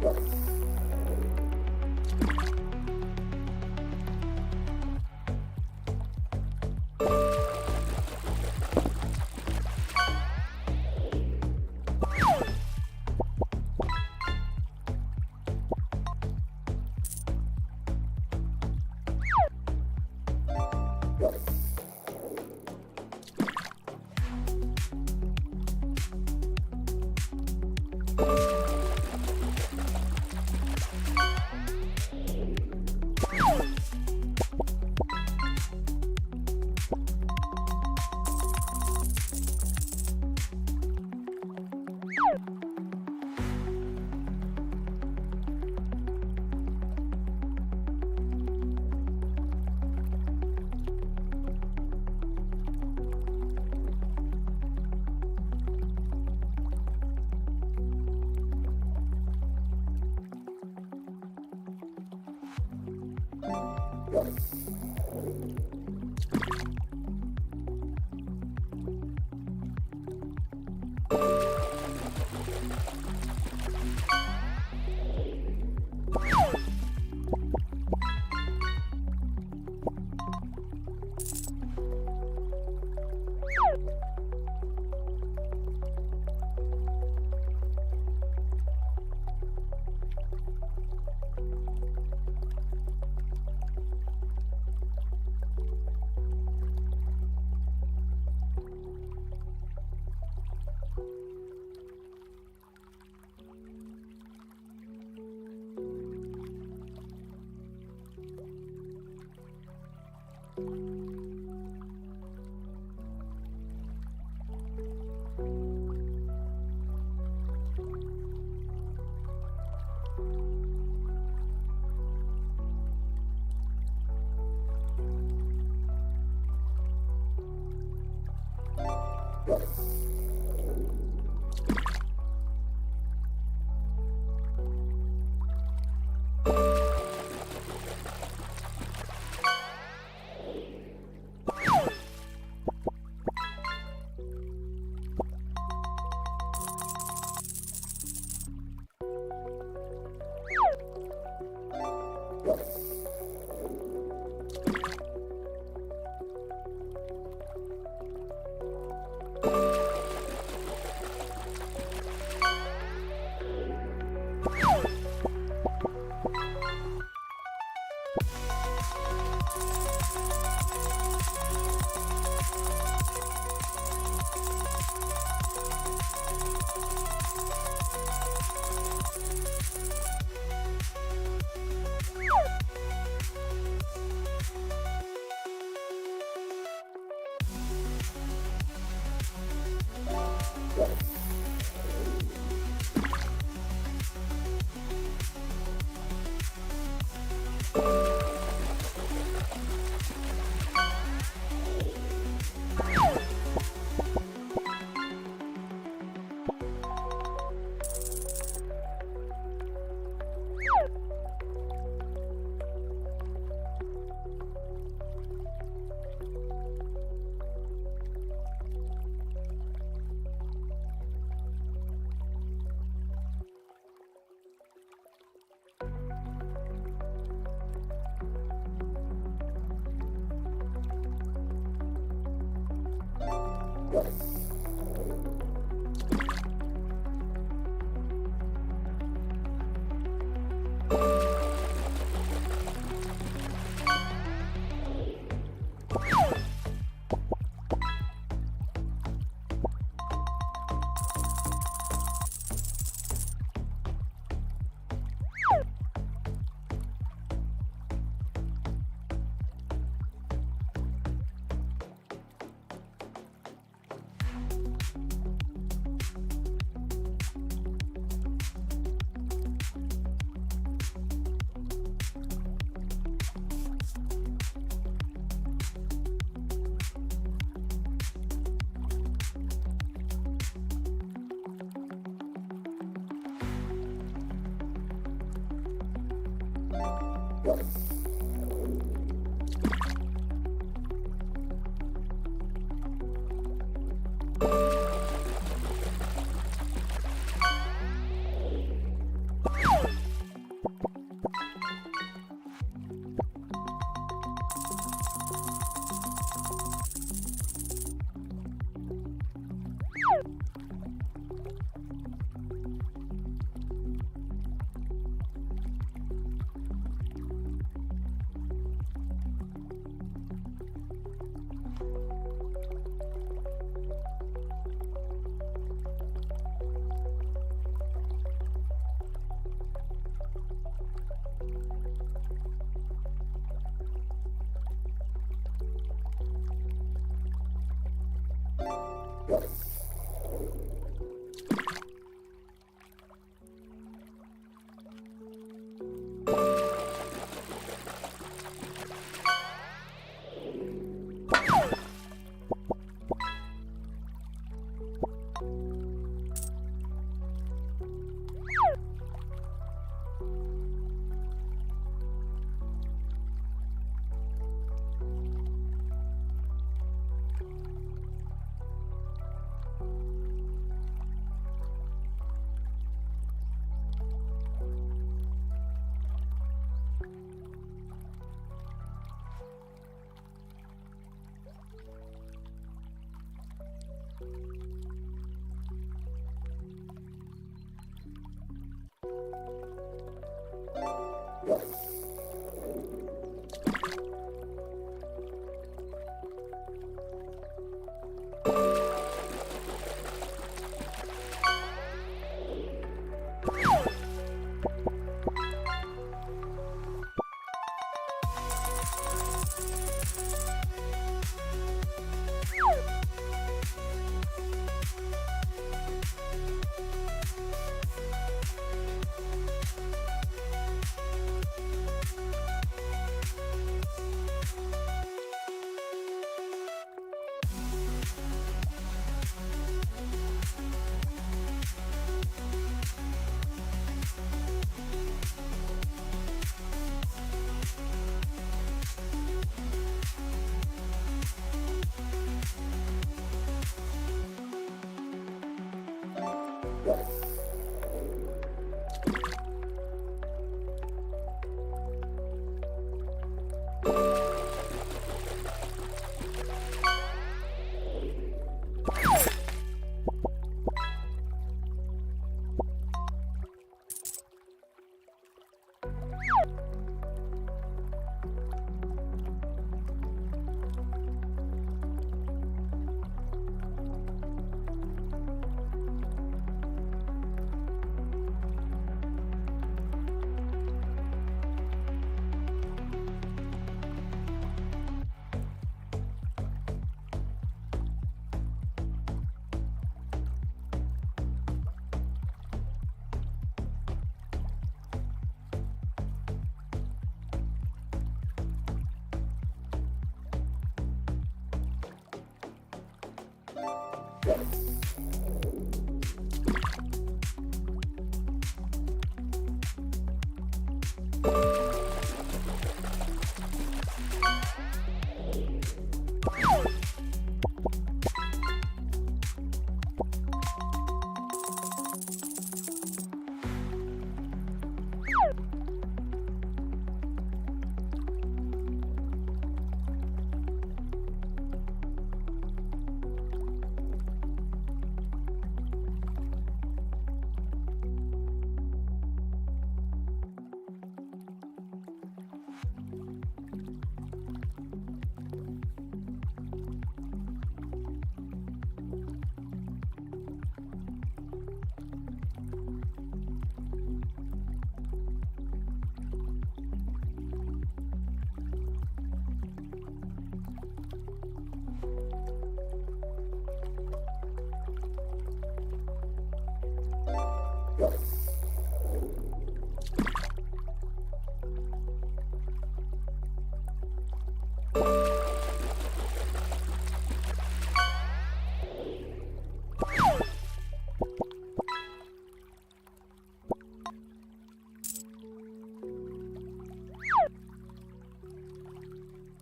you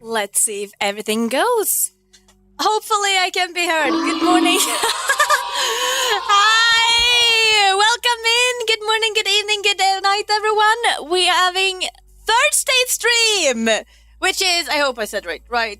Let's see if everything goes. Hopefully I can be heard. Good morning. Hi! Welcome in. Good morning, good evening, good night, everyone. We are having third state stream, which is, I hope I said right.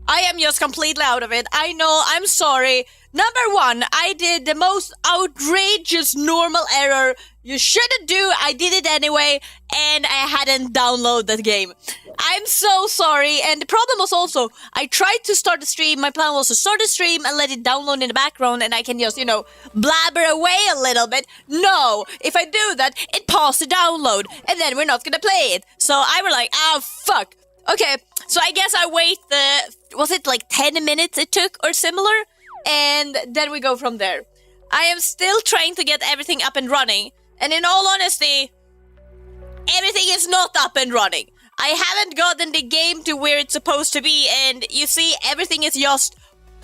I am just completely out of it. I know, I'm sorry. Number one, I did the most outrageous normal error you shouldn't do. I did it anyway, and I hadn't downloaded the game. I'm so sorry, and the problem was also, I tried to start the stream, my plan was to start the stream and let it download in the background, and I can just, blabber away a little bit. No, if I do that, it paused the download, and then we're not gonna play it. So I was like, oh, fuck. Okay, so I guess I wait was it like 10 minutes it took or similar? and then we go from there. I am still trying to get everything up and running, and in all honesty, everything is not up and running. I haven't gotten the game to where it's supposed to be, and you see, everything is just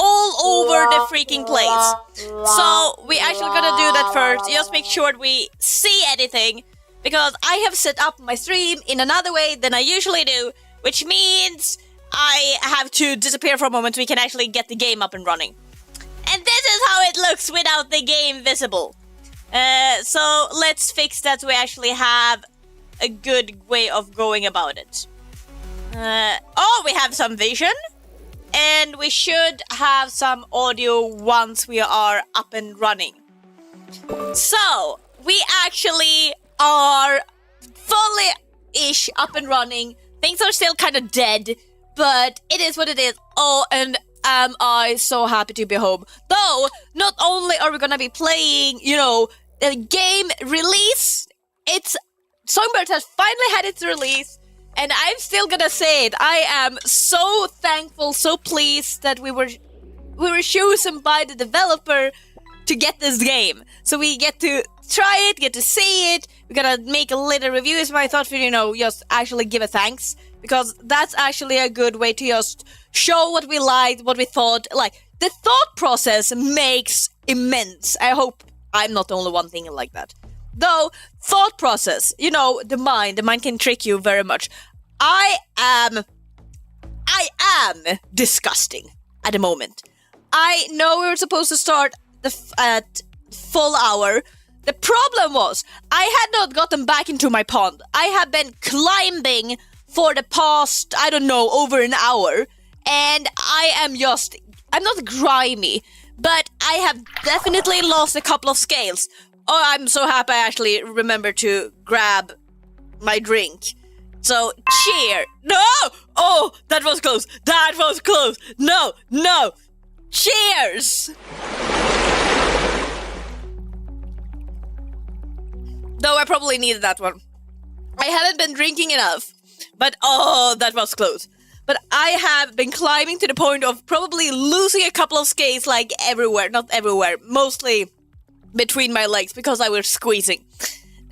all over the freaking place. So we actually gonna do that first, just make sure we see anything, because I have set up my stream in another way than I usually do, which means I have to disappear for a moment so we can actually get the game up and running. And this is how it looks without the game visible. So let's fix that so we actually have a good way of going about it. We have some vision. And we should have some audio once we are up and running. So, we actually are fully-ish up and running. Things are still kind of dead, but it is what it is. Oh, and am I so happy to be home. Though, not only are we gonna be playing, the game release, Songbird has finally had its release. And I'm still gonna say it, I am so thankful, so pleased that we were chosen by the developer to get this game. So we get to try it, get to see it, we're gonna make a little review. It's my thought for, just actually give a thanks. Because that's actually a good way to just show what we liked, what we thought. Like, the thought process makes immense. I hope I'm not the only one thinking like that. Though, thought process, the mind can trick you very much. I am disgusting at the moment. I know we were supposed to start at full hour. The problem was, I had not gotten back into my pond. I have been climbing for the past, over an hour. And I'm not grimy, but I have definitely lost a couple of scales. Oh, I'm so happy I actually remembered to grab my drink. So, cheer. No! Oh, that was close. That was close. No. Cheers! Though I probably needed that one. I haven't been drinking enough. But, that was close. But I have been climbing to the point of probably losing a couple of scales, like everywhere. Not everywhere. Mostly between my legs, because I was squeezing.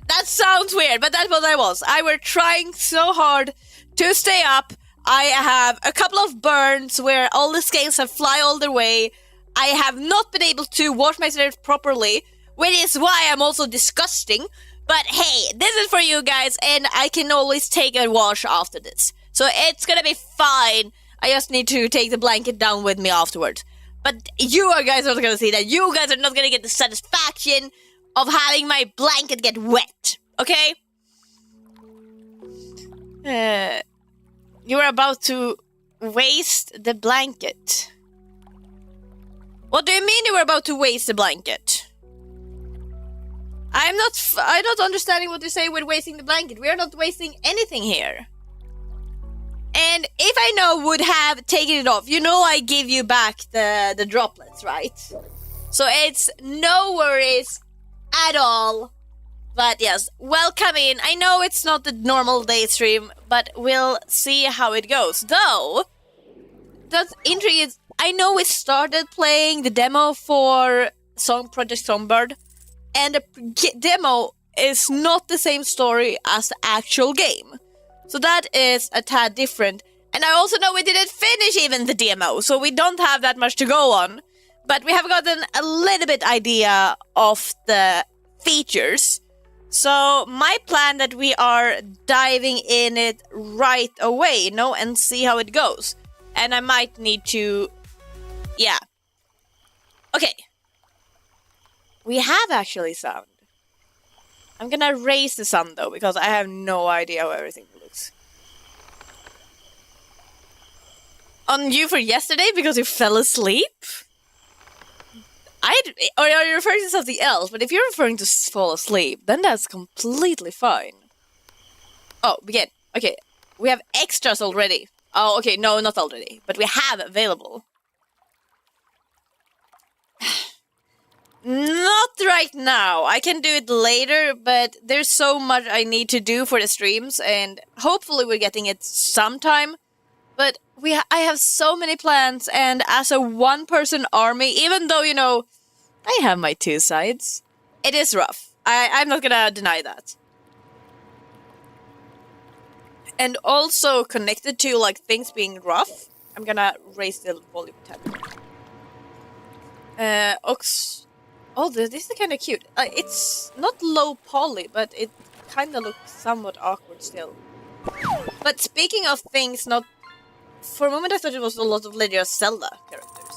That sounds weird, but that's what I was. I were trying so hard to stay up. I have a couple of burns where all the scales have fly all the way. I have not been able to wash myself properly, which is why I'm also disgusting. But hey, this is for you guys, and I can always take a wash after this. So it's gonna be fine. I just need to take the blanket down with me afterwards. But you guys are not gonna see that. You guys are not gonna get the satisfaction of having my blanket get wet. Okay? You're about to waste the blanket. What do you mean you were about to waste the blanket? I'm not understanding what you say with wasting the blanket. We are not wasting anything here. And if I would have taken it off, I give you back the droplets, right? So it's no worries at all. But yes, welcome in. I know it's not the normal day stream, but we'll see how it goes. Though, that's intriguing. I know we started playing the demo for Project Songbird, and the demo is not the same story as the actual game. So that is a tad different. And I also know we didn't finish even the demo, so we don't have that much to go on. But we have gotten a little bit idea of the features. So my plan that we are diving in it right away, and see how it goes. And I might need to... Yeah. Okay. We have actually sound. I'm gonna raise the sun though, because I have no idea how everything looks. On you for yesterday because you fell asleep? Or are you referring to something else? But if you're referring to fall asleep, then that's completely fine. Oh, begin. Okay, we have extras already. Oh, okay, no, not already. But we have available. Not right now. I can do it later, but there's so much I need to do for the streams, and hopefully we're getting it sometime. But I have so many plans, and as a one-person army, even though, I have my two sides, it is rough. I'm not gonna deny that. And also connected to, like, things being rough, I'm gonna raise the volume 10. Ox... Oh, this is kind of cute. It's not low poly, but it kind of looks somewhat awkward still. But speaking of things not... For a moment I thought it was a lot of Legend of Zelda characters.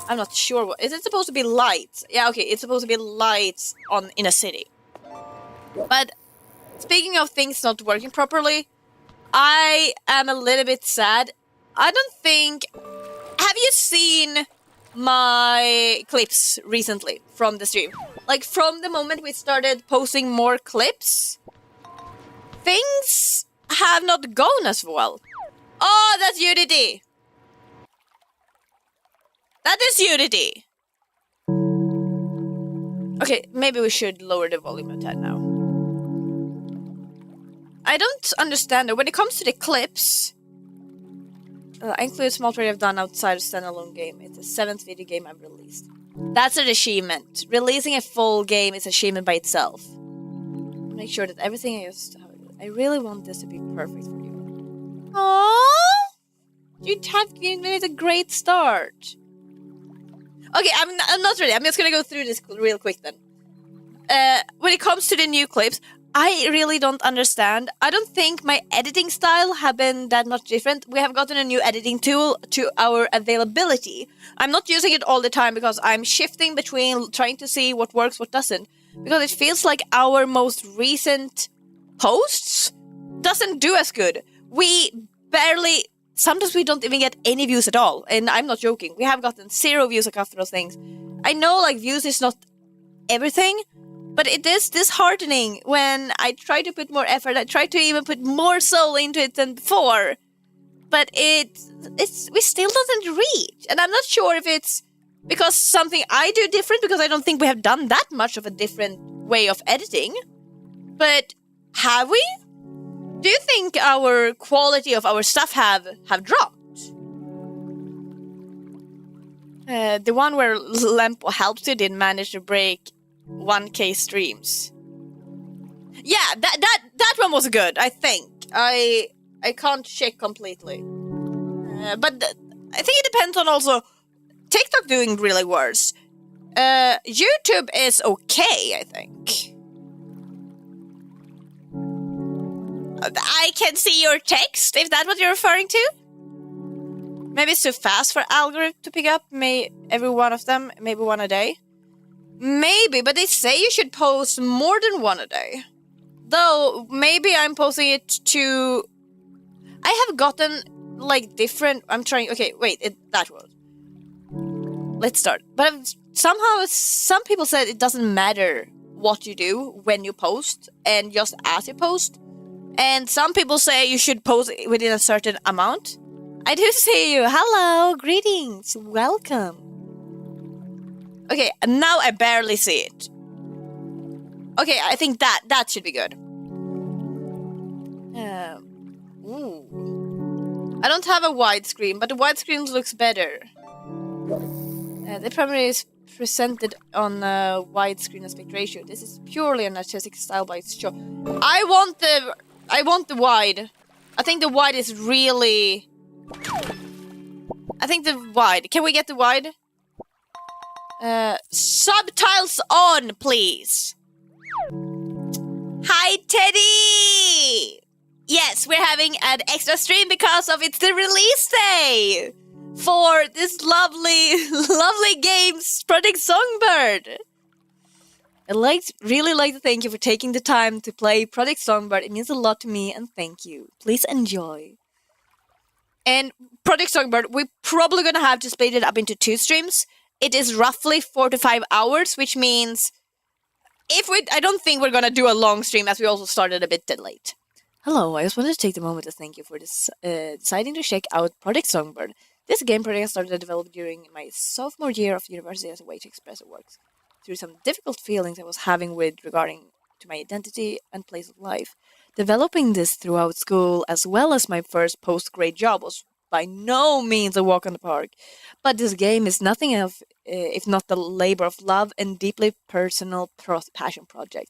I'm not sure what... Is it supposed to be lights? Yeah, okay, it's supposed to be lights in a city. But speaking of things not working properly, I am a little bit sad. I don't think... Have you seen my clips recently from the stream? Like, from the moment we started posting more clips, things have not gone as well. Oh, that's Unity! That is Unity! Okay, maybe we should lower the volume a tad now. I don't understand it. When it comes to the clips, I include a small project I've done outside of standalone game. It's the 7th video game I've released. That's an achievement. Releasing a full game is an achievement by itself. Make sure that everything I really want this to be perfect for you. Aww! You have given it a great start. Okay, I'm not ready. I'm just gonna go through this real quick then. When it comes to the new clips, I really don't understand. I don't think my editing style have been that much different. We have gotten a new editing tool to our availability. I'm not using it all the time because I'm shifting between trying to see what works, what doesn't. Because it feels like our most recent posts doesn't do as good. We barely... Sometimes we don't even get any views at all. And I'm not joking. We have gotten 0 views a couple of things. I know, like, views is not everything, but it is disheartening when I try to put more effort. I try to even put more soul into it than before. But we still doesn't reach. And I'm not sure if it's because something I do different, because I don't think we have done that much of a different way of editing. But have we? Do you think our quality of our stuff have dropped? The one where Lempo helped you did manage to break 1K streams. Yeah, that one was good, I think. I can't check completely. But I think it depends on also TikTok doing really worse. YouTube is okay, I think. I can see your text, if that's what you're referring to. Maybe it's too fast for algorithm to pick up every one of them, maybe one a day. Maybe, but they say you should post more than one a day. Though, maybe I'm posting it to... I have gotten, like, different... I'm trying... Okay, wait, that was... Let's start. But somehow, some people said it doesn't matter what you do when you post, and just as you post. And some people say you should post within a certain amount. I do see you. Hello, greetings, welcome. Okay, now I barely see it. Okay, I think that should be good. Ooh. I don't have a widescreen, but the widescreen looks better. The primary is presented on a widescreen aspect ratio. This is purely an artistic style by its show. I want the wide. I think the wide is really... I think the wide. Can we get the wide? Subtitles on, please. Hi, Teddy! Yes, we're having an extra stream because of it's the release day for this lovely games, Project Songbird. I'd really like to thank you for taking the time to play Project Songbird. It means a lot to me, and thank you. Please enjoy. And Project Songbird, we're probably gonna have to split it up into 2 streams. It is roughly 4 to 5 hours, which means I don't think we're gonna do a long stream, as we also started a bit late. Hello, I just wanted to take the moment to thank you for deciding to check out Project Songbird. This game project started to develop during my sophomore year of university as a way to express the works through some difficult feelings I was having regarding to my identity and place of life. Developing this throughout school, as well as my first post-grad job, was by no means a walk in the park, but this game is nothing else if not the labor of love and deeply personal passion project.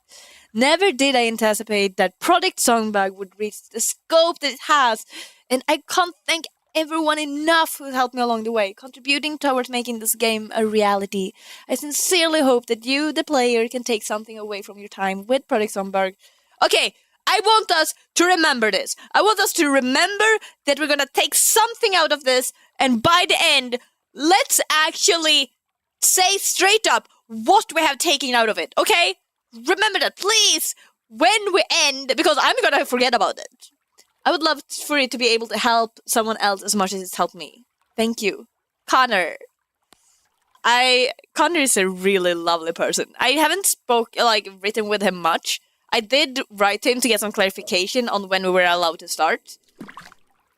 Never did I anticipate that Project Songbird would reach the scope that it has, and I can't thank everyone enough who helped me along the way, contributing towards making this game a reality. I sincerely hope that you, the player, can take something away from your time with Project Songbird. Okay, I want us to remember this. I want us to remember that we're gonna take something out of this, and by the end, let's actually say straight up what we have taken out of it, okay? Remember that, please, when we end, because I'm gonna forget about it. I would love for it to be able to help someone else as much as it's helped me. Thank you. Connor. Connor is a really lovely person. I haven't written with him much. I did write to him to get some clarification on when we were allowed to start.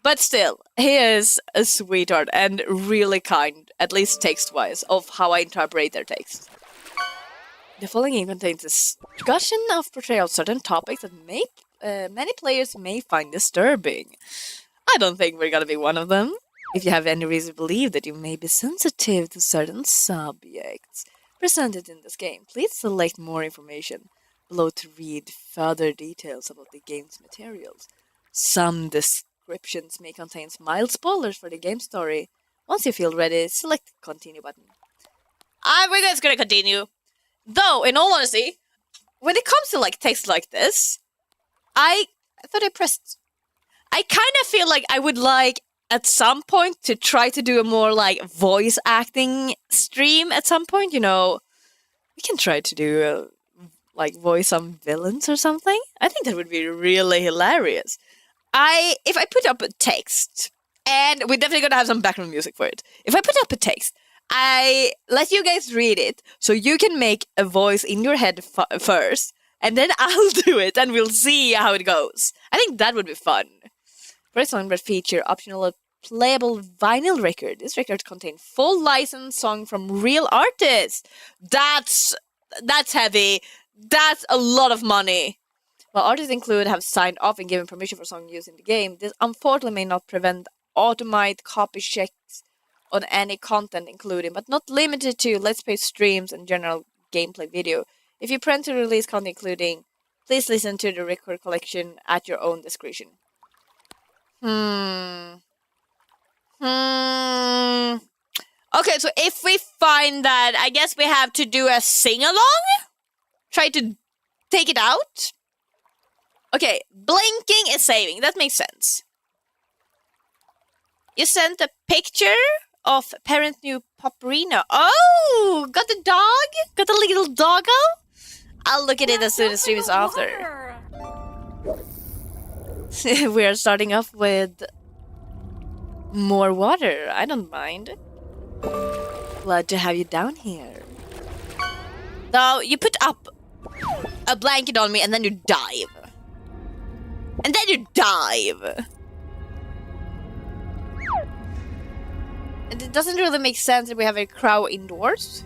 But still, he is a sweetheart and really kind, at least text-wise, of how I interpret their text. The following game contains a discussion of portrayal of certain topics that many players may find disturbing. I don't think we're gonna be one of them. If you have any reason to believe that you may be sensitive to certain subjects presented in this game, please select more information below to read further details about the game's materials. Some descriptions may contain mild spoilers for the game story. Once you feel ready, select the continue button. We're just gonna continue. Though, in all honesty, when it comes to text like this, I kind of feel like I would at some point to try to do a more voice acting stream at some point. We can try to do voice some villains or something. I think that would be really hilarious. If I put up a text, and we're definitely gonna have some background music for it. If I put up a text, I let you guys read it, so you can make a voice in your head first, and then I'll do it, and we'll see how it goes. I think that would be fun. First Songbird feature optional playable vinyl record. This record contains full licensed song from real artists. That's heavy. That's a lot of money. While artists included have signed off and given permission for song use in the game, this unfortunately may not prevent automated copy checks on any content including, but not limited to, Let's Play streams and general gameplay video. If you plan to release content including, please listen to the record collection at your own discretion. Okay, so if we find that, I guess we have to do a sing-along? Try to take it out? Okay, blinking is saving. That makes sense. You sent a picture of parent new Paprino. Oh, got the dog? Got the little doggo? I'll look at it as soon as stream is after. We are starting off with more water. I don't mind. Glad to have you down here. Though you put up a blanket on me and then you dive. And then you dive. It doesn't really make sense that we have a crow indoors.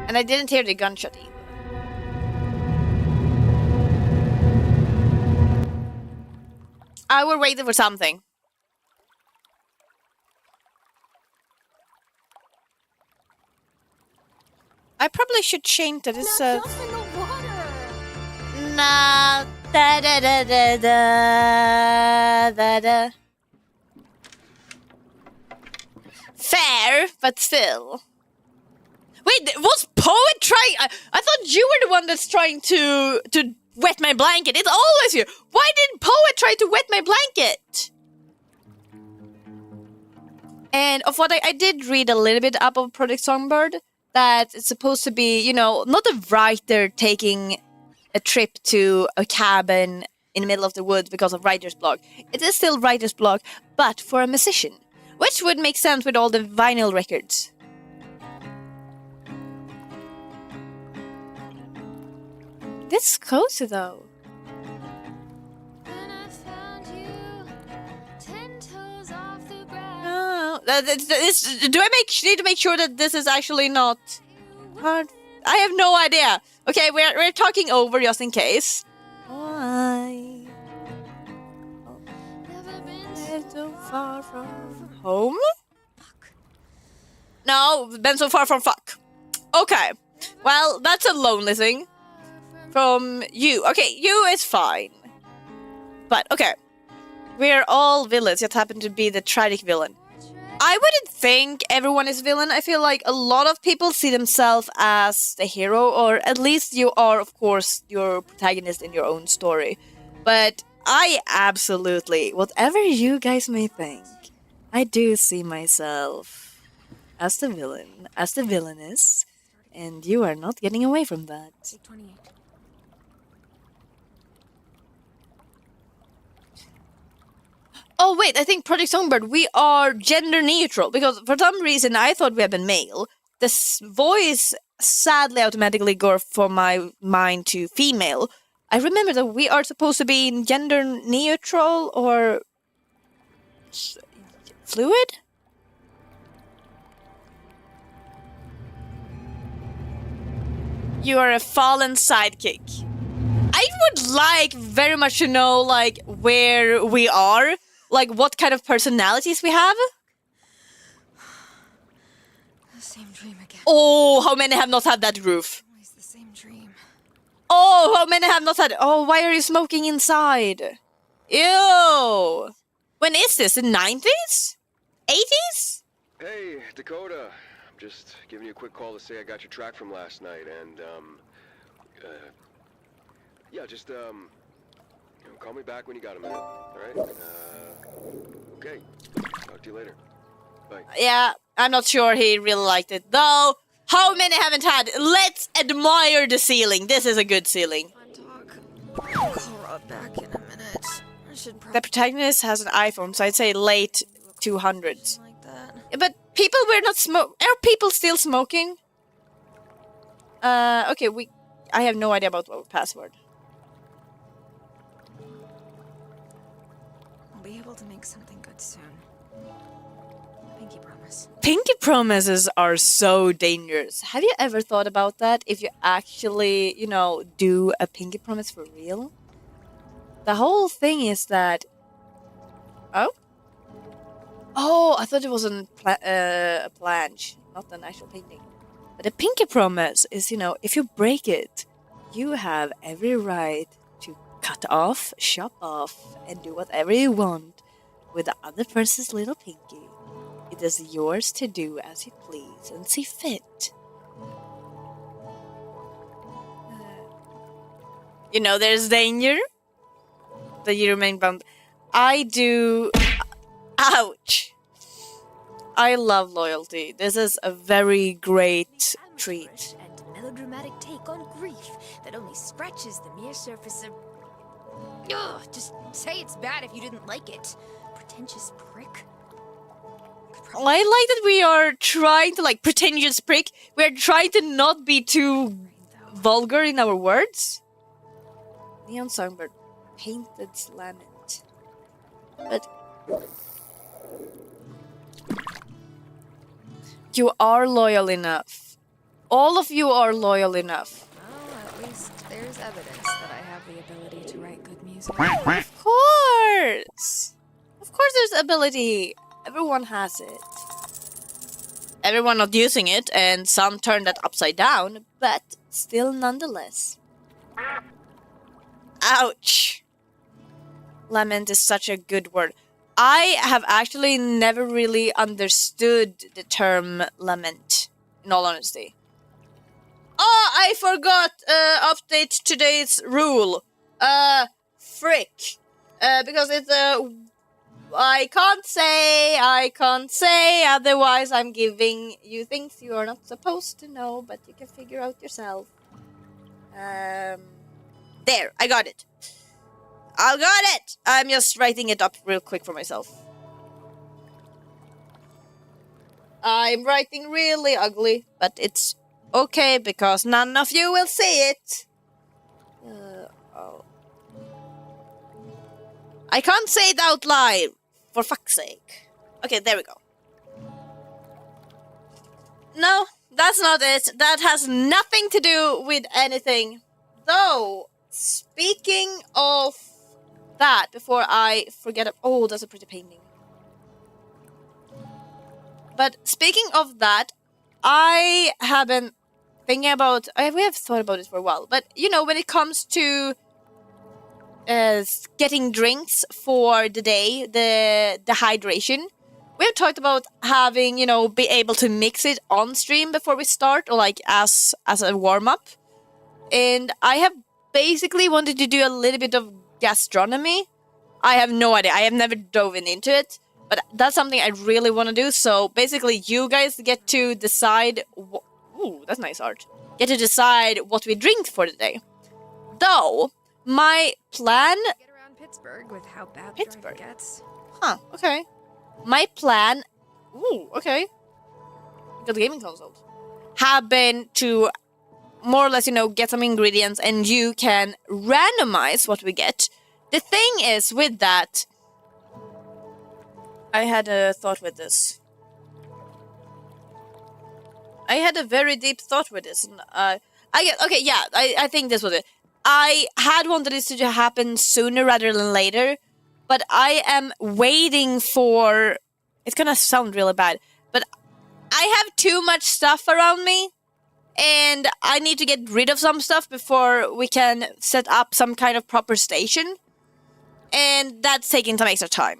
And I didn't hear the gunshot either. I were waiting for something. I probably should change that. It's nah, da da da da da da da. Fair, but still. Wait, was Poet trying? I thought you were the one that's trying to wet my blanket. It's always you. Why did Poet try to wet my blanket? And of what I did read a little bit up of Project Songbird, that it's supposed to be, not a writer taking a trip to a cabin in the middle of the woods because of writer's block. It is still writer's block, but for a musician. Which would make sense with all the vinyl records. This is cozy though. Oh, do I need to make sure that this is actually not hard? I have no idea. Okay, we're talking over just in case. Why? been so far from home? No, been so far from fuck. Okay. Well, that's a lonely thing. From you. Okay, you is fine. But, okay. We're all villains, yet happen to be the tragic villain. I wouldn't think everyone is villain. I feel like a lot of people see themselves as the hero, or at least you are, of course, your protagonist in your own story. But I absolutely, whatever you guys may think, I do see myself as the villain, as the villainess, and you are not getting away from that. Take 28. Oh wait, I think Project Songbird, we are gender neutral, because for some reason I thought we had been male. This voice sadly automatically goes for my mind to female. I remember that we are supposed to be gender neutral or fluid? You are a fallen sidekick. I would like very much to know, like, where we are. Like, what kind of personalities we have? The same dream again. Oh, how many have not had that roof? Always the same dream. Oh, how many have not had... Oh, why are you smoking inside? Ew. When is this? The 90s? 80s? Hey, Dakota. I'm just giving you a quick call to say I got your track from last night, and, yeah, just, call me back when you got a minute, alright? Okay. Talk to you later. Bye. Yeah, I'm not sure he really liked it, though. How many haven't had? Let's admire the ceiling. This is a good ceiling. I'll call Rob back in a minute. I should The probably protagonist has an iPhone, so I'd say late 200s. like that. But people were not Are people still smoking? Okay, I have no idea about what password. I'll be able to make something good soon. Pinky promise. Pinky promises are so dangerous. Have you ever thought about that? If you actually, do a pinky promise for real? The whole thing is that... Oh? Oh, I thought it was a planche, not an actual painting. But a pinky promise is, if you break it, you have every right to cut off, chop off, and do whatever you want with the other person's little pinky. It is yours to do as you please and see fit. There's danger that you remain bound. I do... Ouch! I love loyalty. This is a very great treat. And melodramatic take on grief that only scratches the mere surface of... Ugh, just say it's bad if you didn't like it. Pretentious prick. I like that we are trying to, pretentious prick. We're trying to not be too vulgar in our words. Neon Songbird. Painted lament. But... you are loyal enough. All of you are loyal enough. Well, at least there's evidence that I have the ability to write good music. Of course! Of course there's ability. Everyone has it. Everyone not using it, and some turn that upside down, but still nonetheless. Ouch! Lament is such a good word. I have actually never really understood the term lament, in all honesty. Oh, I forgot update today's rule. Frick. Because it's I can't say, otherwise I'm giving you things you are not supposed to know, but you can figure out yourself. There, I got it. I got it! I'm just writing it up real quick for myself. I'm writing really ugly, but it's okay because none of you will see it. Oh. I can't say it out loud, for fuck's sake. Okay, there we go. No, that's not it. That has nothing to do with anything. Though, speaking of that, before I forget... Oh, that's a pretty painting. But speaking of that, I have been thinking about... we have thought about it for a while. But, you know, when it comes to getting drinks for the day, the hydration, we've talked about having, you know, be able to mix it on stream before we start, or like as a warm-up. And I have basically wanted to do a little bit of gastronomy. I have no idea. I have never dove into it. But that's something I really want to do. So basically, you guys get to decide... Ooh, that's nice art. Get to decide what we drink for the day. Though, my plan... Get around Pittsburgh with how bad Pittsburgh. the drive gets. Huh, okay. My plan... Ooh, okay. Got gaming consoles. Have been to more or less, you know, get some ingredients and you can randomize what we get. The thing is with that... I had a thought with this. I had a very deep thought with this. And, I think this was it. I had wanted this to happen sooner rather than later, but I am waiting for... It's gonna sound really bad, but I have too much stuff around me, and I need to get rid of some stuff before we can set up some kind of proper station, and that's taking some extra time.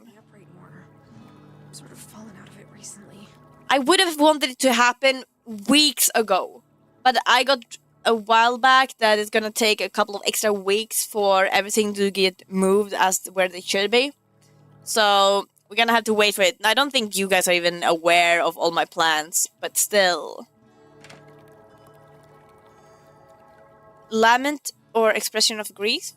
Sort of fallen out of it recently. I would have wanted it to happen weeks ago, but I got a while back that it's gonna take a couple of extra weeks for everything to get moved as where they should be. So we're gonna have to wait for it. I don't think you guys are even aware of all my plans, but still. Lament or expression of grief?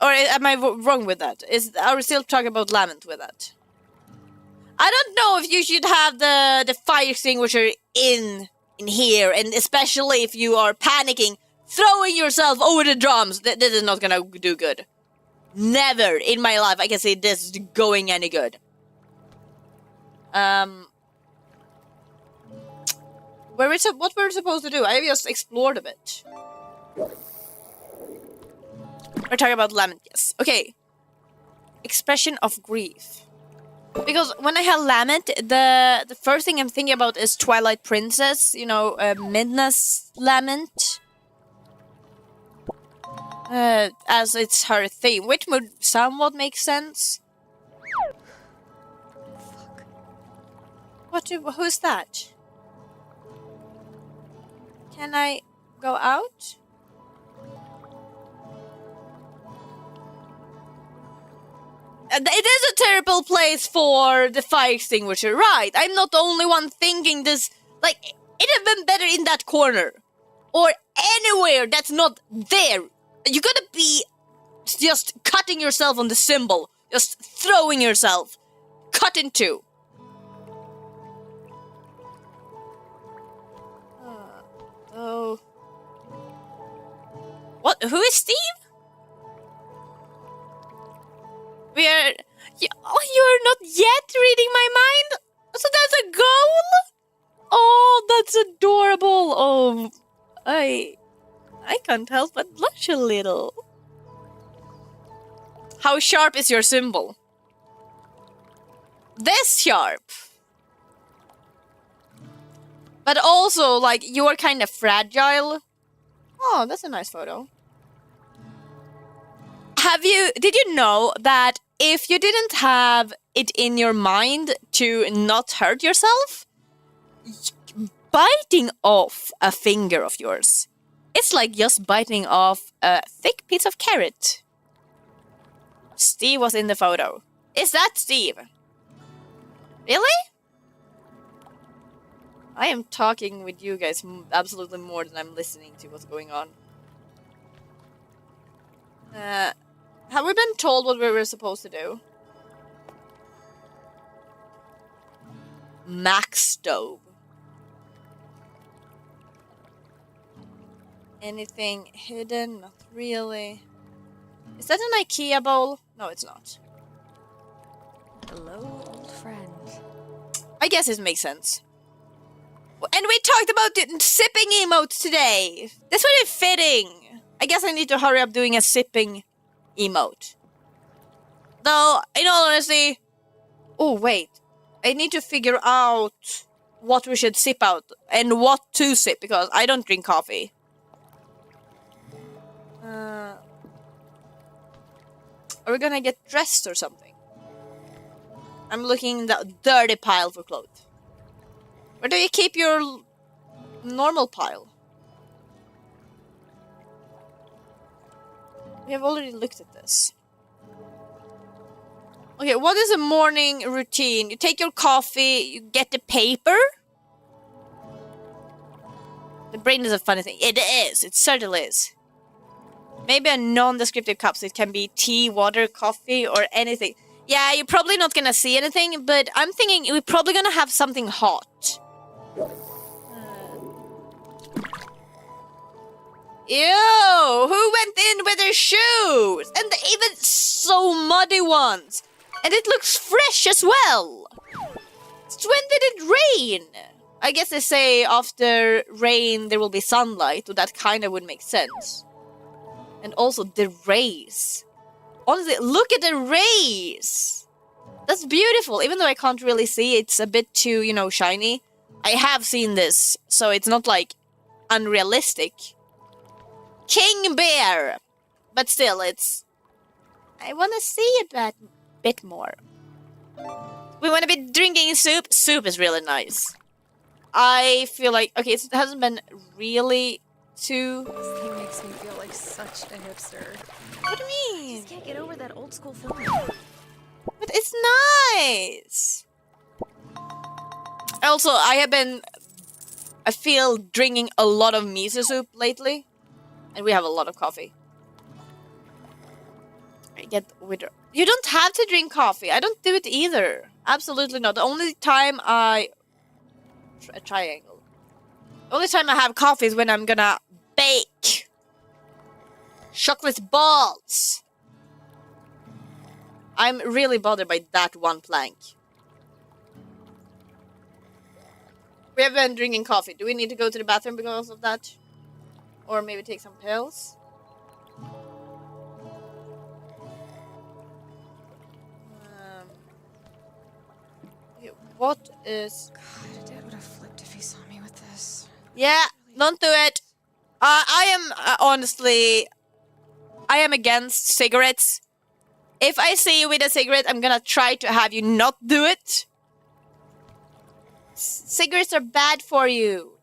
Or am I wrong with that? Are we still talking about lament with that? I don't know if you should have the fire extinguisher in here, and especially if you are panicking, throwing yourself over the drums. This is not gonna do good. Never in my life I can see this going any good. What were we supposed to do? I just explored a bit. We're talking about lament, yes. Okay. Expression of grief. Because when I have lament, the first thing I'm thinking about is Twilight Princess. You know, Midna's lament. As it's her theme, which would somewhat make sense. Fuck. Who's that? Can I go out? It is a terrible place for the fire extinguisher, right? I'm not the only one thinking this. Like, it'd have been better in that corner. Or anywhere that's not there. You gotta be just cutting yourself on the symbol. Just throwing yourself. Cut in two. Oh. What? Who is Steve? You're not yet reading my mind? So that's a goal? Oh, that's adorable. Oh, I can't help but blush a little. How sharp is your symbol? This sharp. But also, like, you're kind of fragile. Oh, that's a nice photo. Did you know that if you didn't have it in your mind to not hurt yourself, biting off a finger of yours, it's like just biting off a thick piece of carrot. Steve was in the photo. Is that Steve? Really? I am talking with you guys absolutely more than I'm listening to what's going on. Have we been told what we were supposed to do? Max stove. Anything hidden? Not really. Is that an IKEA bowl? No, it's not. Hello, old friend. I guess it makes sense. And we talked about the sipping emotes today. This would be fitting. I guess I need to hurry up doing a sipping emote. Though, in all honesty... Oh, wait. I need to figure out what we should sip out and what to sip because I don't drink coffee. Are we gonna get dressed or something? I'm looking in the dirty pile for clothes. Where do you keep your normal pile? We have already looked at this. Okay, what is a morning routine? You take your coffee, you get the paper. The brain is a funny thing. It is. It certainly is. Maybe a non-descriptive cup, so it can be tea, water, coffee, or anything. Yeah, you're probably not gonna see anything, but I'm thinking we're probably gonna have something hot. Ew! Who went in with their shoes? And even so muddy ones. And it looks fresh as well. When did it rain? I guess they say after rain there will be sunlight, so that kind of would make sense. And also the rays. Honestly, look at the rays. That's beautiful. Even though I can't really see, it's a bit too, shiny. I have seen this, so it's not like unrealistic. King Bear! But still, I want to see it a bit more. We want to be drinking soup. Soup is really nice. I feel like... Okay, it hasn't been really too... This thing makes me feel like such a hipster. What do you I mean? just can't get over that old school feeling. But it's nice! Also, I feel drinking a lot of miso soup lately. And we have a lot of coffee. I get wither. You don't have to drink coffee. I don't do it either. Absolutely not. The only time a triangle. The only time I have coffee is when I'm gonna bake chocolate balls. I'm really bothered by that one plank. We have been drinking coffee. Do we need to go to the bathroom because of that? Or maybe take some pills? What is... God, Dad would have flipped if he saw me with this. Yeah, don't do it. I am, honestly... I am against cigarettes. If I see you with a cigarette, I'm gonna try to have you not do it. Cigarettes are bad for you.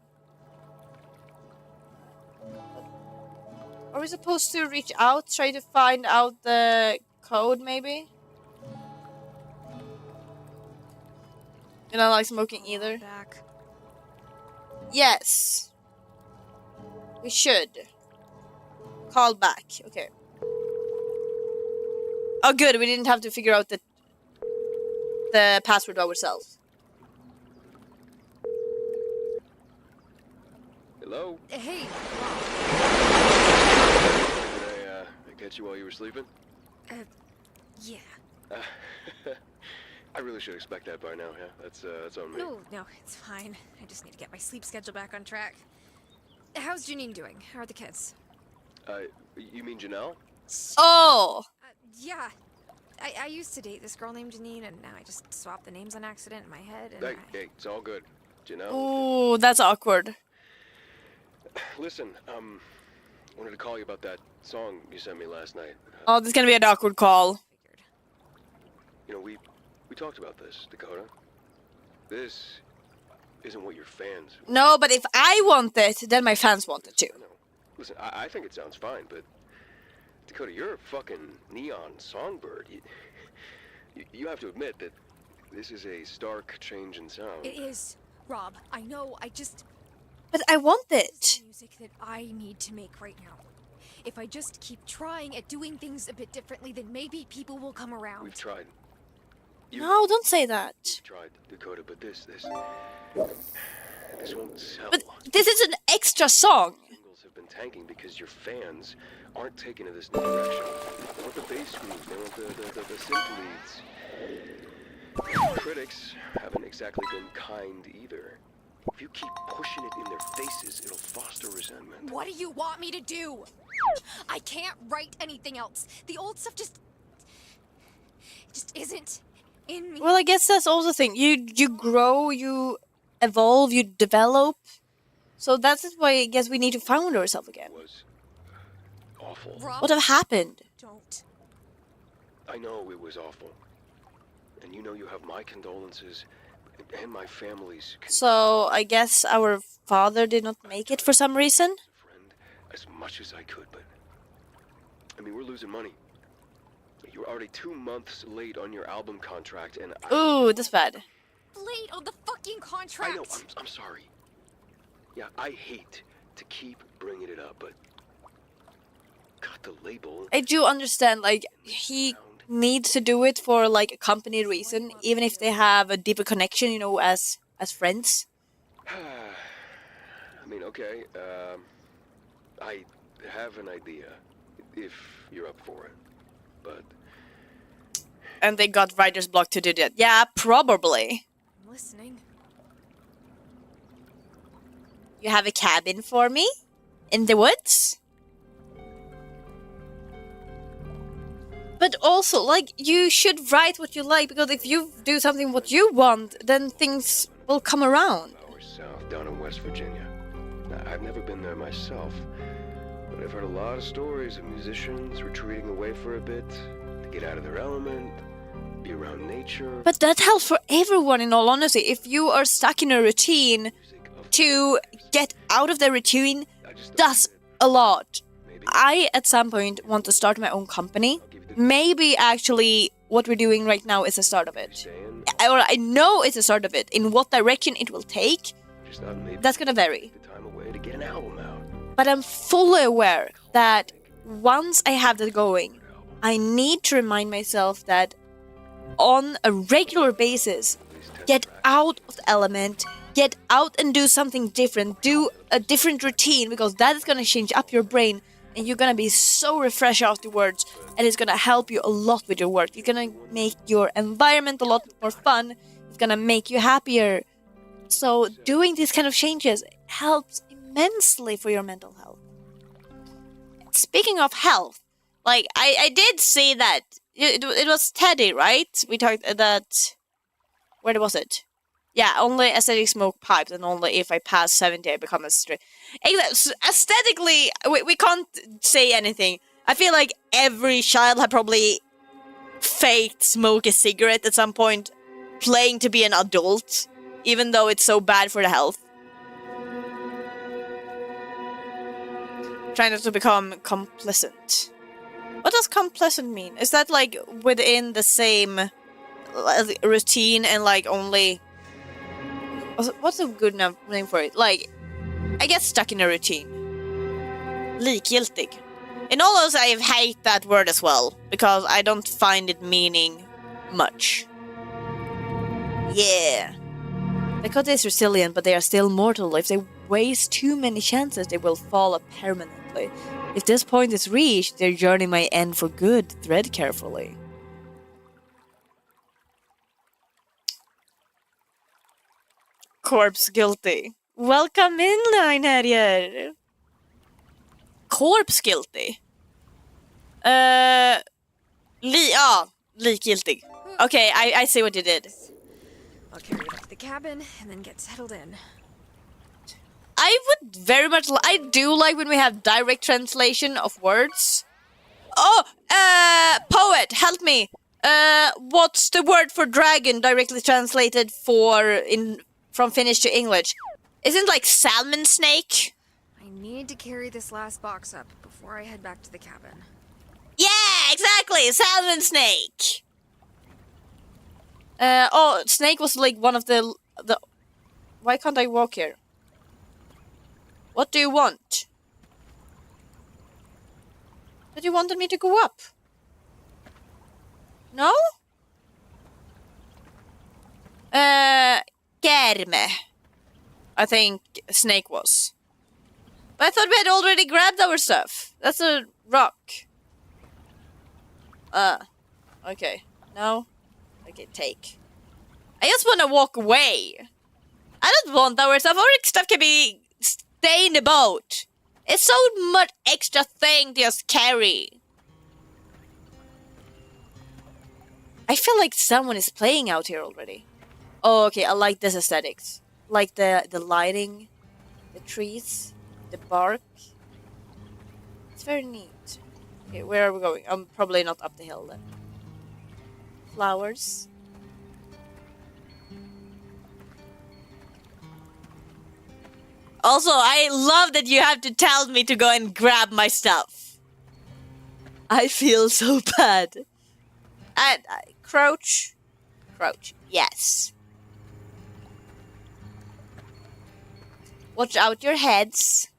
Are we supposed to reach out, try to find out the code, maybe? You don't like smoking either? Back. Yes. We should. Call back. Okay. Oh, good. We didn't have to figure out the password ourselves. Hello? Hey. Did I catch you while you were sleeping? Yeah. I really should expect that by now, yeah? That's on me. No, it's fine. I just need to get my sleep schedule back on track. How's Janine doing? How are the kids? You mean Janelle? Oh! Yeah. I used to date this girl named Janine, and now I just swapped the names on accident in my head, and Hey, it's all good. Janelle? Ooh, that's awkward. Listen, wanted to call you about that song you sent me last night. Oh, this is gonna be an awkward call. figured. You know, we talked about this, Dakota. This isn't what your fans... No, but if I want it, then my fans want it too. I know. Listen, I think it sounds fine, but... Dakota, you're a fucking neon songbird. You have to admit that this is a stark change in sound. It is, Rob. I know. But I want It's it. the music that I need to make right now. If I just keep trying at doing things a bit differently, then maybe people will come around. We've tried. No, don't say that. Tried, Dakota, but this won't sell. But this is an extra song. Singles have been tanking because your fans aren't taking it this new direction. They want the bass grooves, they want the synth leads. Critics haven't exactly been kind either. If you keep pushing it in their faces, it'll foster resentment. What do you want me to do? I can't write anything else. The old stuff just isn't in me. Well, I guess that's also the thing. You grow, you evolve, you develop. So that's why I guess we need to find ourselves again. It was awful. Rob, What have happened? don't. I know it was awful. And you know you have my condolences and my family's So I guess our father did not make it for some reason. friend as much as I could, but I mean, we're losing money. You're already 2 months late on your album contract, and Ooh, that's bad. Late on the fucking I contract. know, I'm sorry. Yeah, I hate to keep bringing it up, but got the label. I do understand, like, he needs to do it for, like, a company reason, even if they have a deeper connection, you know, as friends. I mean, okay, I have an idea, if you're up for it, but And they got writer's block to do that. Yeah, probably. I'm listening. You have a cabin for me? In the woods? But also, like, you should write what you like, because if you do something what you want, then things will come around. hours south, down in West Virginia. Now, I've never been there myself, but I've heard a lot of stories of musicians retreating away for a bit to get out of their element, be around nature. But that helps for everyone, in all honesty. If you are stuck in a routine, Music of- to get out of the routine I just don't does get it. a lot. Maybe. I, at some point, want to start my own company. I'll give you the Maybe, actually, what we're doing right now is the start of it. saying, Or I know it's the start of it. In what direction it will take, just not maybe that's gonna vary. the time away to get an album out. But I'm fully aware that once I have that going, I need to remind myself that on a regular basis, At least 10 get tracks. out of the element, get out and do something different, do a different routine, because that is gonna change up your brain, and you're gonna be so refreshed afterwards, and it's gonna help you a lot with your work. You're gonna make your environment a lot more fun, it's gonna make you happier. So doing these kind of changes helps immensely for your mental health. Speaking of health, like, I did see that it was Teddy, right? We talked that. Where was it? Yeah, only aesthetic smoke pipes, and only if I pass 70 I become a straight. Aesthetically, we can't say anything. I feel like every child had probably faked smoke a cigarette at some point, playing to be an adult, even though it's so bad for the health. Trying not to become complacent. What does complacent mean? Is that like within the same routine and like only... What's a good name for it? Like, I get stuck in a routine. Likgiltig. In all those, I hate that word as well, because I don't find it meaning much. Yeah. Dakota is resilient, but they are still mortal. If they waste too many chances, they will fall permanently. If this point is reached, their journey may end for good. Tread carefully. Corpse guilty. Welcome in, Line Harrier. Corpse guilty. Likgiltig. Okay, I see what you did. I'll carry it up to the cabin and then get settled in. I would very much. I do like when we have direct translation of words. Oh, poet, help me. What's the word for dragon directly translated from Finnish to English? Isn't it like salmon snake? I need to carry this last box up before I head back to the cabin. Yeah, exactly, salmon snake. Snake was like one of the. Why can't I walk here? What do you want? But you wanted me to go up. No? Kerme. I think snake was. But I thought we had already grabbed our stuff. That's a rock. Okay. No? Okay, take. I just want to walk away. I don't want our stuff. Our stuff can be stay in the boat. It's so much extra thing to just carry. I feel like someone is playing out here already. Oh, okay, I like this aesthetics. Like the lighting, the trees, the bark. It's very neat. Okay, where are we going? I'm probably not up the hill then. Flowers. Also, I love that you have to tell me to go and grab my stuff. I feel so bad. And crouch. Crouch. Yes. Watch out your heads.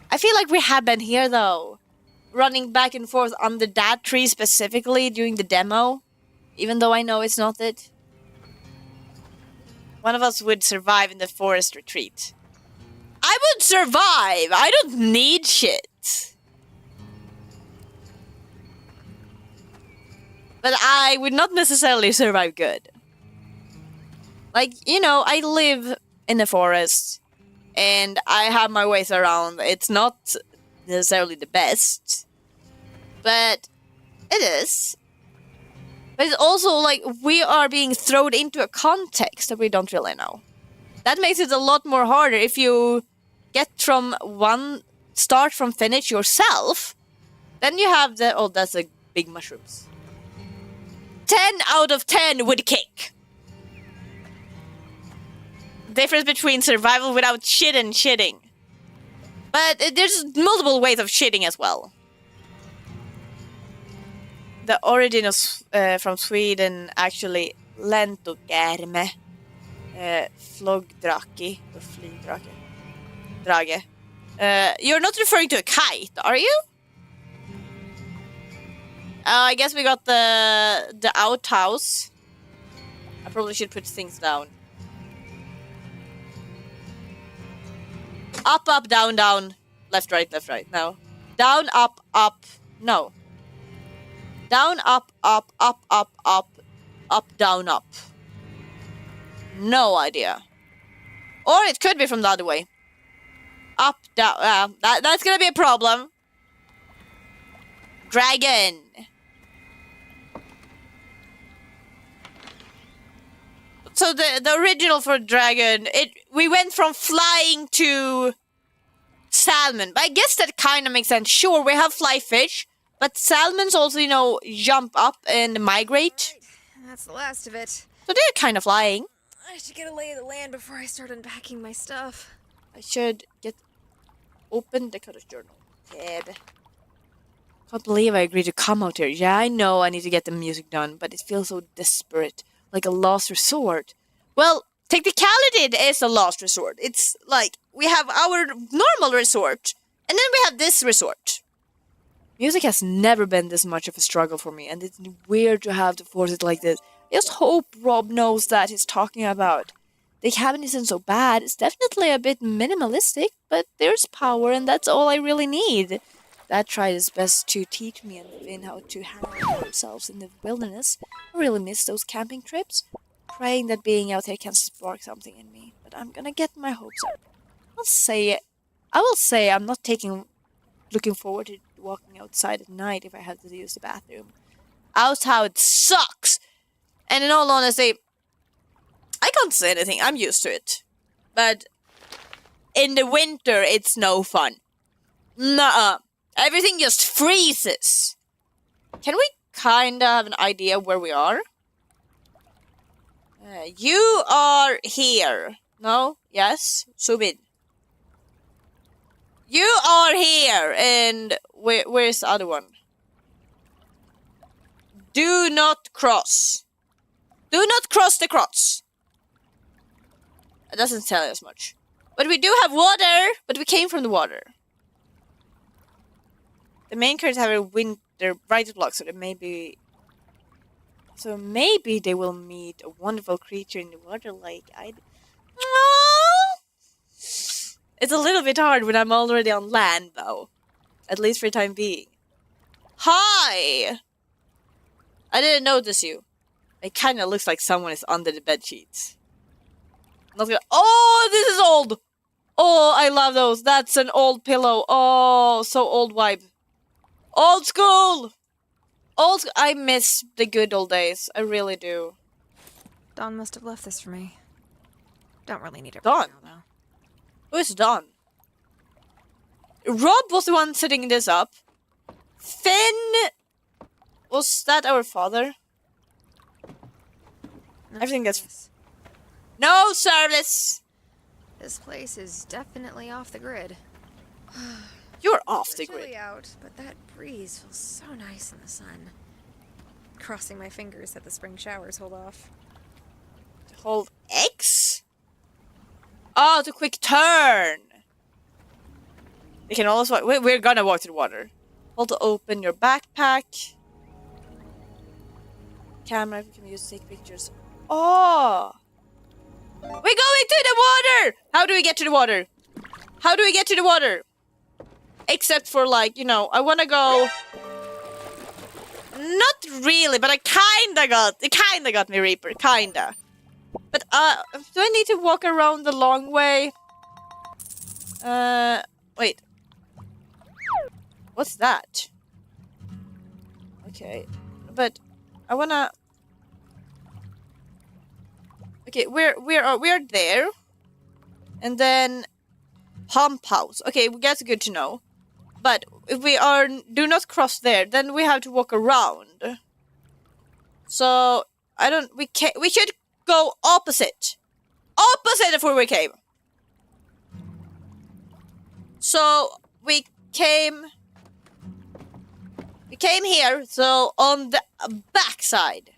I feel like we have been here though. Running back and forth under that tree specifically during the demo. Even though I know it's not it. One of us would survive in the forest retreat. I would survive! I don't need shit. But I would not necessarily survive good. Like, you know, I live in the forest. And I have my ways around. It's not necessarily the best. But it is. But it's also like we are being thrown into a context that we don't really know. That makes it a lot more harder if you get from one start from finish yourself. Then you have the... Oh, that's a big mushrooms. 10 out of 10 would kick. Difference between survival without shit and shitting. But there's multiple ways of shitting as well. The origin of from Sweden actually lentokerme, floggdrake or flygdrake, drage. You're not referring to a kite, are you? I guess we got the outhouse. I probably should put things down. Up, up, down, down. Left, right, no. Down, up, up, no. Down, up, up, up, up, up, up, down, up. No idea. Or it could be from the other way. Up, down, that's gonna be a problem. Dragon. So the original for dragon, we went from flying to salmon. But I guess that kind of makes sense. Sure, we have fly fish, but salmons also, you know, jump up and migrate. Right. That's the last of it. So they're kind of flying. I should get a lay of the land before I start unpacking my stuff. I should open the cottage journal. Tab. Can't believe I agreed to come out here. Yeah, I know I need to get the music done, but it feels so desperate. Like a last resort. Well, technicality it is a last resort. It's like, we have our normal resort, and then we have this resort. Music has never been this much of a struggle for me, and it's weird to have to force it like this. I just hope Rob knows that he's talking about. The cabin isn't so bad. It's definitely a bit minimalistic, but there's power, and that's all I really need. Dad tried his best to teach me and Finn how to handle ourselves in the wilderness. I really miss those camping trips. Praying that being out here can spark something in me, but I'm gonna get my hopes up. I will say I'm not looking forward to walking outside at night if I have to use the bathroom. Outside sucks! And in all honesty, I can't say anything. I'm used to it. But in the winter, it's no fun. Nuh-uh. Everything just freezes. Can we kind of have an idea where we are? You are here. No? Yes? Zoom in. You are here. And where's the other one? Do not cross. Do not cross the cross. It doesn't tell us much. But we do have water. But we came from the water. The main characters have a winter bright block, so maybe they will meet a wonderful creature in the water like I. It's a little bit hard when I'm already on land, though. At least for the time being. Hi! I didn't notice you. It kind of looks like someone is under the bed sheets. I'm not gonna. Oh, this is old. Oh, I love those. That's an old pillow. Oh, so old vibe. Old school! I miss the good old days. I really do. Dawn must have left this for me. Don't really need it Dawn? right now, Who's Don? Rob was the one setting this up. Finn... Was that our father? though. I think that's- Yes. No service! This place is definitely off the grid. You're off the It's chilly grid. out, but that breeze feels so nice in the sun. Crossing my fingers that the spring showers hold off. Hold X? Oh, the quick turn! We can also... We're gonna walk to the water. Hold to open your backpack. Camera, we can use to take pictures. Oh! We're going to the water! How do we get to the water? How do we get to the water? Except for, like, you know, I wanna go... Not really, but it kinda got me, Reaper, kinda. But, do I need to walk around the long way? Wait. What's that? Okay, but I wanna... Okay, we're there. And then... Pump house. Okay, that's good to know. But if we do not cross there, then we have to walk around. So we should go opposite of where we came. So we came here. So on the back side.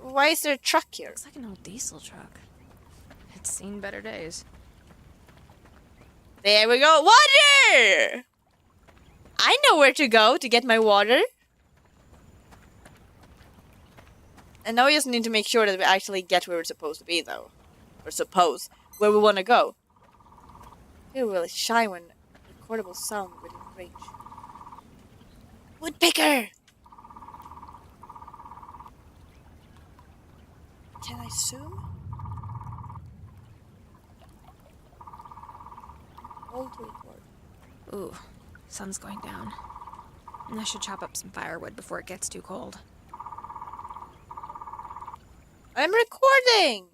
Why is there a truck here? Looks like an old diesel truck. It's seen better days. There we go. Water! I know where to go to get my water. And now we just need to make sure that we actually get where we're supposed to be, though. Or where we want to go. It will really shine when recordable sound within range. Woodpecker! Can I zoom? Hold to record. Ooh, sun's going down. And I should chop up some firewood before it gets too cold. I'm recording!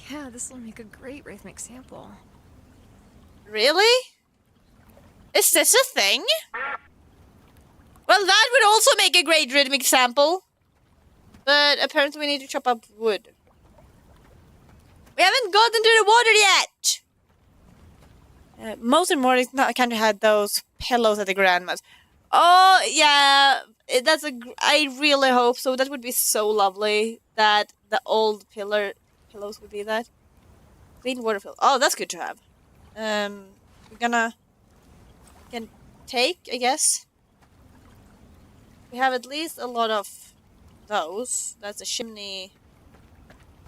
Yeah, this will make a great rhythmic sample. Really? Is this a thing? Well, that would also make a great rhythmic sample. But apparently we need to chop up wood. We haven't gotten to the water yet! Most and Morty's not kind of had those pillows at the grandma's. Oh, yeah. I really hope so. That would be so lovely that the old pillows would be that. Clean water pillow. Oh, that's good to have. Can take, I guess. We have at least a lot of those. That's a chimney.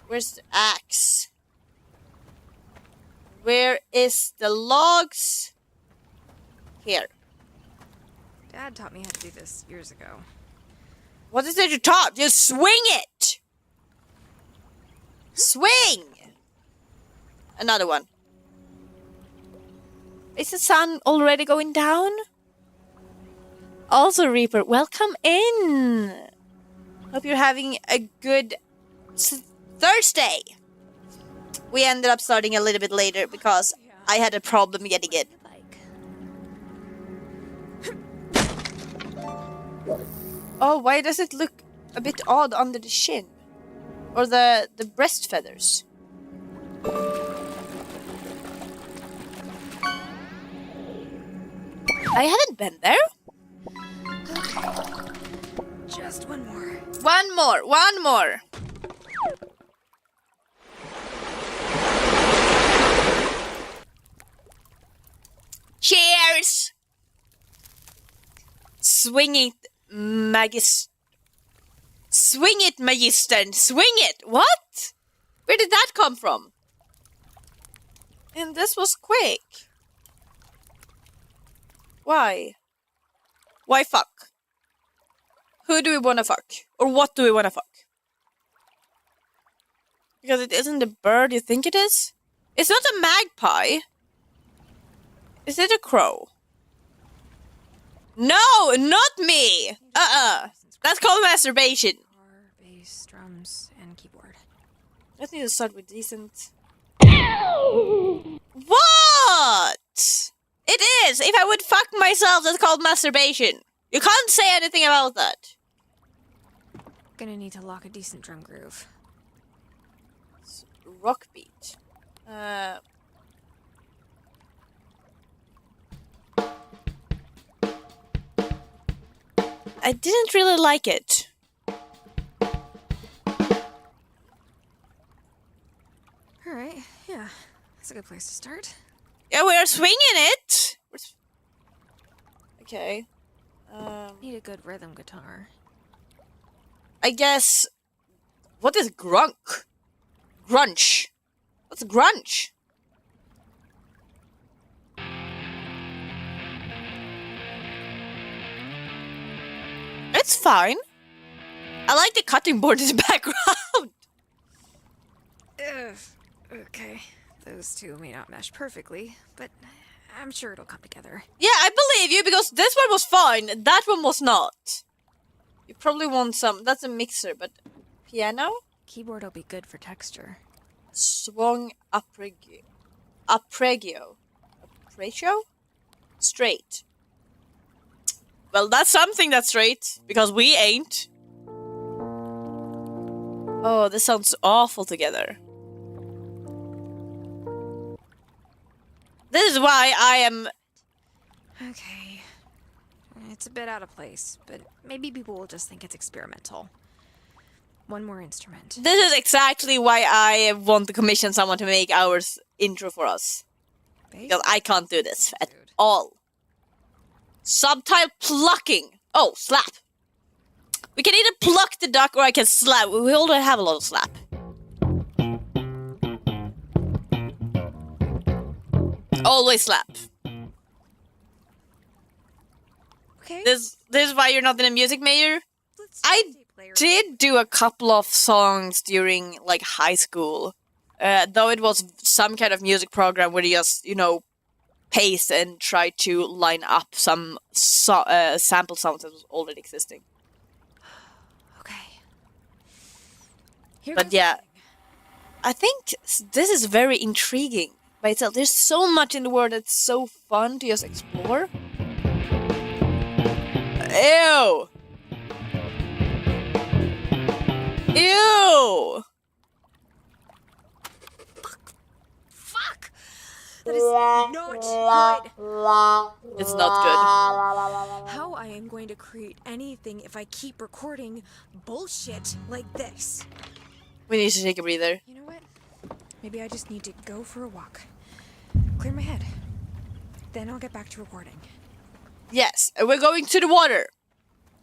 Where's the axe? Where is the logs? Here. Dad taught me how to do this years ago. What is it you taught? Just swing it! Swing! Another one. Is the sun already going down? Also, Reaper, welcome in! Hope you're having a good Thursday! We ended up starting a little bit later because I had a problem getting it. Oh, why does it look a bit odd under the shin? Or the breast feathers? I haven't been there. Just one more. One more. Cheers! Swing it, Magistern! Swing it! What? Where did that come from? And this was quick. Why? Why fuck? Who do we wanna fuck? Or what do we wanna fuck? Because it isn't the bird you think it is? It's not a magpie. Is it a crow? No, not me! That's called masturbation. Guitar, bass, drums, and keyboard. Let's need to start with decent. What? It is! If I would fuck myself, that's called masturbation. You can't say anything about that. Gonna need to lock a decent drum groove. Rock beat. I didn't really like it. Alright, yeah. That's a good place to start. Yeah, we are swinging it. Okay. Need a good rhythm guitar. I guess. What is grunk? Grunge. What's grunge? It's fine. I like the cutting board in the background. Ugh. Okay. Those two may not mesh perfectly, but I'm sure it'll come together. Yeah, I believe you because this one was fine. That one was not. You probably want some. That's a mixer, but piano? Keyboard will be good for texture. Swung appregio. Appregio. Appregio? Straight. Well, that's something that's straight, because we ain't. Oh, this sounds awful together. This is why I am... Okay. It's a bit out of place, but maybe people will just think it's experimental. One more instrument. This is exactly why I want to commission someone to make our intro for us. Bass? Because I can't do this at Dude. all. Subtle plucking. Oh, slap. We can either pluck the duck or I can slap. We already have a lot of slap. Always slap. Okay. This is why you're not in a music major. Let's I say player- did do a couple of songs during like high school. Though it was some kind of music program where you just, paste and try to line up some sample sounds that was already existing. Okay. Here But goes yeah. nothing. I think this is very intriguing by itself. There's so much in the world that's so fun to just explore. Ew! Ew! Fuck! That is not good. It's not good. How I am going to create anything if I keep recording bullshit like this? We need to take a breather. You know what? Maybe I just need to go for a walk. Clear my head. Then I'll get back to recording. Yes, and we're going to the water.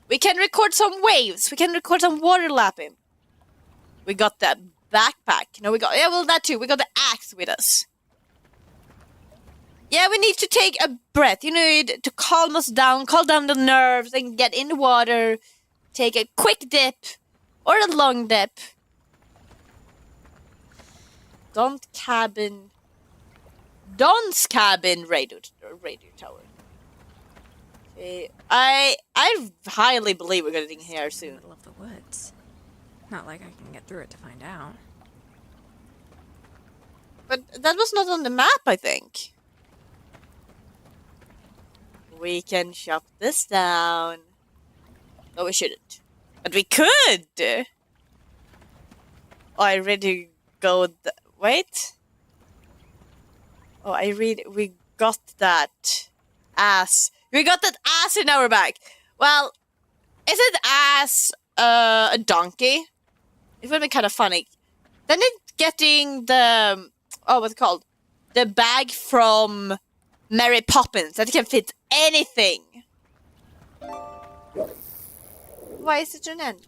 We can record some waves. We can record some water lapping. We got that backpack. That too. We got the axe with us. Yeah, we need to take a breath. To calm us down, calm down the nerves, and get in the water. Take a quick dip or a long dip. Don's cabin radio tower. Okay, I highly believe we're getting here In the soon. middle of the woods. Not like I can get through it to find out. But that was not on the map, I think. We can chop this down. No, we shouldn't. But we could! Oh, I really go... Wait? Oh, we got that ass. We got that ass in our back. Well, isn't ass a donkey? It would be kind of funny. Then it's getting the... Oh, what's it called? The bag from Mary Poppins that can fit anything. Why is it an end?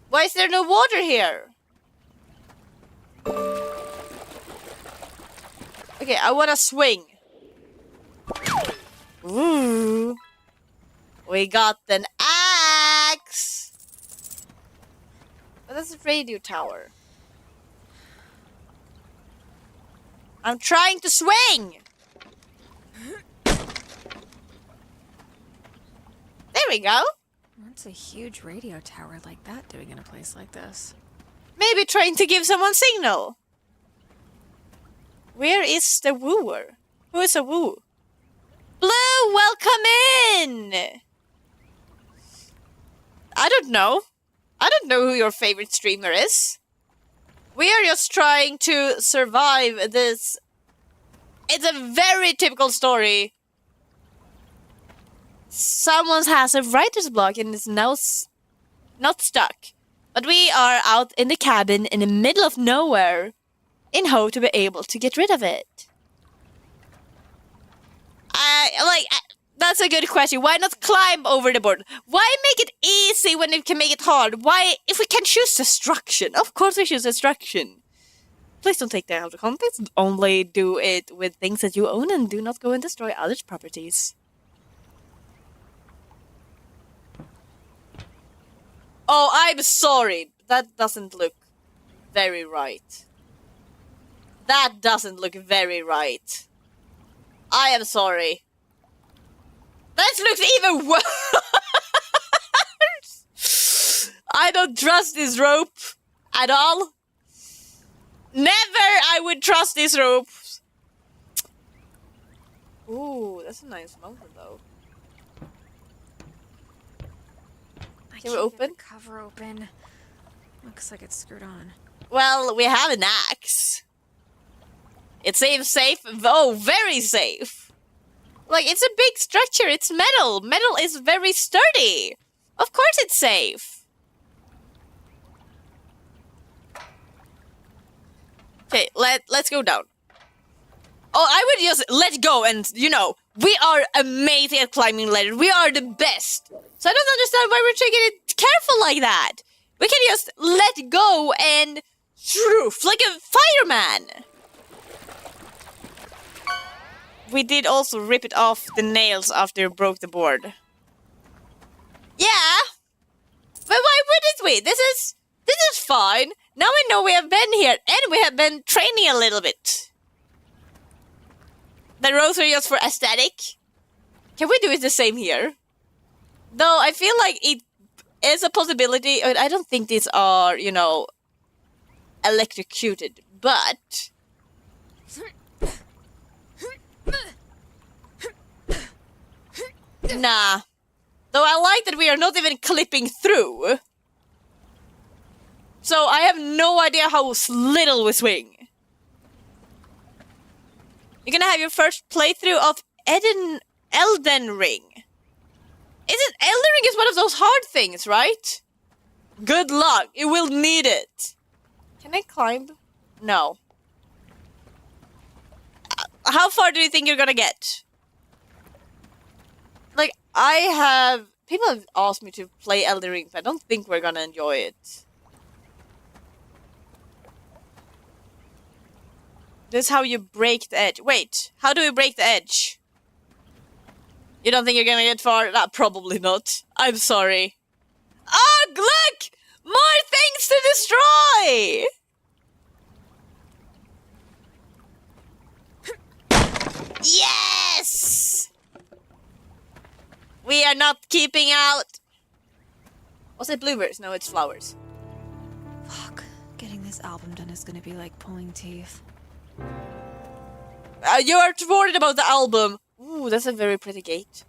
Why is there no water here? Okay, I wanna swing. Ooh. We got an axe. Oh, that's a radio tower. I'm trying to swing! There we go. What's a huge radio tower like that doing in a place like this? Maybe trying to give someone signal. Where is the wooer? Who is a woo? Blue, welcome in! I don't know. I don't know who your favorite streamer is. We are just trying to survive this. It's a very typical story. Someone has a writer's block and is now not stuck. But we are out in the cabin in the middle of nowhere in hope to be able to get rid of it. That's a good question. Why not climb over the board? Why make it easy when it can make it hard? Why, if we can choose destruction? Of course we choose destruction. Please don't take that out of context. Only do it with things that you own and do not go and destroy others' properties. Oh, I'm sorry. That doesn't look very right. That doesn't look very right. I am sorry. That looks even worse. I don't trust this rope at all. Never I would trust this rope. Ooh, that's a nice mountain though. Can we open? Get the cover open. Looks like it's screwed on. Well, we have an axe. It seems safe. Oh, very safe. Like, it's a big structure. It's metal. Metal is very sturdy. Of course it's safe. Okay, let's go down. Oh, I would just let go and, you know, we are amazing at climbing ladders. We are the best. So I don't understand why we're taking it careful like that. We can just let go and shoof like a fireman. We did also rip it off the nails after it broke the board. Yeah. But why wouldn't we? This is fine. Now we know we have been here and we have been training a little bit. The rows are just for aesthetic. Can we do it the same here? Though I feel like it is a possibility. I don't think these are, you know, electrocuted, but nah. Though I like that we are not even clipping through. So I have no idea how little we swing. You're gonna have your first playthrough of Elden Ring. Isn't Elden Ring is one of those hard things, right? Good luck. You will need it. Can I climb? No. How far do you think you're gonna get? Like, people have asked me to play Elden Ring, but I don't think we're gonna enjoy it. This is how you break the edge. Wait, how do we break the edge? You don't think you're gonna get far? Nah, probably not. I'm sorry. Oh, look! More things to destroy! Yes! We are not keeping out. Was it blueberries? No, it's flowers. Fuck. Getting this album done is gonna be like pulling teeth. You're worried about the album. Ooh, that's a very pretty gate.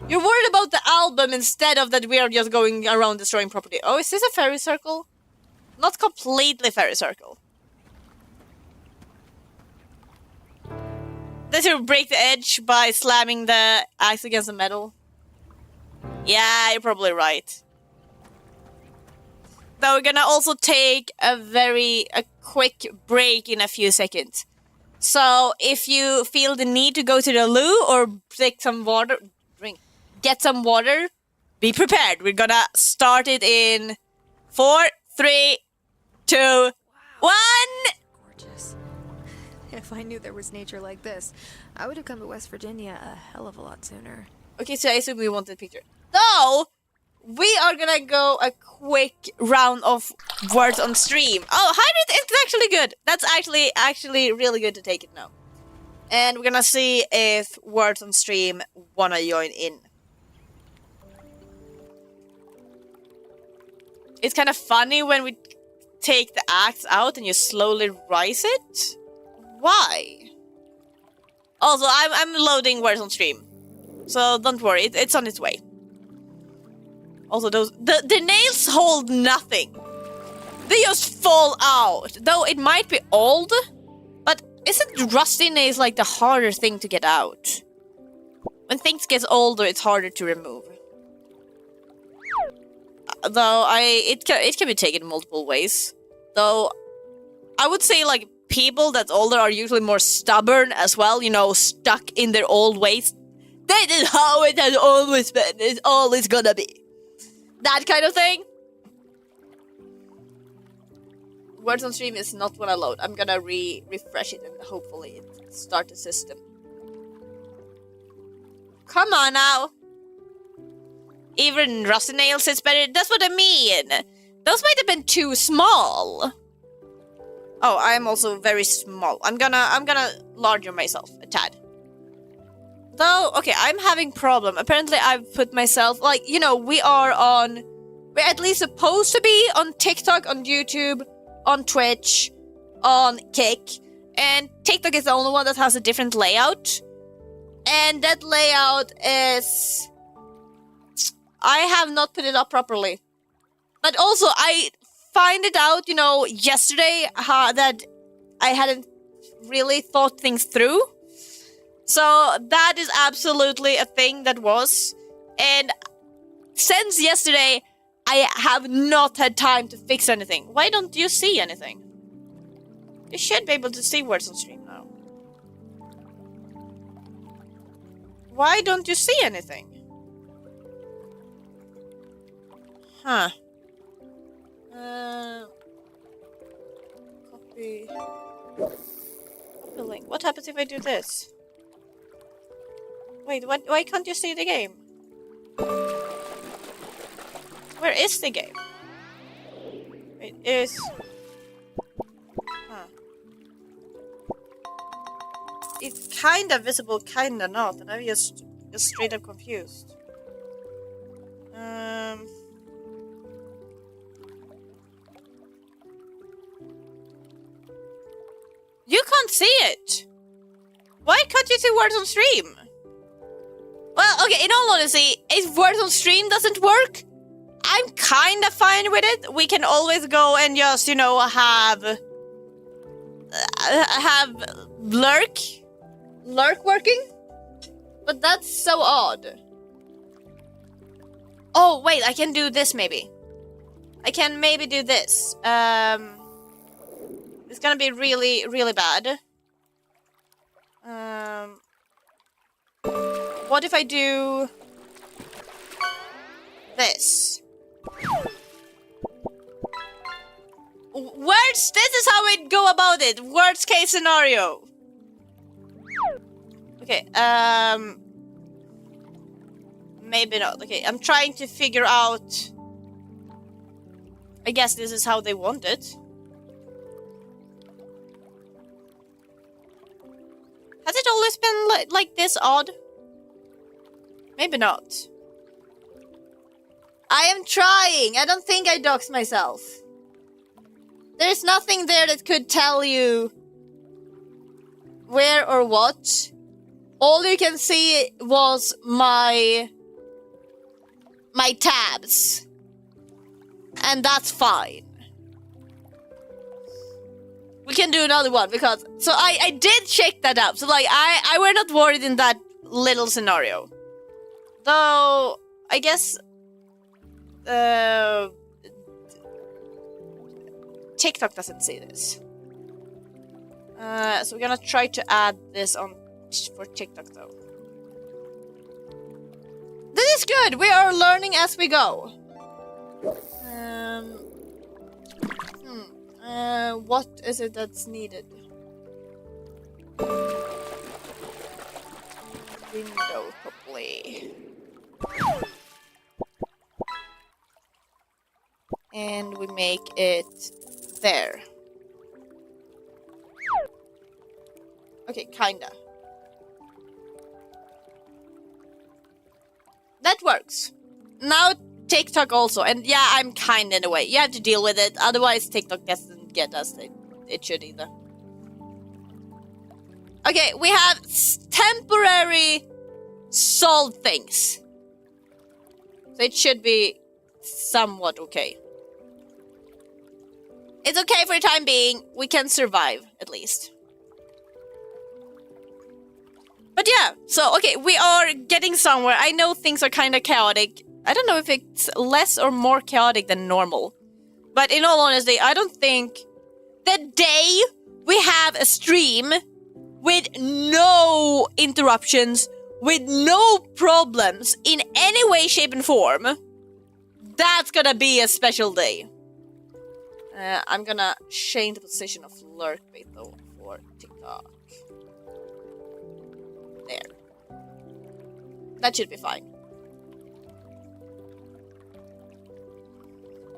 You're worried about the album instead of that we are just going around destroying property. Oh, is this a fairy circle? Not completely fairy circle. Does you break the edge by slamming the axe against the metal? Yeah, you're probably right. Though we're gonna also take a quick break in a few seconds. So if you feel the need to go to the loo or take some water, get some water, be prepared. We're gonna start it in 4, 3, 2, 1. Gorgeous. If I knew there was nature like this, I would have come to West Virginia a hell of a lot sooner. Okay, so I assume we want the picture. So, we are gonna go a quick round of words on stream. Oh, hydrate, it's actually good. That's actually really good to take it now. And we're gonna see if words on stream wanna join in. It's kind of funny when we take the axe out and you slowly rise it. Why? Also, I'm loading words on stream, so don't worry, it's on its way. Also, the nails hold nothing. They just fall out. Though it might be old, but isn't rusty nails like the harder thing to get out? When things get older, it's harder to remove. Though it can be taken multiple ways. Though I would say like people that's older are usually more stubborn as well, you know, stuck in their old ways. This is how it has always been, it's always gonna be. That kind of thing. Words on stream is not what I load. I'm gonna refresh it and hopefully it start the system. Come on now. Even rusty nails is better. That's what I mean. Those might have been too small. Oh, I am also very small. I'm gonna larger myself a tad. Though, okay, I'm having problem. Apparently, I've put myself like, you know, we're at least supposed to be on TikTok, on YouTube, on Twitch, on Kick, and TikTok is the only one that has a different layout. And that layout is, I have not put it up properly. But also, I find it out, you know, yesterday that I hadn't really thought things through. So that is absolutely a thing that was. And since yesterday, I have not had time to fix anything. Why don't you see anything? You should be able to see words on stream now. Why don't you see anything? Huh. Copy link. What happens if I do this? Wait, what? Why can't you see the game? Where is the game? It is... Huh. It's kinda visible, kinda not, and I'm just straight up confused. You can't see it! Why can't you see words on stream? Well, okay, in all honesty, if words on stream doesn't work, I'm kinda fine with it. We can always go and just, you know, have lurk working. But that's so odd. Oh, wait, I can do this maybe. I can maybe do this. It's gonna be really, really bad. What if I do this? This is how we'd go about it. Worst case scenario. Okay, maybe not. Okay, I'm trying to figure out. I guess this is how they want it. Has it always been like this odd? Maybe not. I am trying. I don't think I doxed myself. There's nothing there that could tell you where or what. All you can see was my tabs. And that's fine. We can do another one because... So I did check that out. So like I were not worried in that little scenario. Though I guess TikTok doesn't see this. So we're gonna try to add this on for TikTok though. This is good. We are learning as we go. What is it that's needed? Window, probably. And we make it there. Okay, kinda. That works. Now TikTok also, and yeah, I'm kind in a way. You have to deal with it, otherwise TikTok doesn't get us. It should either. Okay, we have temporary solved things. So it should be somewhat okay. It's okay for the time being. We can survive, at least. But yeah, so, okay, we are getting somewhere. I know things are kind of chaotic. I don't know if it's less or more chaotic than normal. But in all honesty, I don't think the day we have a stream with no interruptions, with no problems in any way, shape, and form, that's gonna be a special day. I'm gonna change the position of lurk bait though for TikTok. There. That should be fine.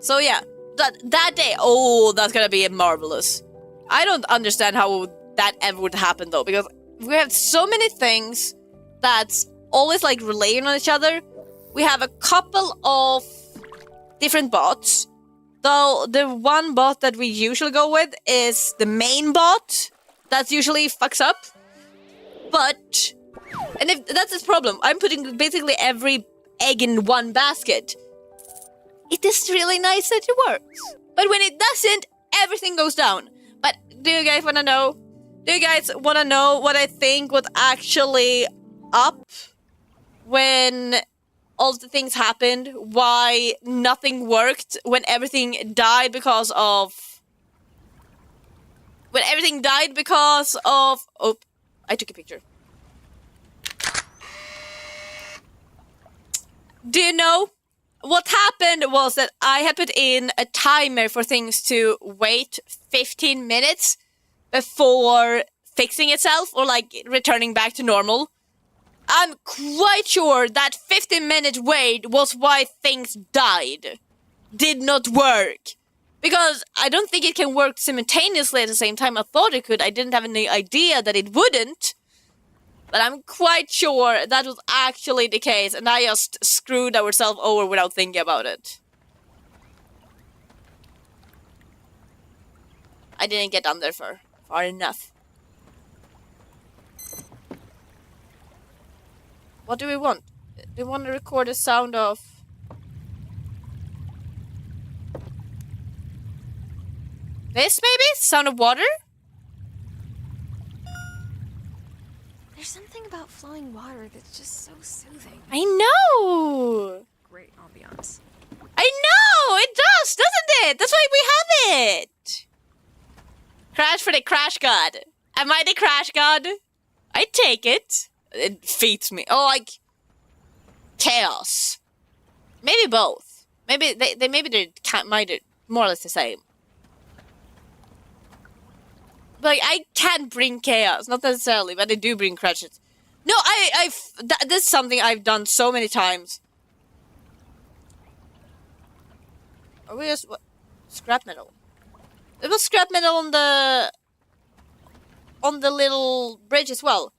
So yeah, that day, oh, that's gonna be marvelous. I don't understand how that ever would happen though, because we have so many things that's always like relying on each other. We have a couple of different bots. Though the one bot that we usually go with is the main bot. That usually fucks up. But, and if that's his problem, I'm putting basically every egg in one basket. It is really nice that it works. But when it doesn't, everything goes down. But do you guys want to know? Do you guys want to know what I think was actually up when all the things happened? Why nothing worked when everything died because of... When everything died because of... Oh, I took a picture. Do you know? What happened was that I had put in a timer for things to wait 15 minutes before fixing itself or like returning back to normal. I'm quite sure that 15-minute wait was why things died. Did not work. Because I don't think it can work simultaneously at the same time. I thought it could. I didn't have any idea that it wouldn't. But I'm quite sure that was actually the case, and I just screwed ourselves over without thinking about it. I didn't get down there far enough. What do we want? Do we want to record the sound of... this, maybe? Sound of water? There's something about flowing water that's just so soothing. I know! Great ambiance. I know! It does, doesn't it? That's why we have it! Crash for the crash god. Am I the crash god? I take it. It feeds me. Oh, like... chaos. Maybe both. Maybe they're more or less the same. But like, I can bring chaos, not necessarily, but I do bring crashes. No, this is something I've done so many times. Are we just... what? Scrap metal. There was scrap metal on the little bridge as well.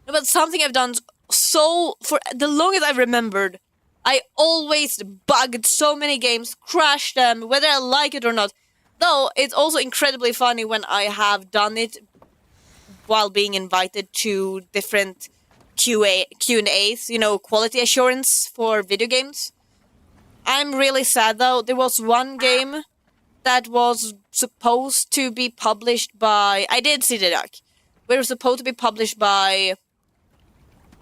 No, but something I've done so... for the longest I've remembered, I always bugged so many games, crashed them, whether I like it or not. Though, it's also incredibly funny when I have done it while being invited to different Q&As, you know, quality assurance for video games. I'm really sad, though. There was one game that was supposed to be published by... I did see the doc. It was supposed to be published by...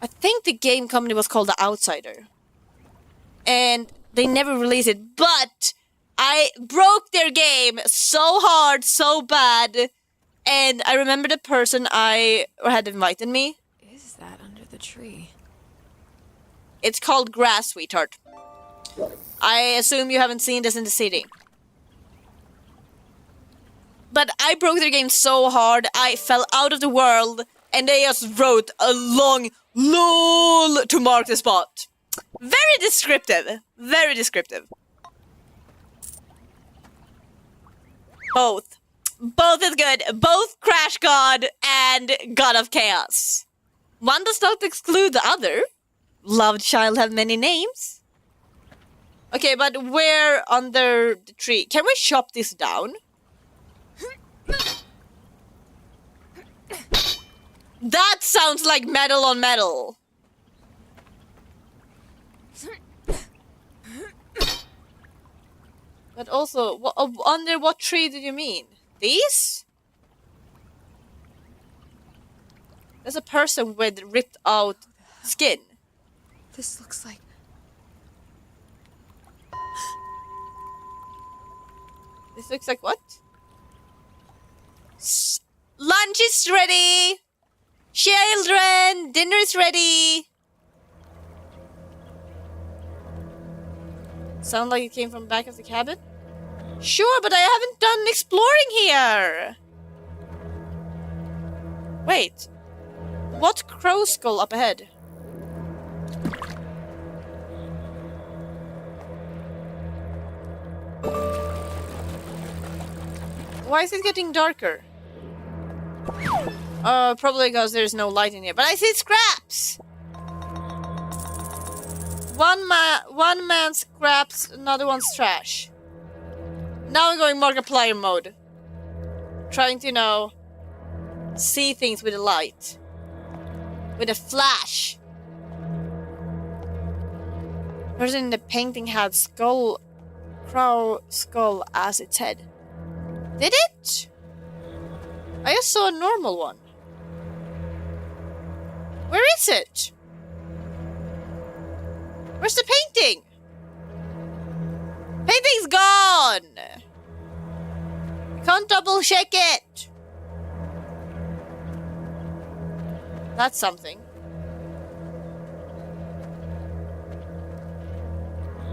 I think the game company was called The Outsider. And they never released it, but... I broke their game so hard, so bad, and I remember the person I had invited me. Is that under the tree? It's called Grass, sweetheart. I assume you haven't seen this in the city. But I broke their game so hard, I fell out of the world, and they just wrote a long LOL to mark the spot. Very descriptive. Very descriptive. Both. Both is good. Both Crash God and God of Chaos. One does not exclude the other. Love child have many names. Okay, but where under the tree? Can we chop this down? That sounds like metal on metal. But also, under what tree did you mean? These? There's a person with ripped out skin. This looks like... This looks like what? Lunch is ready! Children! Dinner is ready! Sound like it came from back of the cabin? Sure, but I haven't done exploring here! Wait. What crow skull up ahead? Why is it getting darker? Probably because there's no light in here. But I see scraps! One man scraps, another one's trash. Now I'm going Markiplier mode. Trying to, you know, see things with a light. With a flash. Person in the painting had crow skull as its head. Did it? I just saw a normal one. Where is it? Where's the painting? Painting's gone! Can't double check it! That's something.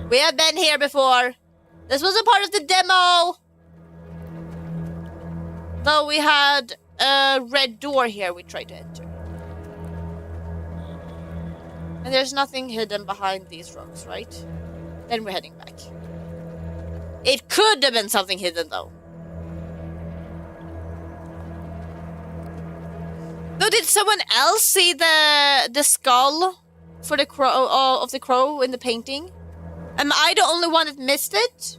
We have been here before. This was a part of the demo. Though we had a red door here we tried to enter. And there's nothing hidden behind these rocks, right? Then we're heading back. It could have been something hidden though. No, did someone else see the skull for the crow of the crow in the painting? Am I the only one that missed it?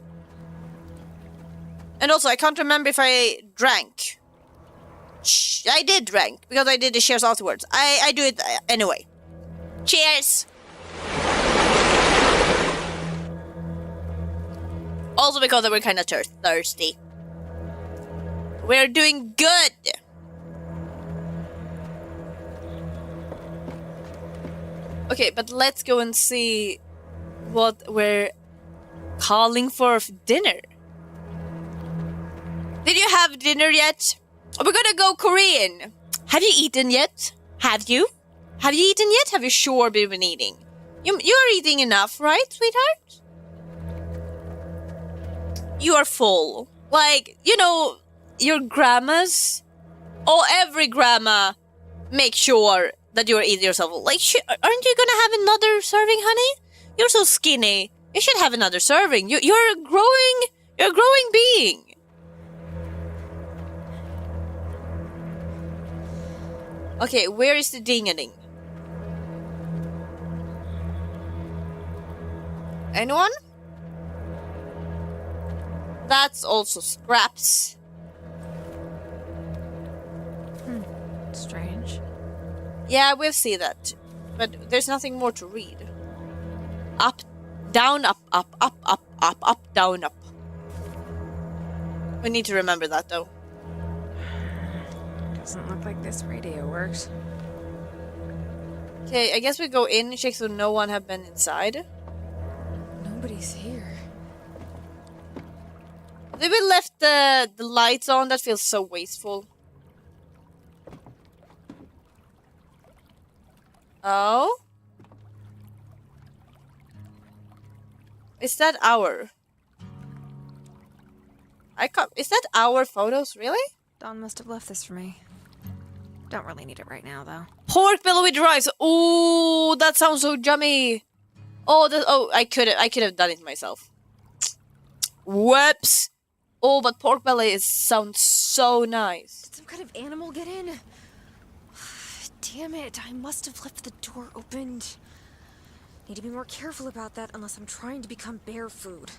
And also, I can't remember if I drank. Shh, I did drink because I did the shares afterwards. I do it anyway. Cheers! Also because we're kind of thirsty. We're doing good! Okay, but let's go and see what we're calling for dinner. Did you have dinner yet? We're gonna go Korean. Have you eaten yet? Have you? Have you eaten yet? Have you sure been eating? You're eating enough, right, sweetheart? You are full. Like, you know, your grandmas. Oh, every grandma make sure that you're eating yourself. Like, aren't you gonna have another serving, honey? You're so skinny. You should have another serving. You're a growing being. Okay, where is the ding-a-ding? Anyone? That's also scraps. Strange. Yeah, we'll see that. But there's nothing more to read. Up, down, up, up, up, up, up, up, down, up. We need to remember that, though. Doesn't look like this radio works. Okay, I guess we go in and check so no one have been inside. Nobody's here. Did we left the lights on? That feels so wasteful. Oh? Is that our? Is that our photos, really? Dawn must have left this for me. Don't really need it right now, though. Pork belly with rice. Oh, that sounds so yummy. Oh, I could have done it myself. Whoops. Oh, but pork belly sounds so nice. Did some kind of animal get in? Damn it, I must have left the door opened. Need to be more careful about that unless I'm trying to become bear food.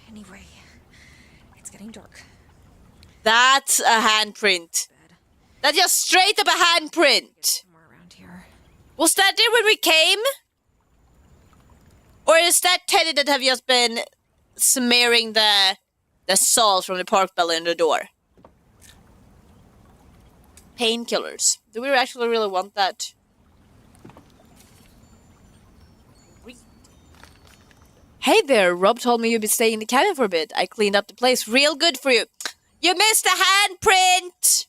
Anyway, it's getting dark. That's a handprint. Bed. That's just straight up a handprint. Somewhere around here. Was that there when we came? Or is that Teddy that have just been smearing the salt from the pork belly in the door? Painkillers. Do we actually really want that? Hey there, Rob told me you'd be staying in the cabin for a bit. I cleaned up the place real good for you. You missed a handprint!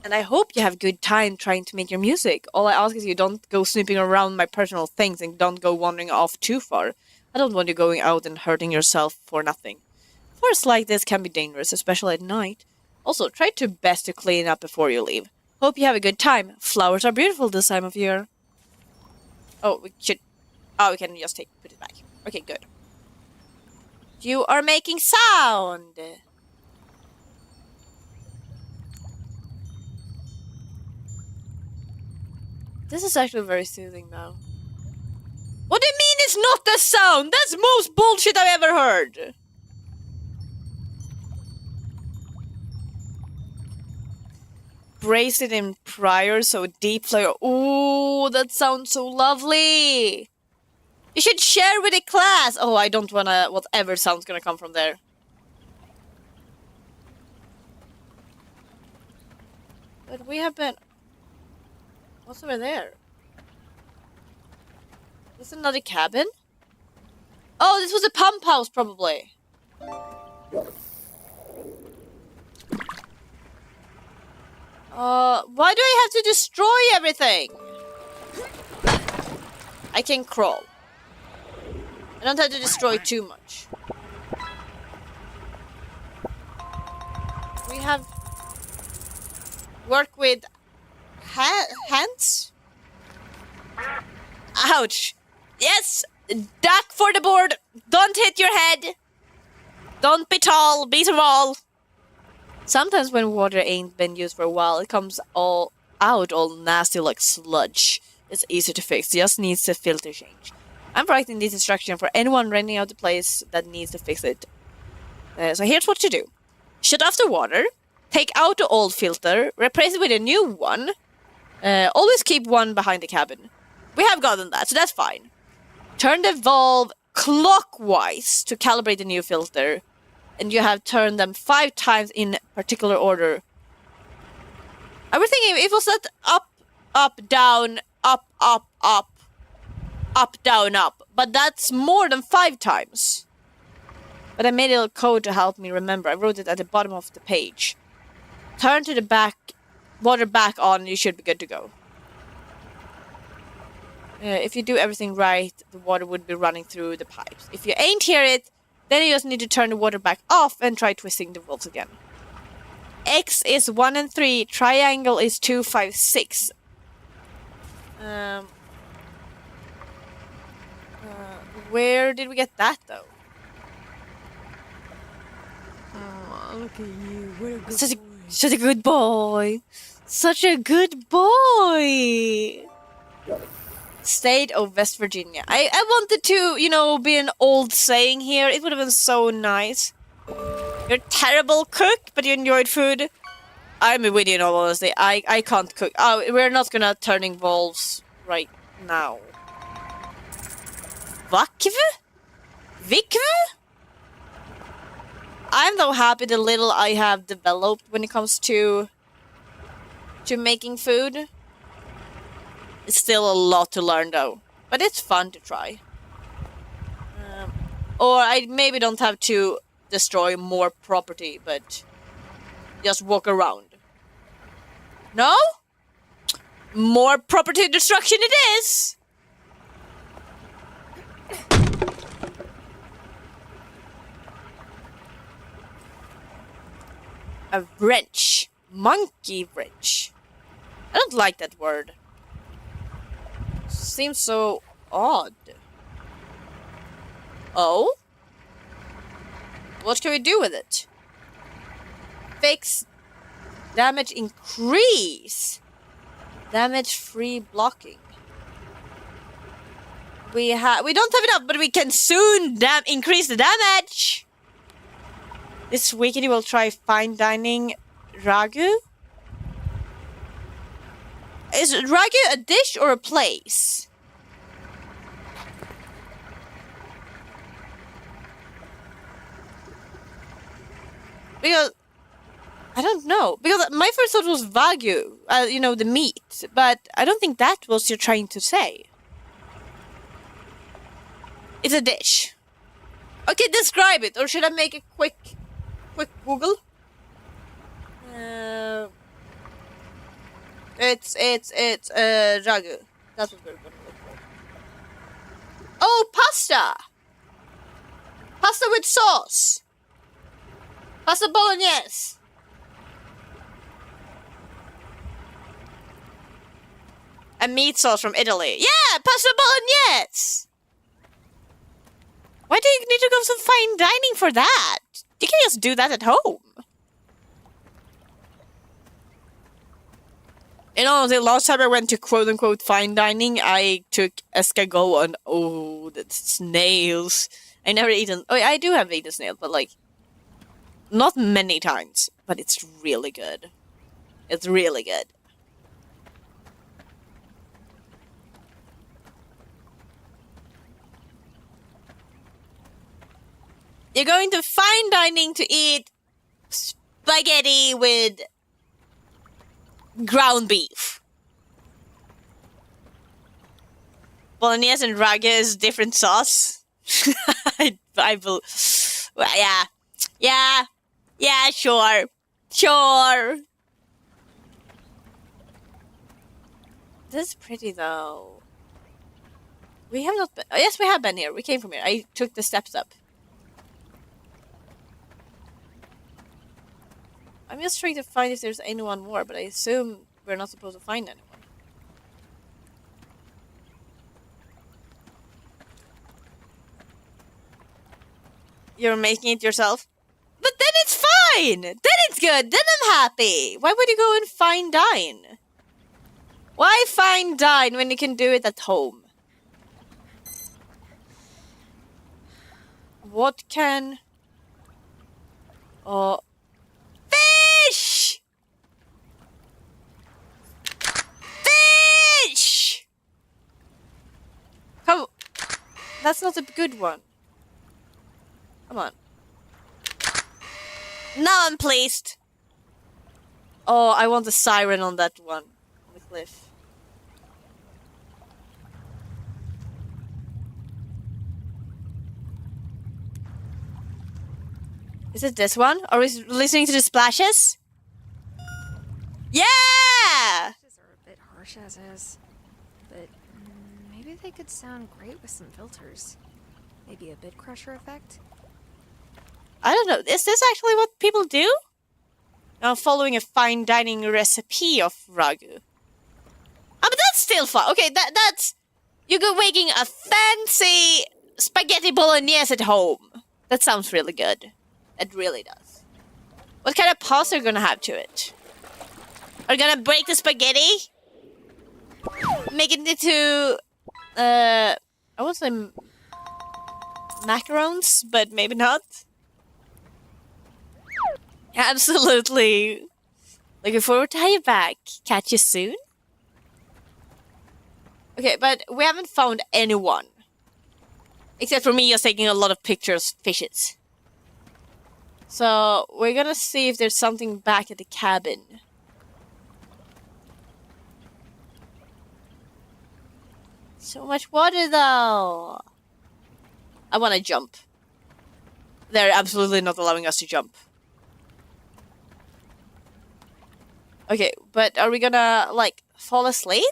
And I hope you have a good time trying to make your music. All I ask is you don't go snooping around my personal things and don't go wandering off too far. I don't want you going out and hurting yourself for nothing. Forests like this can be dangerous, especially at night. Also, try your best to clean up before you leave. Hope you have a good time. Flowers are beautiful this time of year. Oh, we can just put it back. Okay, good. You are making sound. This is actually very soothing now. What do you mean it's not the sound? That's most bullshit I've ever heard. Brace it in prior, so deep flavor. Ooh, that sounds so lovely. You should share with the class. Oh, I don't wanna, whatever sound's gonna come from there. But we have been... What's over there? Is this another cabin? Oh, this was a pump house, probably. Why do I have to destroy everything? I can crawl. I don't have to destroy too much. We have work with hands? Ouch. Yes! Duck for the board! Don't hit your head! Don't be tall, be small! Sometimes when water ain't been used for a while, it comes all nasty like sludge. It's easy to fix, just needs a filter change. I'm writing this instruction for anyone renting out the place that needs to fix it. So here's what to do. Shut off the water, take out the old filter, replace it with a new one. Always keep one behind the cabin. We have gotten that, so that's fine. Turn the valve clockwise to calibrate the new filter. And you have turned them 5 times in particular order. I was thinking it was that up, up, down, up, up, up, up, down, up. But that's more than 5 times. But I made a little code to help me remember. I wrote it at the bottom of the page. Turn to the back, water back on, you should be good to go. If you do everything right, the water would be running through the pipes. If you ain't hear it, then you just need to turn the water back off and try twisting the valves again. X is 1 and 3, triangle is 2, 5, 6. Where did we get that though? Oh, look at you. What a good Such a good boy. Such a good boy. State of West Virginia. I wanted to, be an old saying here. It would have been so nice. You're a terrible cook, but you enjoyed food. I'm with you in all honesty. I can't cook. Oh, we're not gonna turning valves right now. Vakv? Vikv? I'm though happy the little I have developed when it comes to making food. It's still a lot to learn though, but it's fun to try. Or I maybe don't have to destroy more property, but just walk around. No? More property destruction it is! A wrench. Monkey wrench. I don't like that word. Seems so odd. Oh? What can we do with it? Fix. Damage increase. Damage free blocking. We don't have enough, but we can soon increase the damage. This weekend we will try fine dining ragu. Is ragu a dish or a place? Because I don't know. Because my first thought was wagyu, you know, the meat, but I don't think that was you're trying to say. It's a dish. Okay, describe it, or should I make a quick Google? It's ragu. That's what we're gonna look for. Oh, pasta! Pasta with sauce! Pasta bolognese! A meat sauce from Italy. Yeah! Pasta bolognese! Why do you need to go to fine dining for that? You can just do that at home. And honestly, last time I went to quote-unquote fine dining, I took escargot and oh, the snails. I never eaten... Oh, I do have eaten snail, but like... Not many times, but it's really good. It's really good. You're going to fine dining to eat spaghetti with ground beef. Bolognese and ragu is different sauce. Well, yeah, sure. This is pretty though. We have not been. Oh, yes, we have been here. We came from here. I took the steps up. I'm just trying to find if there's anyone more, but I assume we're not supposed to find anyone. You're making it yourself? But then it's fine! Then it's good! Then I'm happy! Why would you go and fine dine? Why fine dine when you can do it at home? What can... Oh... Fish! Fish! Come... That's not a good one. Come on. Now I'm pleased. Oh, I want a siren on that one. On the cliff. Is it this one? Are we listening to the splashes? Yeah! Splashes are a bit harsh as is, but maybe they could sound great with some filters. Maybe a bit crusher effect? I don't know. Is this actually what people do? I'm following a fine dining recipe of ragu. Ah, but that's still fun. Okay, that's... You go making a fancy spaghetti bolognese at home. That sounds really good. It really does. What kind of pasta are you gonna have to it? Are you gonna break the spaghetti? Make it into... I would say... macarons, but maybe not. Absolutely. Looking forward to have you back. Catch you soon. Okay, but we haven't found anyone. Except for me just taking a lot of pictures of fishes. So, we're gonna see if there's something back at the cabin. So much water though. I wanna jump. They're absolutely not allowing us to jump. Okay, but are we gonna, like, fall asleep?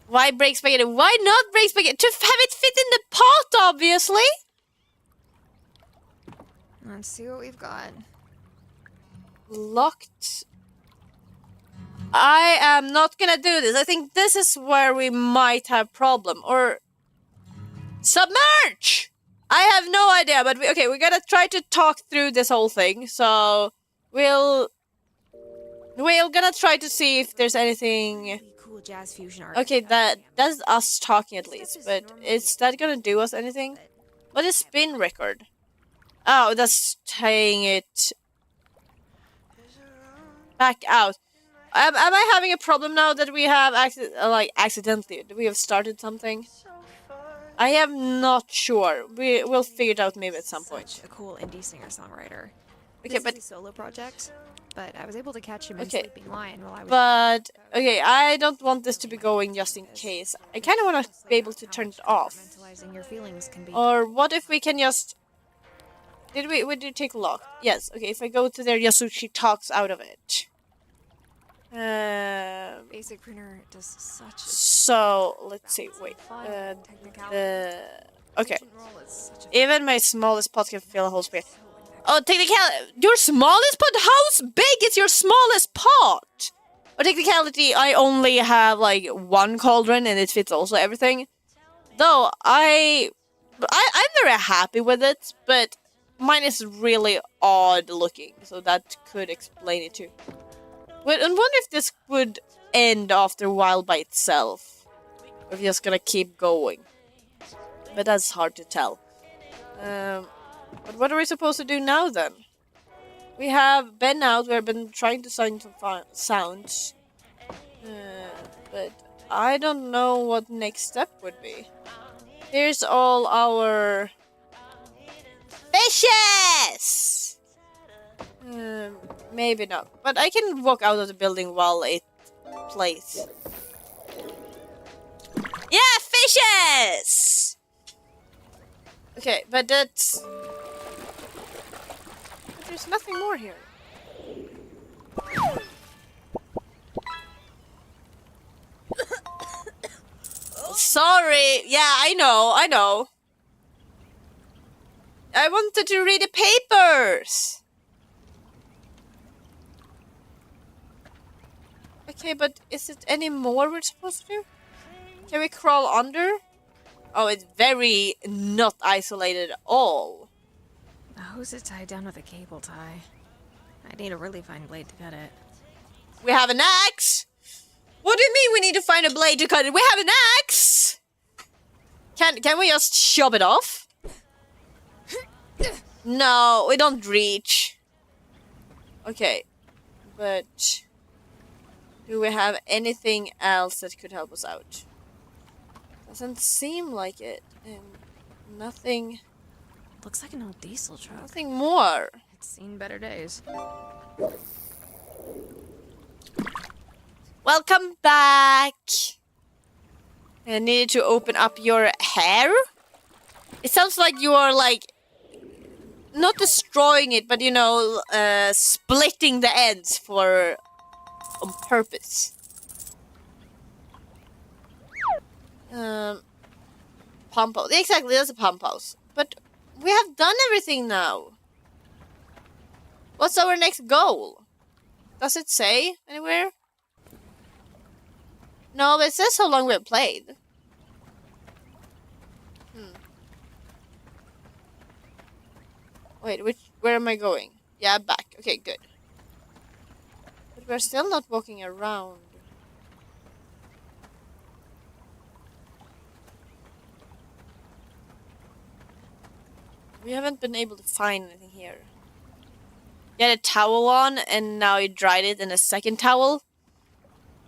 Why break spaghetti? Why not break spaghetti? To have it fit in the pot, obviously! Let's see what we've got. Locked. I am not gonna do this. I think this is where we might have problem. Or... submerge! I have no idea, but okay, we're gonna try to talk through this whole thing. So, we'll We're gonna try to see if there's anything. Really cool jazz fusion art. Okay, that's us talking at least, but is that gonna do us anything? What is spin record? Oh, that's tying it back out. Am I having a problem now that we have accidentally? We have started something? I am not sure. We'll figure it out maybe at some point. Such a cool indie singer-songwriter. Okay, This but is a solo project, but I was able to catch him in Okay. Sleeping Lion while I was. But okay, I don't want this to be going just in case. I kind of want to be able to turn it off. Mentalizing your feelings can be. Or what if we can just? Did we did take a look? Yes. Okay. If I go to there, Yasushi talks out of it. Basic printer does such a So let's see. Wait. Okay. Even my smallest pot can fill a whole space. Oh, technicality. Your smallest pot? How big is your smallest pot? Or technicality, I only have like one cauldron and it fits also everything. Though I'm very happy with it, but mine is really odd looking, so that could explain it too. But I wonder if this would end after a while by itself, or if you're just gonna keep going. But that's hard to tell. But what are we supposed to do now then? We have been out, we've been trying to find some sounds. But I don't know what next step would be. Here's all our fishes! Maybe not. But I can walk out of the building while it plays. Yeah, fishes! Okay, but that's... But there's nothing more here. Sorry. Yeah, I know. I wanted to read the papers. Okay, but is it any more we're supposed to do? Can we crawl under? Oh, it's very not isolated at all. The hose is tied down with a cable tie. I need a really fine blade to cut it. We have an axe. What do you mean we need to find a blade to cut it? We have an axe. Can we just shove it off? No, we don't reach. Okay, but do we have anything else that could help us out? Doesn't seem like it. Nothing. Looks like an old diesel truck. Nothing more. It's seen better days. Welcome back. I needed to open up your hair. It sounds like you are like not destroying it, but you know, splitting the ends on purpose. Pump house. Exactly, that's a pump house. But we have done everything now. What's our next goal? Does it say anywhere? No, but it says how long we have played. Wait, where am I going? Yeah, back. Okay, good. But we're still not walking around. We haven't been able to find anything here. You had a towel on, and now you dried it in a second towel.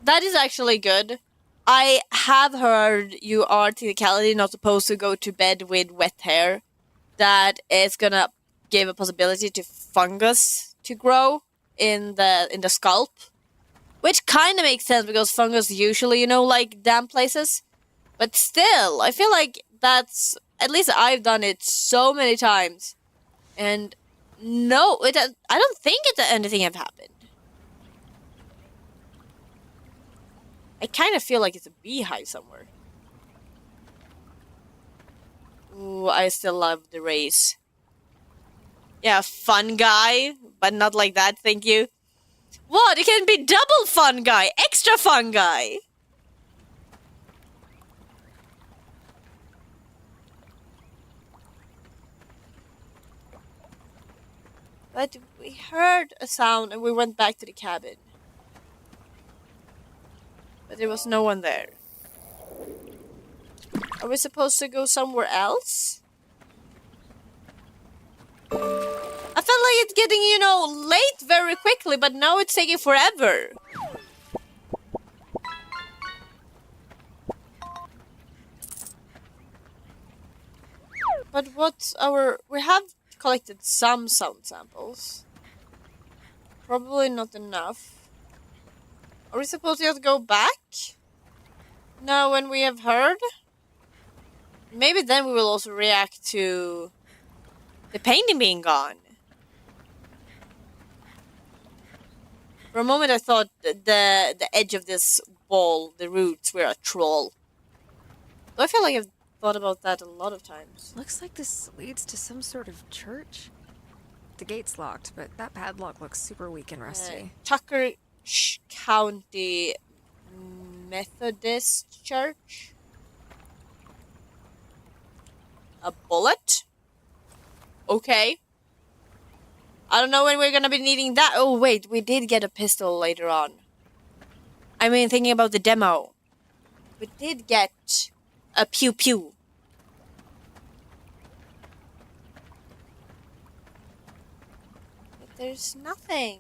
That is actually good. I have heard you are technically not supposed to go to bed with wet hair. That is gonna give a possibility to fungus to grow in the scalp. Which kind of makes sense because fungus usually, like damp places. But still, I feel like that's... At least I've done it so many times. And no, I don't think anything have happened. I kind of feel like it's a beehive somewhere. Ooh, I still love the race. Yeah, fun guy, but not like that, thank you. What? It can be double fun guy, extra fun guy. But we heard a sound and we went back to the cabin. But there was no one there. Are we supposed to go somewhere else? I felt like it's getting, late very quickly, but now it's taking forever. But what's we have collected some sound samples. Probably not enough. Are we supposed to just go back? Now when we have heard? Maybe then we will also react to the painting being gone. For a moment I thought the edge of this wall, the roots, were a troll. So I feel like I've thought about that a lot of times. Looks like this leads to some sort of church. The gate's locked, but that padlock looks super weak and rusty. Tucker County Methodist Church. A bullet? Okay. I don't know when we're gonna be needing that. Oh wait, we did get a pistol later on. I mean, thinking about the demo. We did get a pew-pew. But there's nothing.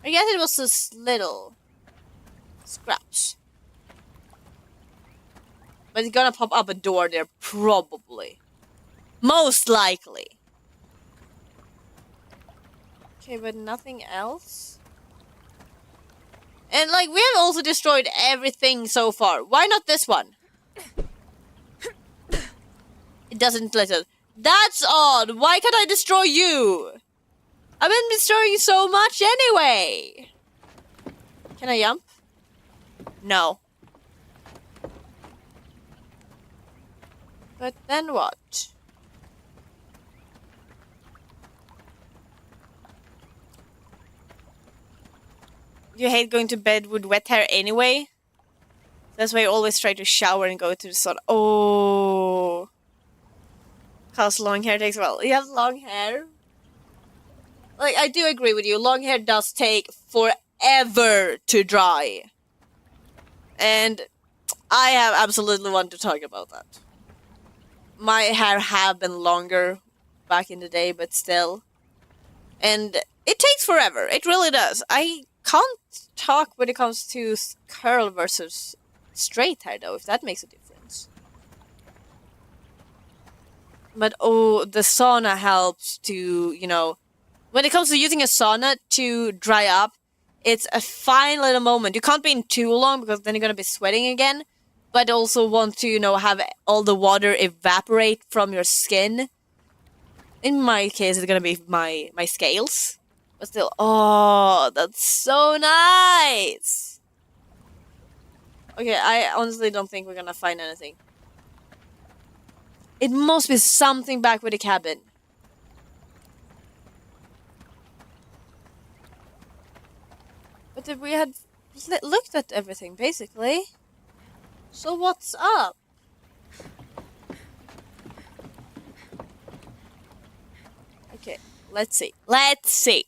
I guess it was just little scratch. But it's gonna pop up a door there, probably. Most likely. Okay, but nothing else? And, like, we have also destroyed everything so far. Why not this one? It doesn't let us. That's odd! Why can't I destroy you? I've been destroying so much anyway! Can I jump? No. But then what? You hate going to bed with wet hair anyway? That's why I always try to shower and go to the sun. Oh. Cause long hair takes a while. You have long hair? Like, I do agree with you. Long hair does take forever to dry. And I have absolutely want to talk about that. My hair have been longer back in the day, but still. And it takes forever. It really does. I can't talk when it comes to curl versus straight hair, though, if that makes a difference. But, oh, the sauna helps to, when it comes to using a sauna to dry up, it's a fine little moment. You can't be in too long because then you're going to be sweating again. But also want to, have all the water evaporate from your skin. In my case, it's going to be my scales. But still, oh, that's so nice! Okay, I honestly don't think we're going to find anything. It must be something back with the cabin. But if we had looked at everything, basically. So what's up? Okay, let's see. Let's see.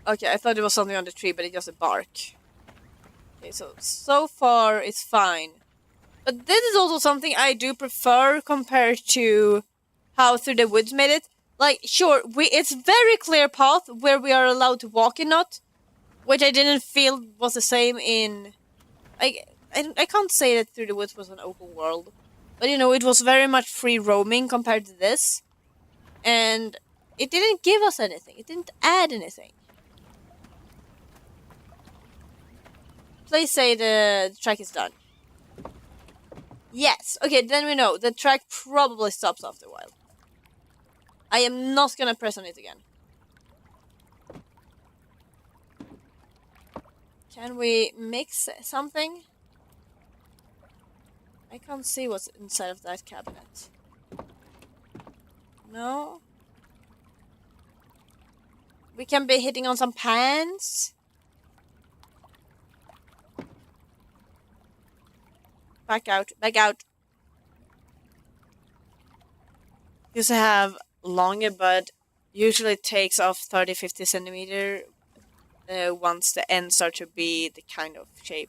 Okay, I thought it was something on the tree, but it's just a bark. Okay, so far it's fine. But this is also something I do prefer compared to how Through the Woods made it. Like, sure, it's very clear path where we are allowed to walk and not, which I didn't feel was the same in... I can't say that Through the Woods was an open world. But, it was very much free roaming compared to this. And it didn't give us anything. It didn't add anything. Please say the track is done. Yes. Okay, then we know. The track probably stops after a while. I am not gonna press on it again. Can we mix something? I can't see what's inside of that cabinet. No. We can be hitting on some pans. Back out. Back out. Because I have longer, but usually it takes off 30-50 centimeter once the ends start to be the kind of shape.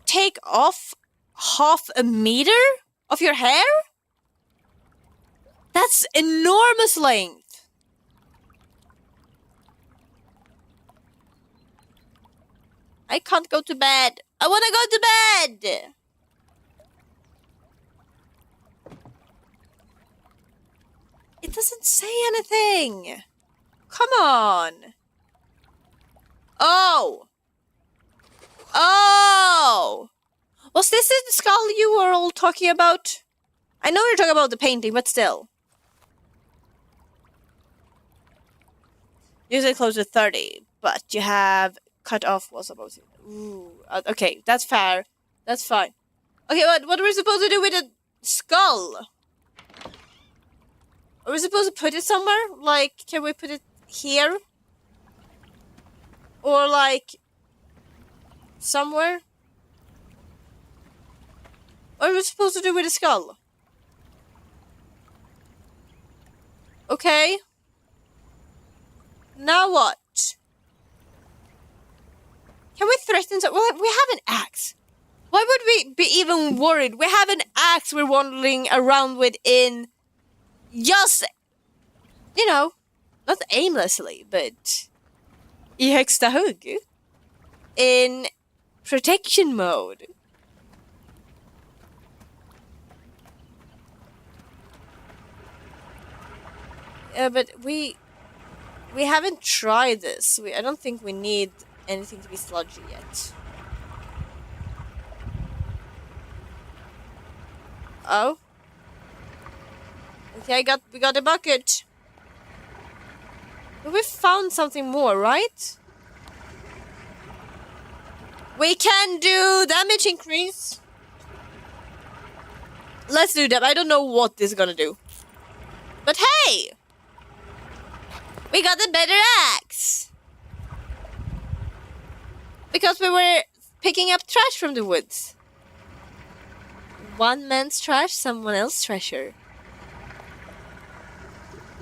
Take off half a meter of your hair? That's enormous length. I can't go to bed. I want to go to bed. It doesn't say anything. Come on. Oh. Oh. Was this the skull you were all talking about? I know you're talking about the painting, but still. Usually close to 30, but you have cut off what's supposed to. Ooh, okay, that's fair. That's fine. Okay, what are we supposed to do with the skull? Are we supposed to put it somewhere? Like, can we put it here? Or like somewhere? What are we supposed to do with the skull? Okay. Now what? Can we threaten well, we have an axe. Why would we be even worried? We have an axe we're wandering around with in just, you know, not aimlessly, but i högsta hugg. In protection mode. But we haven't tried this. I don't think we need anything to be sludgy yet. Oh. Okay, we got a bucket. But we found something more, right? We can do damage increase. Let's do that. I don't know what this is gonna do. But hey! We got a better axe! Because we were picking up trash from the woods. One man's trash, someone else's treasure.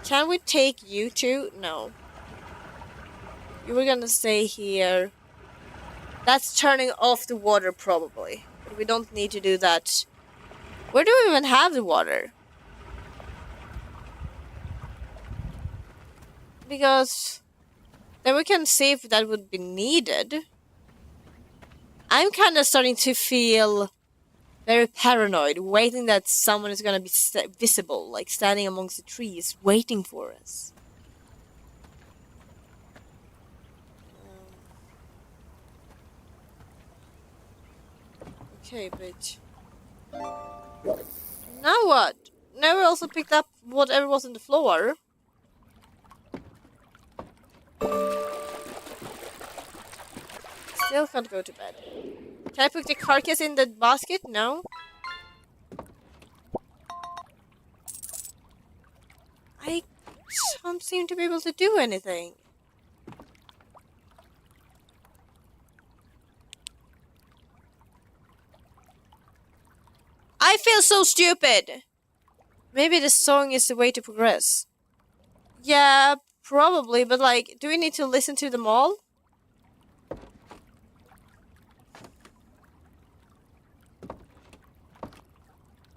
Can we take you two? No. You were gonna stay here. That's turning off the water, probably. But we don't need to do that. Where do we even have the water? Because then we can see if that would be needed. I'm kind of starting to feel very paranoid, waiting that someone is gonna be visible, like standing amongst the trees, waiting for us. Okay, but now what? Now we also picked up whatever was on the floor. Still can't go to bed. Can I put the carcass in the basket? No. I don't seem to be able to do anything. I feel so stupid. Maybe the song is the way to progress. Yeah, probably, but like, do we need to listen to them all?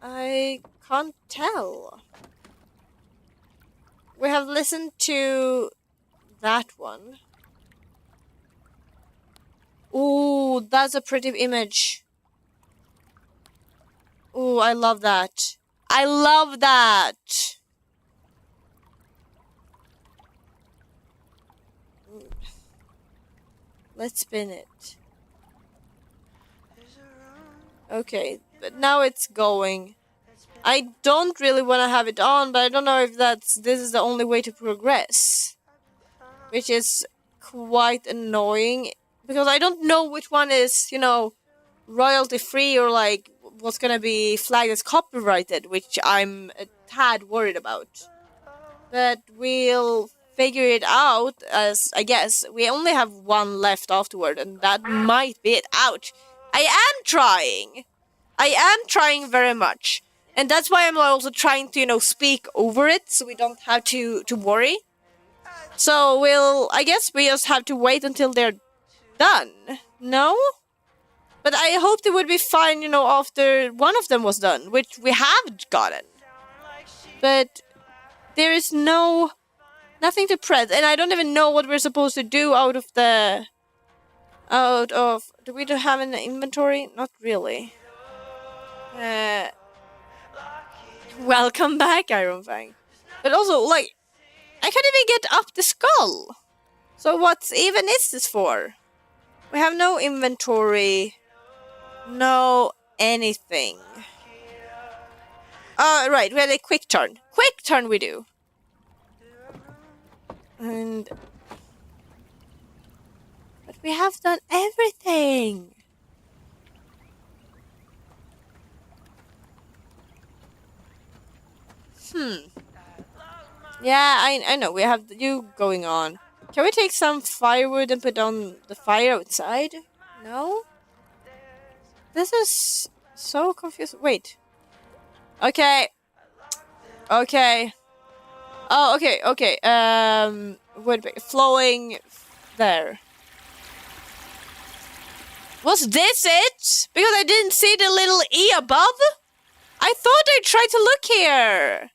I can't tell. We have listened to that one. Ooh, that's a pretty image. Ooh, I love that. I love that! Let's spin it. Okay, but now it's going. I don't really want to have it on, but I don't know if this is the only way to progress. Which is quite annoying. Because I don't know which one is, you know, royalty free or like what's gonna be flagged as copyrighted, which I'm a tad worried about. But we'll figure it out, as I guess we only have one left afterward, and that might be it. Ouch! I am trying very much. And that's why I'm also trying to, you know, speak over it so we don't have to worry. So I guess we just have to wait until they're done. No? But I hoped it would be fine, you know, after one of them was done, which we have gotten. But there is nothing to press, and I don't even know what we're supposed to do out of... Do we have an inventory? Not really. Welcome back, Iron Fang. But also, like, I can't even get up the skull. So what even is this for? We have no inventory. No anything. Right, we had a quick turn. Quick turn we do. And... But we have done everything. Yeah, I know. We have you going on. Can we take some firewood and put on the fire outside? No? This is so confusing. Wait. Okay. Okay. Oh, okay. Wood flowing there. Was this it? Because I didn't see the little E above? I thought I tried to look here.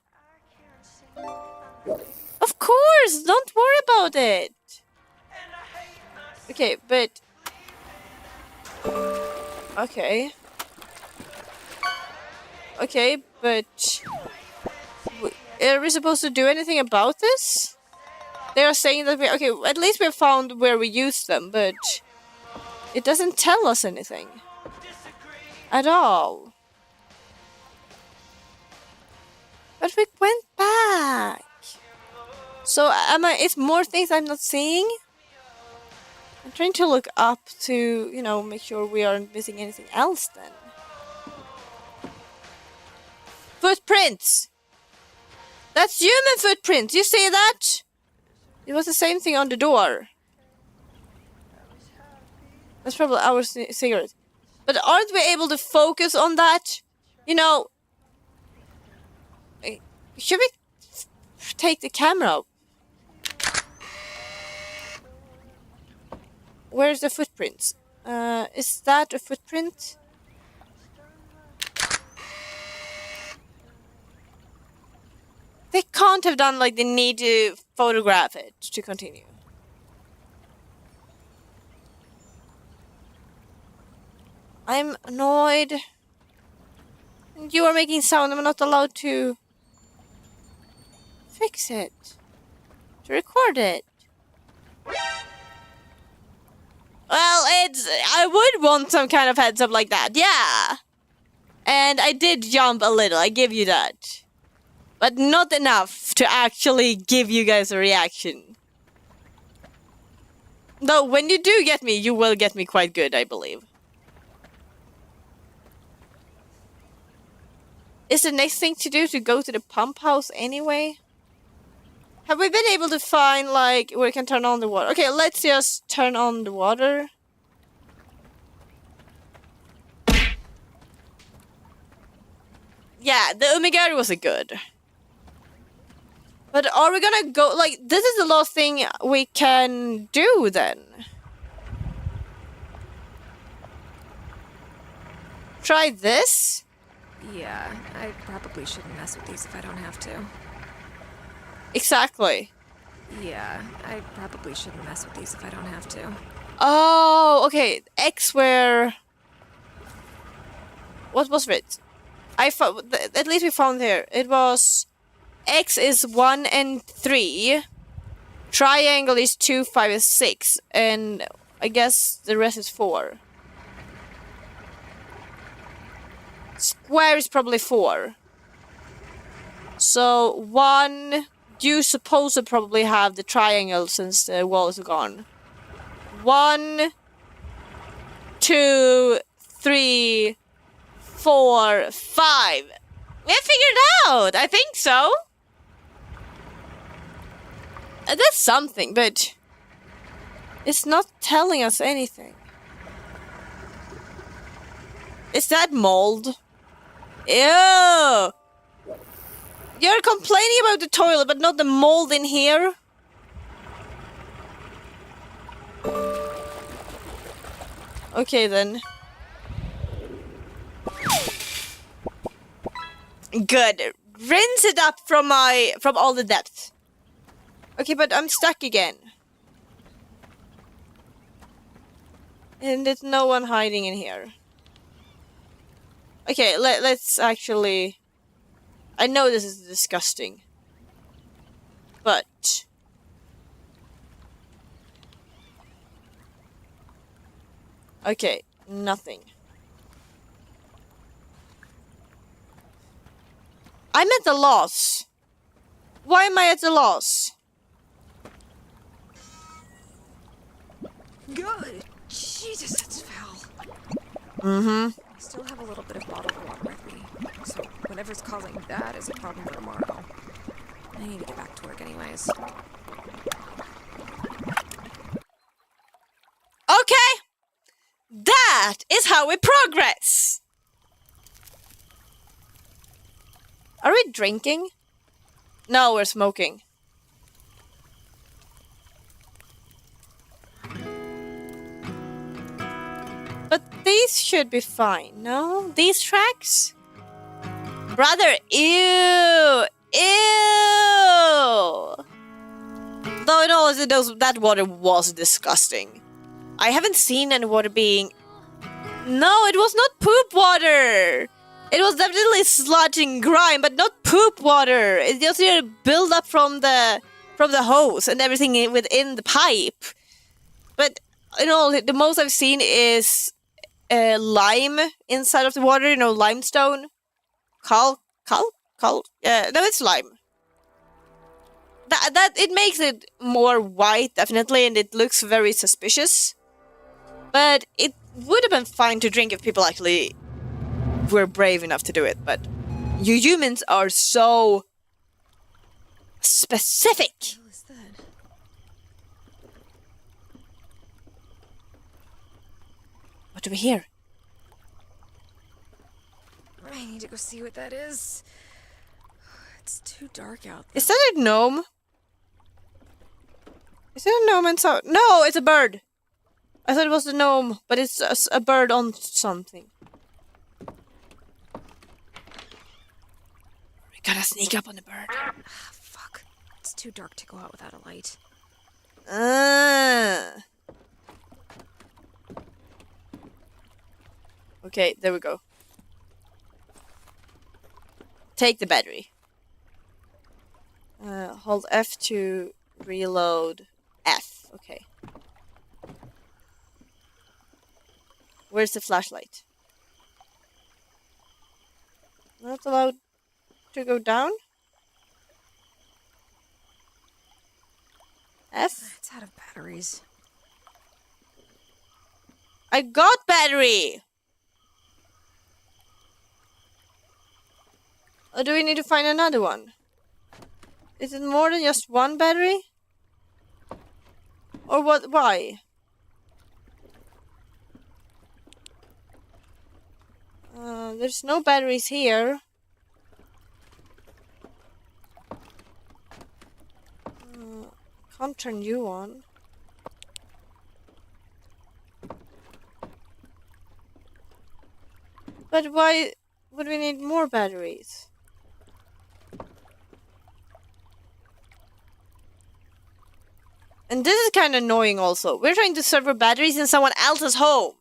Of course, don't worry about it. Okay, but... Okay. Okay, but... Are we supposed to do anything about this? They are saying that we... Okay, at least we have found where we use them, but... It doesn't tell us anything. At all. But we went back. So, is more things I'm not seeing? I'm trying to look up to, you know, make sure we aren't missing anything else then. Footprints! That's human footprints! You see that? It was the same thing on the door. That's probably our cigarette. But aren't we able to focus on that? You know... Should we take the camera up? Where's the footprints? Is that a footprint? They can't have done like they need to photograph it to continue. I'm annoyed. And you are making sound. I'm not allowed to fix it. To record it. Well, I would want some kind of heads up like that, yeah. And I did jump a little, I give you that. But not enough to actually give you guys a reaction. Though, when you do get me, you will get me quite good, I believe. Is the next thing to do to go to the pump house anyway? Have we been able to find, like, where we can turn on the water? Okay, let's just turn on the water. Yeah, the Umigari was a good. But are we gonna go, like, this is the last thing we can do then. Try this? Yeah, I probably shouldn't mess with these if I don't have to. Exactly. Yeah, I probably shouldn't mess with these if I don't have to. Oh, okay. X where... What was it? At least we found here. It was... X is 1 and 3. Triangle is 2, 5, and 6. And I guess the rest is 4. Square is probably 4. So 1... You supposed to probably have the triangle since the wall is gone. 1, 2, 3, 4, 5. We have figured it out. I think so. That's something, but it's not telling us anything. Is that mold? Ew! You're complaining about the toilet, but not the mold in here? Okay, then. Good. Rinse it up from all the depth. Okay, but I'm stuck again. And there's no one hiding in here. Okay, let's actually... I know this is disgusting. But... Okay, nothing. I'm at a loss. Why am I at a loss? Good. Jesus, that's foul. Mm-hmm. I still have a little bit of bottled water with me, so whatever's causing that is a problem for tomorrow. I need to get back to work anyways. Okay! That is how we progress! Are we drinking? No, we're smoking. But these should be fine, no? These tracks? Brother, ew! Ew! Though in all, that water was disgusting. I haven't seen any water being... No, it was not poop water! It was definitely sludge and grime, but not poop water! It's just a build up from the hose and everything within the pipe. But in all, the most I've seen is lime inside of the water, you know, limestone. Cal? Yeah, no, it's lime. That it makes it more white, definitely, and it looks very suspicious. But it would have been fine to drink if people actually were brave enough to do it, but you humans are so specific. What the hell is that? What do we hear? I need to go see what that is. It's too dark out there. Is that a gnome? Is it a gnome inside? No, it's a bird. I thought it was a gnome, but it's a bird on something. We gotta sneak up on the bird. Ah, fuck. It's too dark to go out without a light. Okay, there we go. Take the battery. Hold F to reload F. Okay. Where's the flashlight? Not allowed to go down? F? It's out of batteries. I got battery! Or do we need to find another one? Is it more than just one battery? Or what? Why? There's no batteries here. Can't turn you on. But why would we need more batteries? And this is kind of annoying also. We're trying to serve our batteries in someone else's home.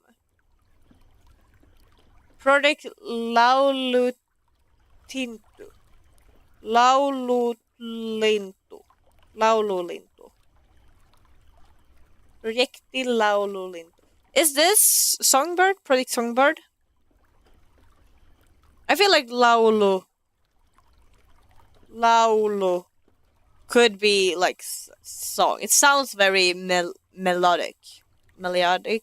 Product Laulutinto. Laululinto. Projekti Laululinto. Is this Songbird? Project Songbird? I feel like Laulu could be like song. It sounds very melodic. Melodic.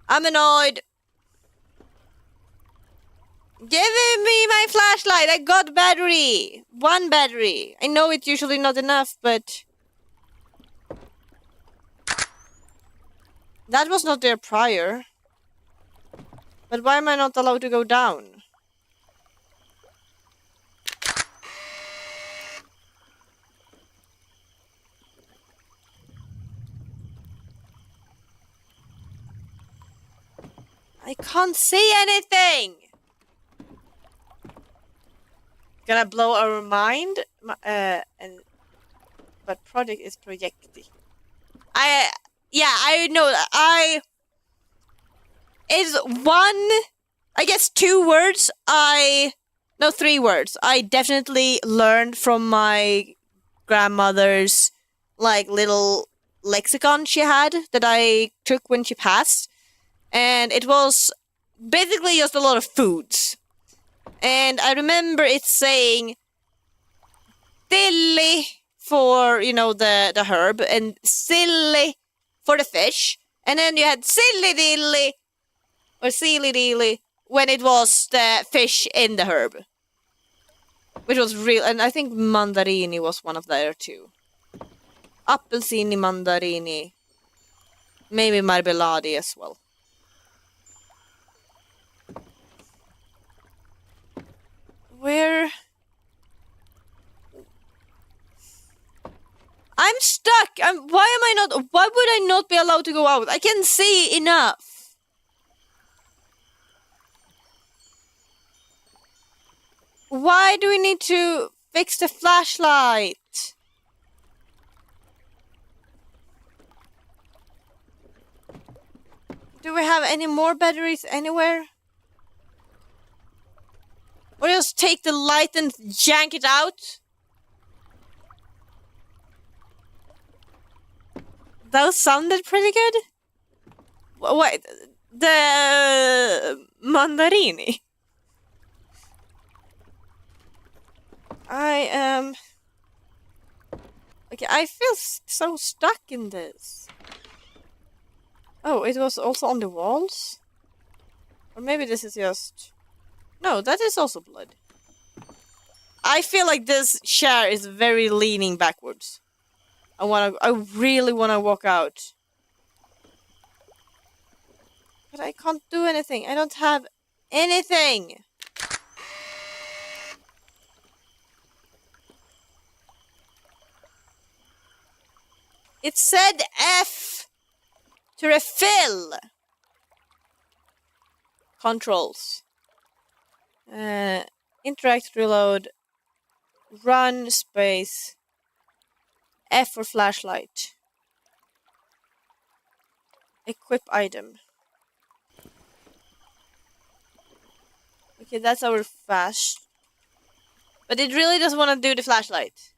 I'm annoyed. Give me my flashlight. I got battery. One battery. I know it's usually not enough, but... That was not there prior. But why am I not allowed to go down? I can't see anything! Gonna blow our mind? But project is projecti. I know that. Is one, I guess 2 words no, 3 words. I definitely learned from my grandmother's, like, little lexicon she had that I took when she passed. And it was basically just a lot of foods. And I remember it saying dilly for, you know, the herb, and silly for the fish. And then you had silly dilly or silly dilly when it was the fish in the herb. Which was real, and I think mandarini was one of there too. Appelsini, mandarini. Maybe marmelade as well. Where? I'm stuck. Why am I not? Why would I not be allowed to go out? I can see enough. Why do we need to fix the flashlight? Do we have any more batteries anywhere? Or just take the light and yank it out? That sounded pretty good. Wait, the mandarini. I am... Okay, I feel so stuck in this. Oh, it was also on the walls? Or maybe this is just... No, that is also blood. I feel like this chair is very leaning backwards. I really wanna walk out. But I can't do anything. I don't have anything. It said F to refill. Controls. Interact, reload, run, space, F for flashlight. Equip item. Okay, that's our fast. But it really doesn't want to do the flashlight.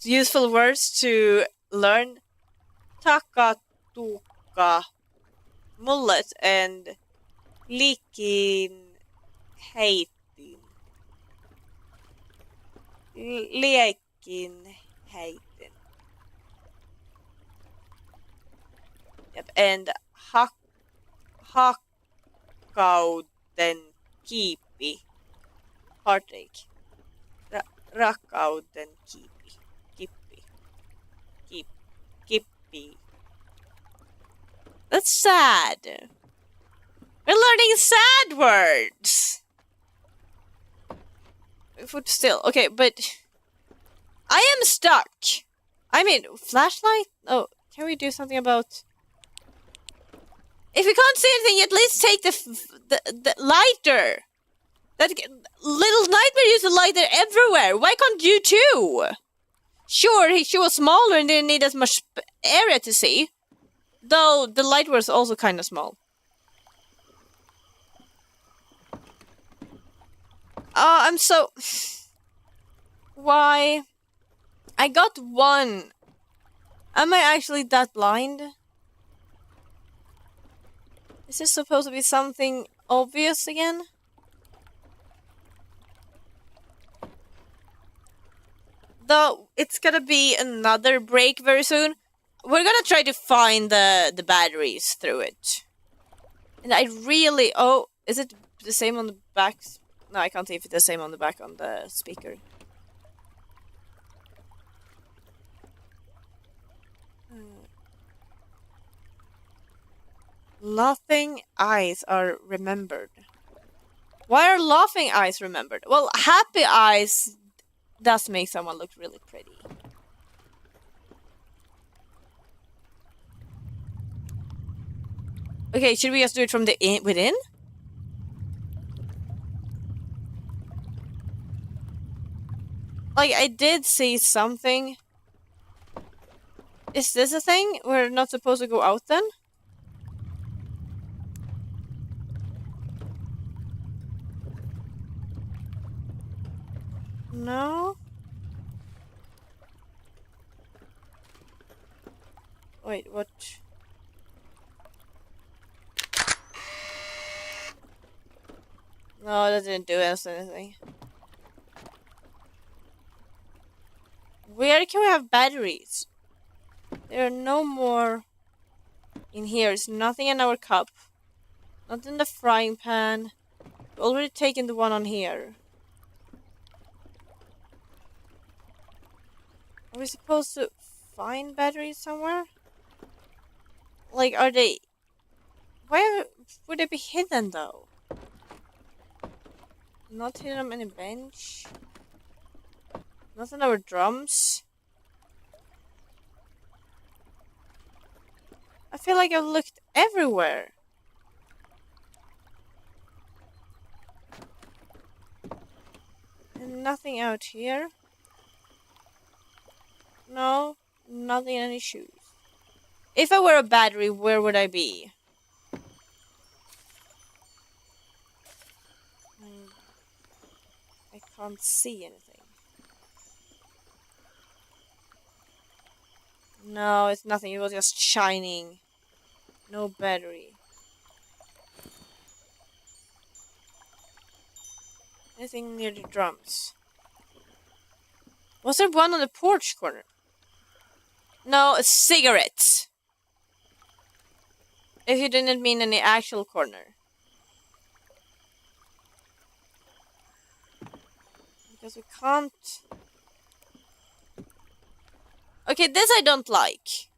Useful words to learn. Takatuka. Mullet and likin heitin. Liekin heitin. Yep, and hakkauden kiipi. Heartache. Rakkauden kiipi. Kippi. That's sad. We're learning sad words. Food still. Okay, but I am stuck. I mean, flashlight? Oh, can we do something about... If we can't see anything, at least take the lighter. That little nightmare used a lighter everywhere. Why can't you too? Sure, she was smaller and didn't need as much area to see. Though the light was also kind of small. I'm so... Why? I got 1. Am I actually that blind? Is this supposed to be something obvious again? Though it's gonna be another break very soon. We're gonna try to find the batteries through it. And I really... Oh, is it the same on the back? No, I can't see if it's the same on the back on the speaker. Laughing eyes are remembered. Why are laughing eyes remembered? Well, happy eyes does make someone look really pretty. Okay, should we just do it from the within? Like, I did see something. Is this a thing? We're not supposed to go out then? No? Wait, what? No, that didn't do us anything. Where can we have batteries? There are no more in here. There's nothing in our cup. Not in the frying pan. We've already taken the one on here. Are we supposed to find batteries somewhere? Like, are they... Where would they be hidden, though? Not hidden on any bench. Not on our drums. I feel like I've looked everywhere. And nothing out here. No, nothing in any shoes. If I were a battery, where would I be? I can't see anything. No, it's nothing. It was just shining. No battery. Anything near the drums? Was there one on the porch corner? No, a cigarette. If you didn't mean any actual corner. Because we can't... Okay, this I don't like.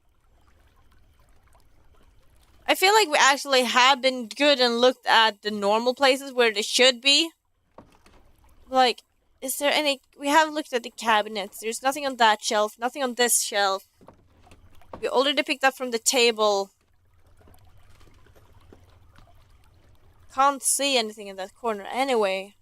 I feel like we actually have been good and looked at the normal places where they should be. Like, is there any... We have looked at the cabinets. There's nothing on that shelf. Nothing on this shelf. We already picked up from the table. Can't see anything in that corner anyway.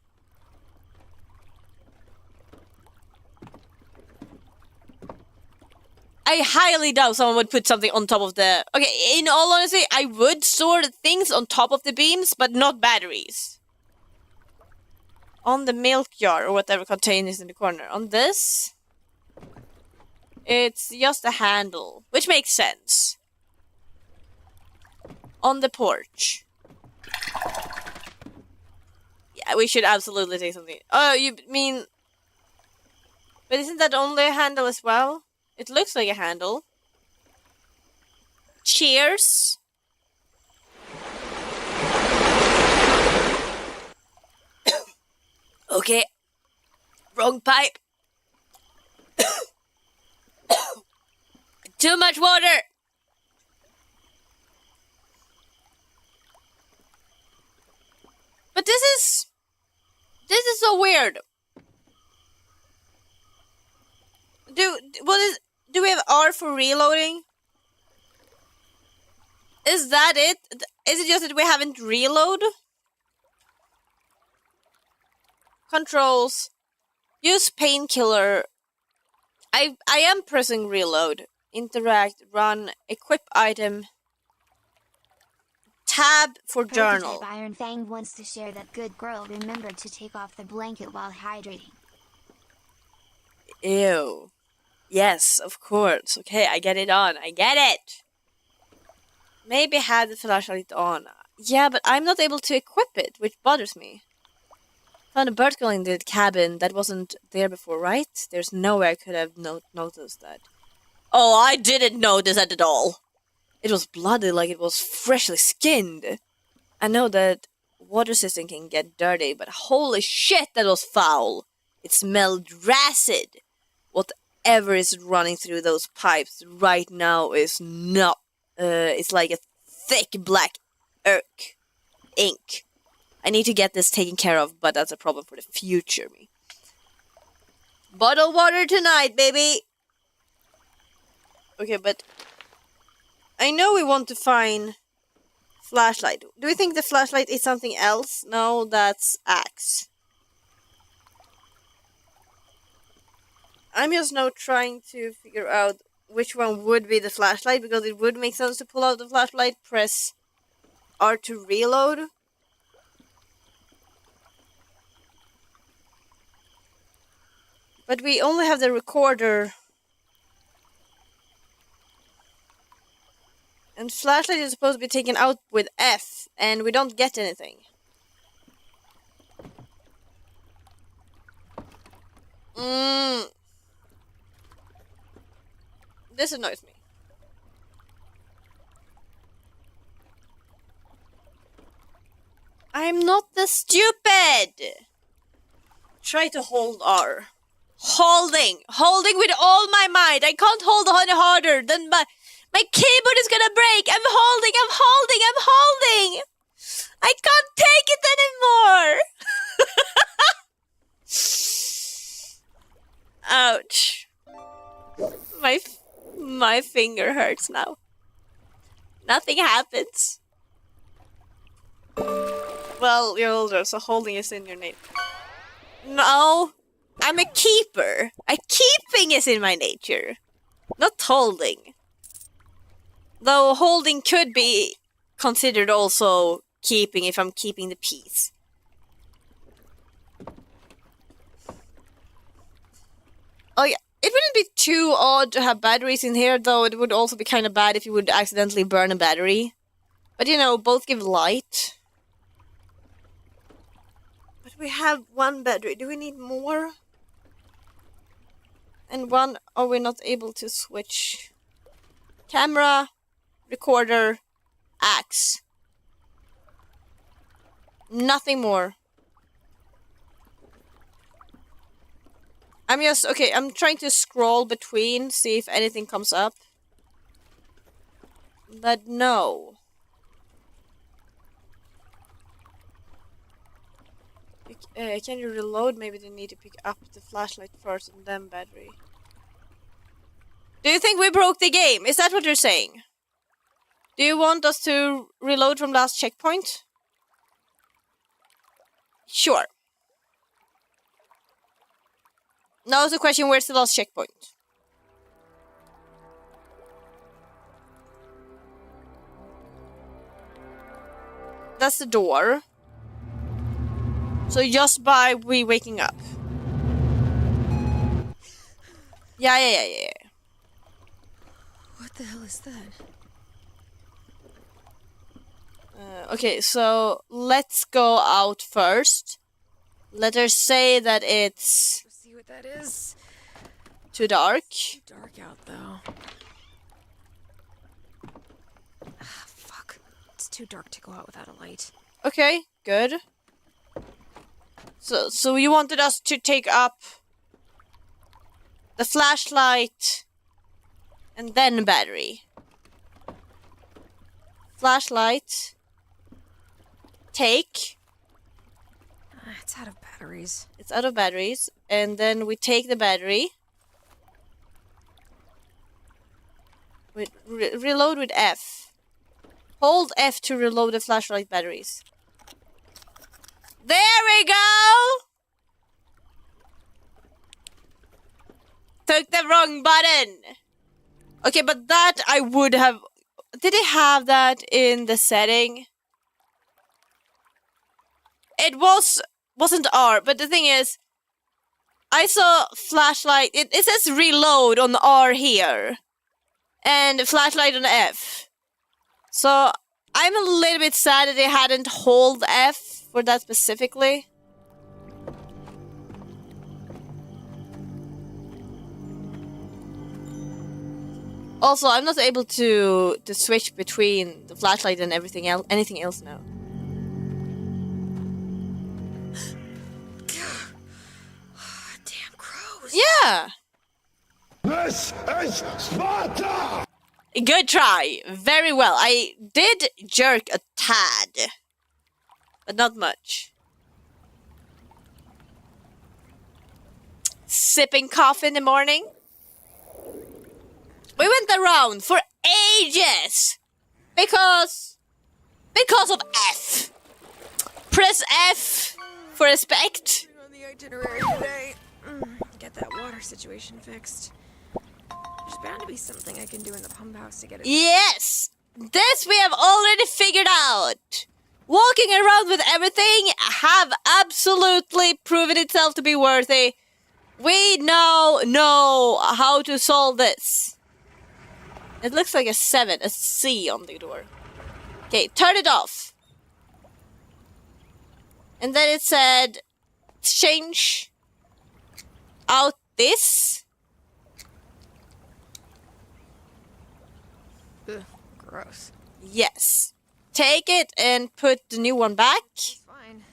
I highly doubt someone would put something on top of the... Okay, in all honesty, I would store things on top of the beams, but not batteries. On the milk jar, or whatever container in the corner. On this, it's just a handle, which makes sense. On the porch. Yeah, we should absolutely take something. Oh, you mean... But isn't that only a handle as well? It looks like a handle. Cheers. Okay. Wrong pipe. Too much water. But this is so weird. Do we have R for reloading? Is that it? Is it just that we haven't reload? Controls. Use painkiller. I am pressing reload. Interact. Run. Equip item. Tab for journal. Prototype Iron Fang wants to share that good girl remembered to take off the blanket while hydrating. Ew. Yes, of course. Okay, I get it on. I get it. Maybe had the flashlight on. Yeah, but I'm not able to equip it, which bothers me. Found a bird call in the cabin that wasn't there before, right? There's no way I could have noticed that. Oh, I didn't notice that at all. It was bloody like it was freshly skinned. I know that water system can get dirty, but holy shit, that was foul. It smelled acid. Whatever is running through those pipes right now is not... it's like a thick black Irk. Ink. I need to get this taken care of, but that's a problem for the future me. Bottled water tonight, baby! Okay, but... I know we want to find... flashlight. Do we think the flashlight is something else? No, that's axe. I'm just now trying to figure out which one would be the flashlight, because it would make sense to pull out the flashlight, press R to reload. But we only have the recorder. And flashlight is supposed to be taken out with F, and we don't get anything. This annoys me. I'm not the stupid! Try to hold R. Holding with all my might. I can't hold any harder than my keyboard is gonna break. I'm holding. I can't take it anymore. Ouch. My finger hurts now. Nothing happens. Well, you're older, so holding is in your name. No. I'm a keeper. Keeping is in my nature. Not holding. Though holding could be considered also keeping if I'm keeping the peace. Oh yeah, it wouldn't be too odd to have batteries in here, though it would also be kind of bad if you would accidentally burn a battery. But you know, both give light. But we have one battery. Do we need more? And one, are we not able to switch? Camera, recorder, axe. Nothing more. I'm trying to scroll between, see if anything comes up. But no. Can you reload? Maybe they need to pick up the flashlight first and then battery. Do you think we broke the game? Is that what you're saying? Do you want us to reload from last checkpoint? Sure. Now is the question, where's the last checkpoint? That's the door. So just by we waking up. Yeah. What the hell is that? Okay, so let's go out first. Let her say that it's... Let's see what that is. Too dark. Too dark out, though. Ah, fuck. It's too dark to go out without a light. Okay, good. So you wanted us to take up the flashlight and then battery. Flashlight. Take. It's out of batteries. It's out of batteries. And then we take the battery. Reload with F. Hold F to reload the flashlight batteries. There we go! Took the wrong button! Okay, but that I would have... Did they have that in the setting? It wasn't R, but the thing is... I saw flashlight... It says reload on R here. And flashlight on F. So, I'm a little bit sad that they hadn't hold F for that specifically. Also, I'm not able to switch between the flashlight and anything else now. Damn crows. Yeah! This is Sparta! Good try. Very well. I did jerk a tad, but not much. Sipping coffee in the morning. We went around for ages because of F. Press F for respect. On the itinerary today. Get that water situation fixed. There's bound to be something I can do in the pump house to get it. Yes! This we have already figured out. Walking around with everything have absolutely proven itself to be worthy. We now know how to solve this. It looks like a 7, a C on the door. Okay, turn it off. And then it said, change out this. Ugh, gross. Yes. Take it and put the new one back. It's fine.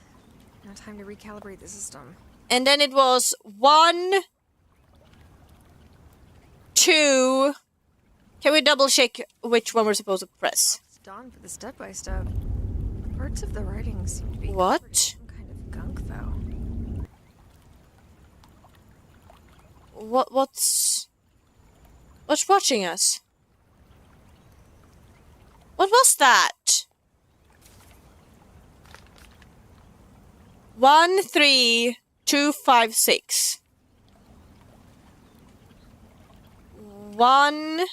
Now time to recalibrate the system. And then it was 1, 2. Can we double check which one we're supposed to press? It's done for the step-by-step. Parts of the writing seem to be What? covered in some kind of gunk, though. What's watching us? What was that? 1, 3, 2, 5, 6. 1,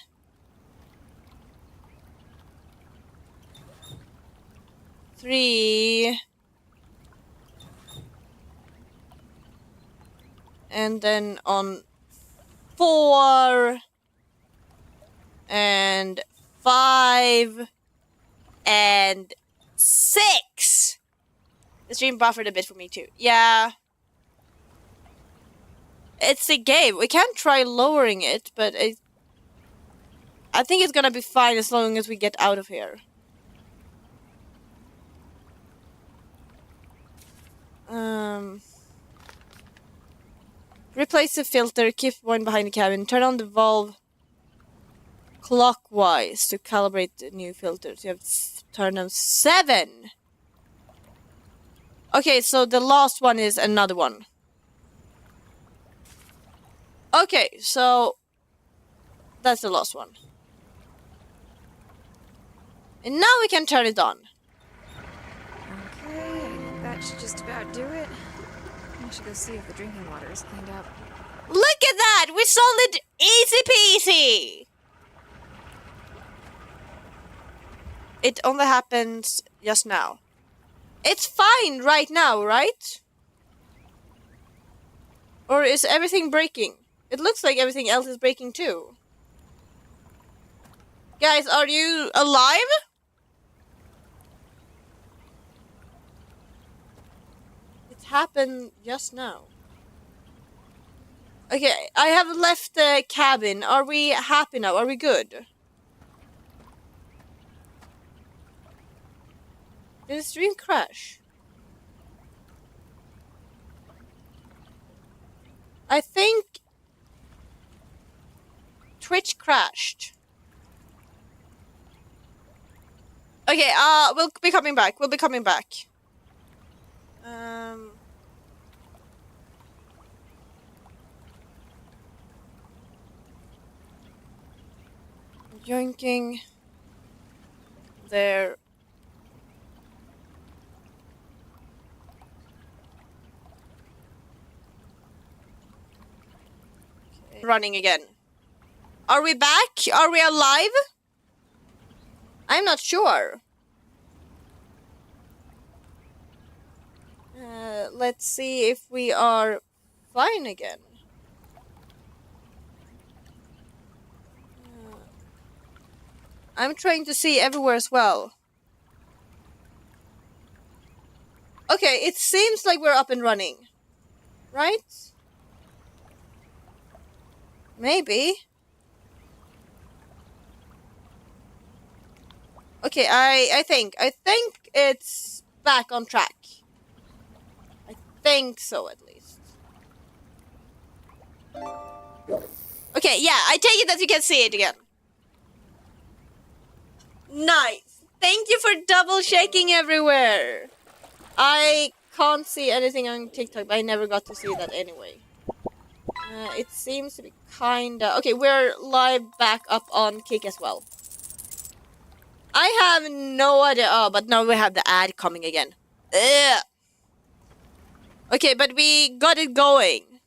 3, and then on 4 and 5 and 6. The stream buffered a bit for me too. Yeah. It's a game. We can try lowering it, but I think it's gonna be fine as long as we get out of here. Replace the filter, keep one behind the cabin, turn on the valve clockwise to calibrate the new filters. You have to turn them 7. Okay, so the last one is another one. Okay, so that's the last one. And now we can turn it on. Okay, I think that should just about do it. I should go see if the drinking water is cleaned up. Look at that! We solved it easy peasy! It only happens just now. It's fine right now, right? Or is everything breaking? It looks like everything else is breaking too. Guys, are you alive? It happened just now. Okay, I have left the cabin. Are we happy now? Are we good? Did the stream crash? I think Twitch crashed. Okay, we'll be coming back. We'll be coming back. Yoinking. There. Okay. Running again. Are we back? Are we alive? I'm not sure. Let's see if we are fine again. I'm trying to see everywhere as well. Okay, it seems like we're up and running. Right? Maybe. Okay, I think it's back on track. I think so, at least. Okay, yeah, I take it that you can see it again. Nice. Thank you for double checking everywhere. I can't see anything on TikTok, but I never got to see that anyway. It seems to be kinda... Okay, we're live back up on Kick as well. I have no idea. Oh, but now we have the ad coming again. Ugh. Okay, but we got it going.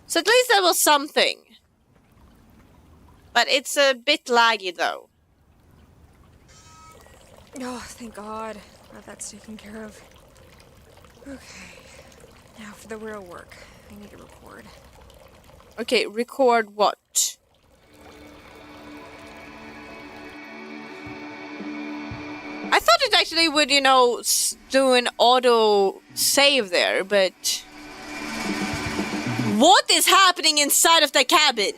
So at least that was something. But it's a bit laggy though. Oh, thank God. Glad that's taken care of. Okay. Now for the real work. I need to record. Okay, record what? I thought it actually would, you know, do an auto save there, but... What is happening inside of the cabin?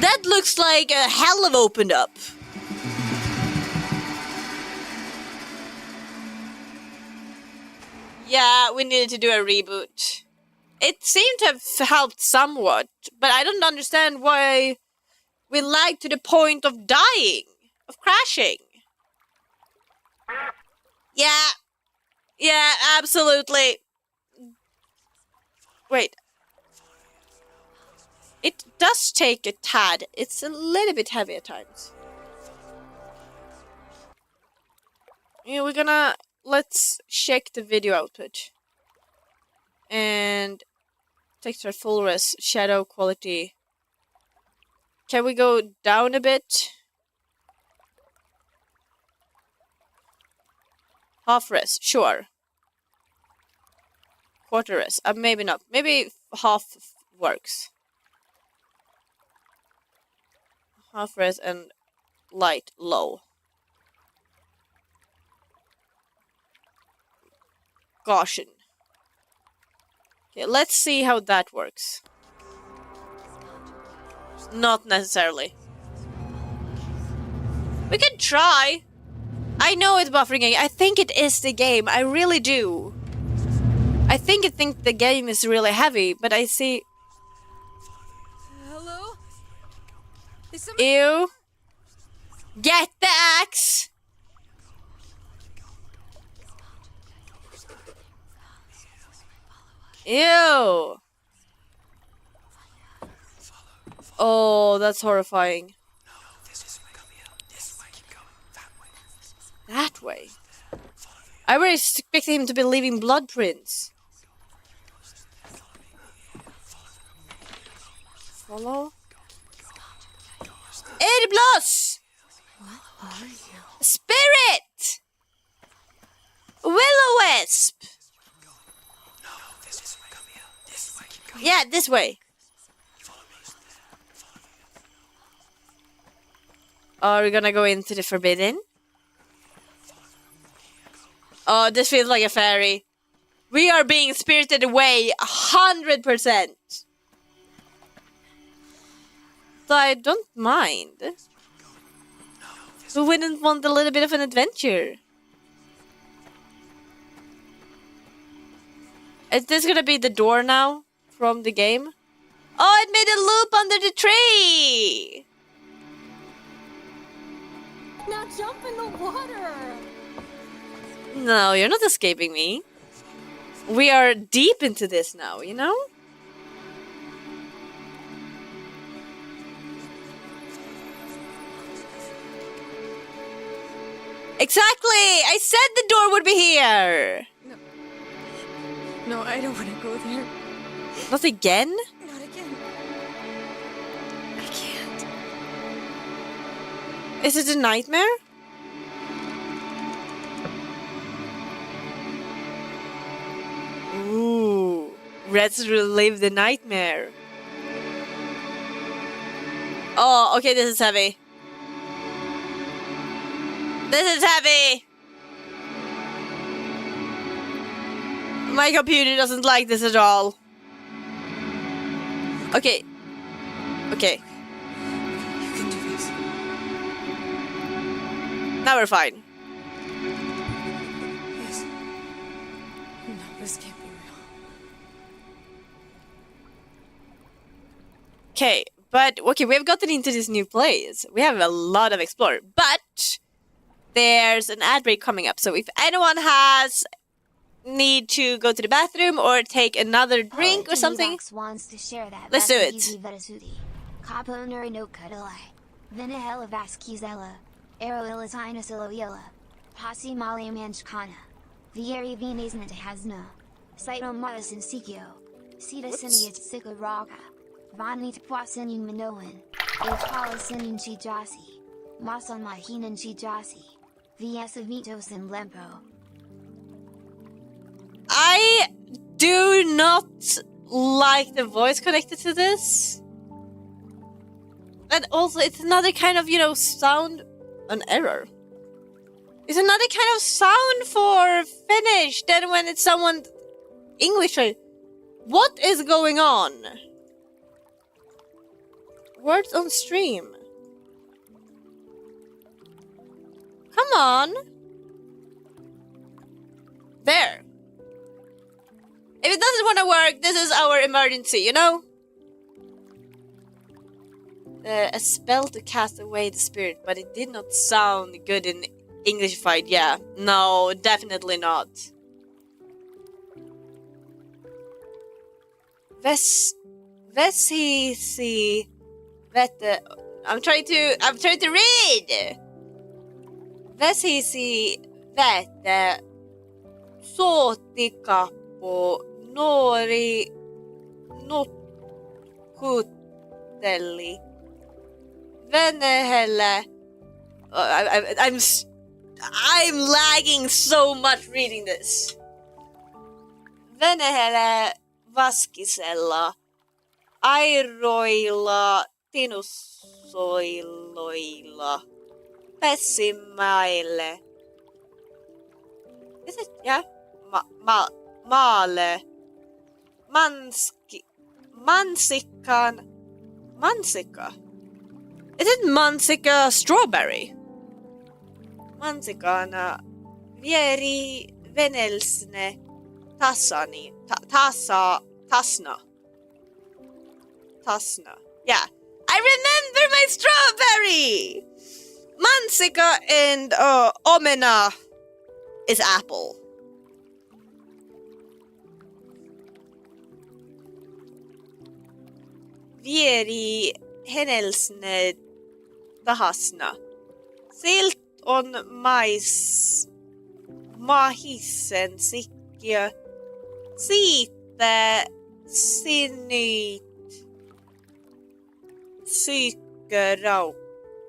That looks like a hell of opened up. Yeah, we needed to do a reboot. It seemed to have helped somewhat, but I don't understand why we lagged to the point of dying, of crashing. Yeah, absolutely. Wait. It does take a tad. It's a little bit heavy at times. Yeah, we're gonna... Let's check the video output. And... Texture full res, shadow quality. Can we go down a bit? Half res, sure. Quarter res, maybe not. Maybe half works. Half res and light low. Gaussian. Okay, let's see how that works. Not necessarily. We can try. I know it's buffering. I think it is the game. I really do. I think the game is really heavy, but I see... Hello? Is somebody... Ew. Get the axe! Ew. Oh, that's horrifying. That way? I was expecting him to be leaving blood prints. Follow? Ed Bloss! What are you? Spirit! Will-o-wisp! Yeah, this way. Are we gonna go into the forbidden? Oh, this feels like a fairy. We are being spirited away 100%. So I don't mind. Who wouldn't want a little bit of an adventure? Is this gonna be the door now? From the game? Oh, it made a loop under the tree! Now jump in the water! No, you're not escaping me. We are deep into this now, you know? Exactly! I said the door would be here! No, I don't want to go there. Not again? Not again. I can't. Is it a nightmare? Ooh, let's relive the nightmare. Oh, okay, this is heavy. This is heavy! My computer doesn't like this at all. Okay. Okay. You can do this. Now we're fine. Yes. No, this can't be real. Okay, But, okay, we've gotten into this new place. We have a lot of explore. But there's an ad break coming up. So if anyone has need to go to the bathroom or take another drink or something, wants to share that. let's do it. Capo no cuddle. Vinahela Vasquezella. Aeroilitina Siloyella. Posse Mali Manchkana. Vieri Venus Hasna. Saito Marasin Sikio. Sita Siniat Sika Raga. Vanit Poisinin Minoan. Epalisinin Chijasi. Masan Mahinan Chijasi. VS Vitos and Lempo. I do not like the voice connected to this. And also, it's another kind of, sound... An error. It's another kind of sound for Finnish than when it's someone English. What is going on? Words on stream. Come on. There. If it doesn't want to work, this is our emergency, A spell to cast away the spirit, but it did not sound good in Englishified. Yeah, no, definitely not. Vesisi vette. I'm trying to read. Vesisi vette sootikapo nuori nukkutteli. Venehelle. I'm lagging so much reading this. Venehelle Vaskisella. Airoilla tinussoiloilla. Pessimaille. Is it? Yeah? Maale. Mansikka. Is it Mansikka strawberry? Mansikana vieri venelsne tassani. Tasna. Yeah. I remember my strawberry! Mansikka and omena is apple. Vieri henelsne tahasna. Silt on mahissen sikkiä. Siitä sinyt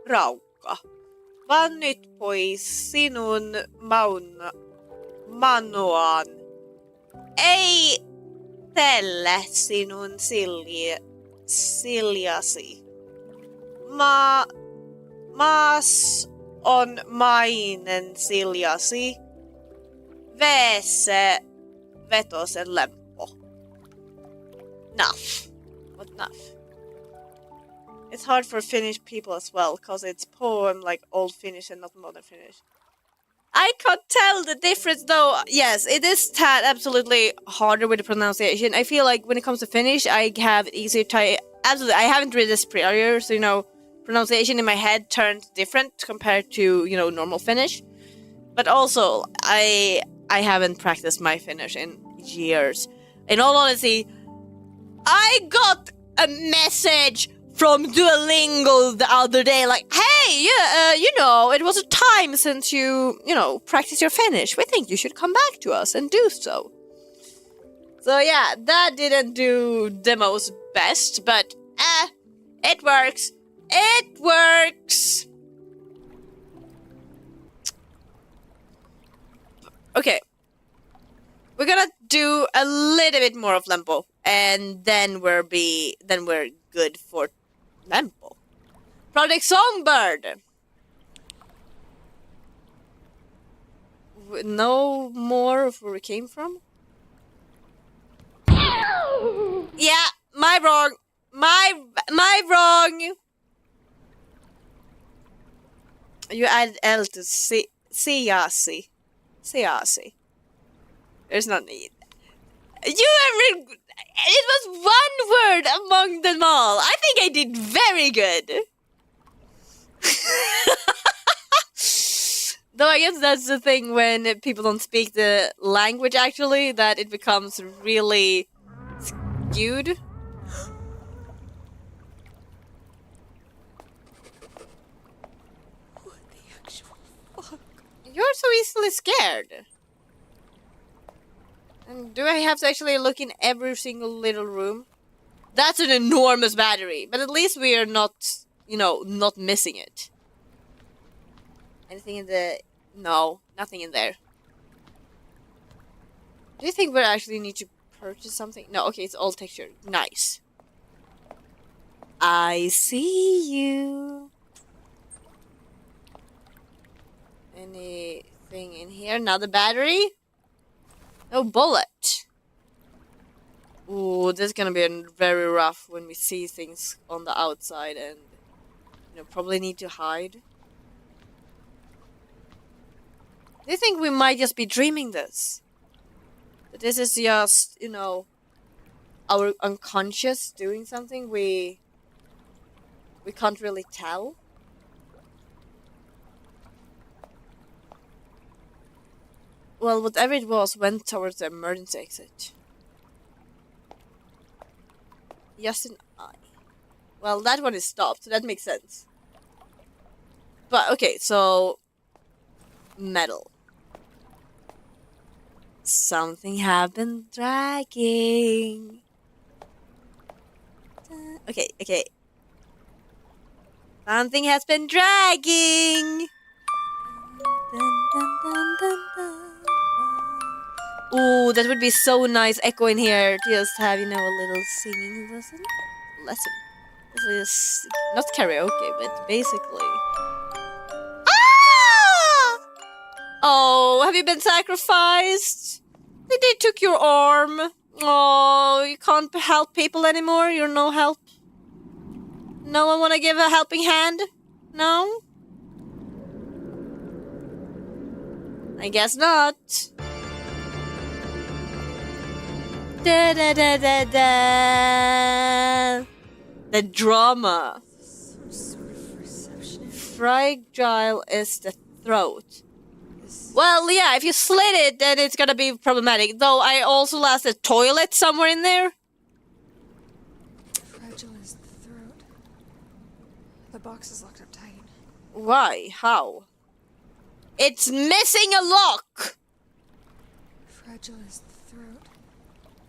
raukka. Vaan nyt pois sinun manoaan. Ei tälle sinun siljasi. Maas on mainen siljasi. Veese vetosen lempo. Nuff. What nuff? It's hard for Finnish people as well, because it's poem like Old Finnish and not Modern Finnish. I can't tell the difference though. Yes, it is absolutely harder with the pronunciation. I feel like when it comes to Finnish, I have easier to... Absolutely, I haven't read this prior, so pronunciation in my head turned different compared to, normal Finnish. But also, I haven't practiced my Finnish in years. In all honesty, I got a message from Duolingo the other day, like, hey, it was a time since you practiced your Finnish. We think you should come back to us and do so. So yeah, that didn't do the most best, but it works. It works! Okay. We're gonna do a little bit more of Lempo, and then we're good for Lempo. Project Songbird! No more of where we came from? Yeah, my wrong. My wrong. You added L to Siasi. There's no need. You It was one word among them all. I think I did very good. Though I guess that's the thing when people don't speak the language actually, that it becomes really skewed. What the actual fuck? You're so easily scared. And do I have to actually look in every single little room? That's an enormous battery, but at least we are not, you know, not missing it. Anything in the... No, nothing in there. Do you think we actually need to purchase something? No, okay, it's all texture. Nice. I see you. Anything in here? Another battery? No bullet. Ooh, this is gonna be very rough when we see things on the outside and, you know, probably need to hide. Do you think we might just be dreaming this? That this is just, you know, our unconscious doing something we can't really tell? Well, whatever it was went towards the emergency exit. Just an eye. Well, that one is stopped, so that makes sense. But, okay, so... metal. Something have been dragging. Okay, okay. Something has been dragging. Ooh, that would be so nice echo in here. Just have, you know, a little singing lesson. This is not karaoke, but basically. Ah! Oh, have you been sacrificed? They took your arm. Oh, you can't help people anymore? You're no help? No one want to give a helping hand? No? I guess not. Da da da da da. The drama. Some sort of reception. Fragile is the throat. Well, yeah, if you slit it, then it's gonna be problematic. Though I also lost a toilet somewhere in there. Fragile is the throat. The box is locked up tight. Why? How? It's missing a lock! Fragile is the throat.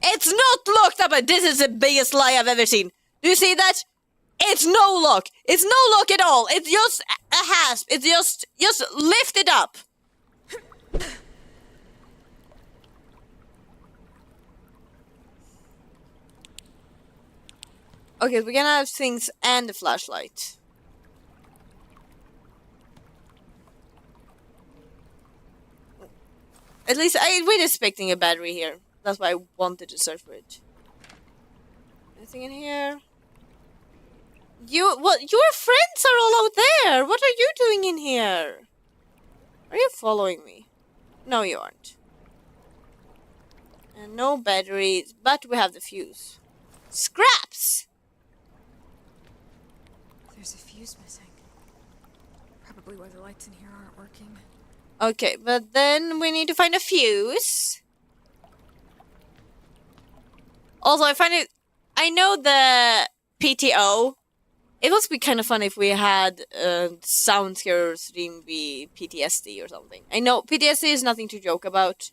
It's not locked up, and this is the biggest lie I've ever seen. Do you see that? It's no lock. It's no lock at all. It's just a hasp. It's just lift it up. Okay, we're gonna have things and the flashlight. At least I was expecting a battery here. That's why I wanted to search for it. Anything in here? Your friends are all out there. What are you doing in here? Are you following me? No, you aren't. And no batteries, but we have the fuse. Scraps! There's a fuse missing. Probably why the lights in here aren't working. Okay, but then we need to find a fuse. Also, I know the PTO. It would be kind of fun if we had sound scare stream be PTSD or something. I know PTSD is nothing to joke about,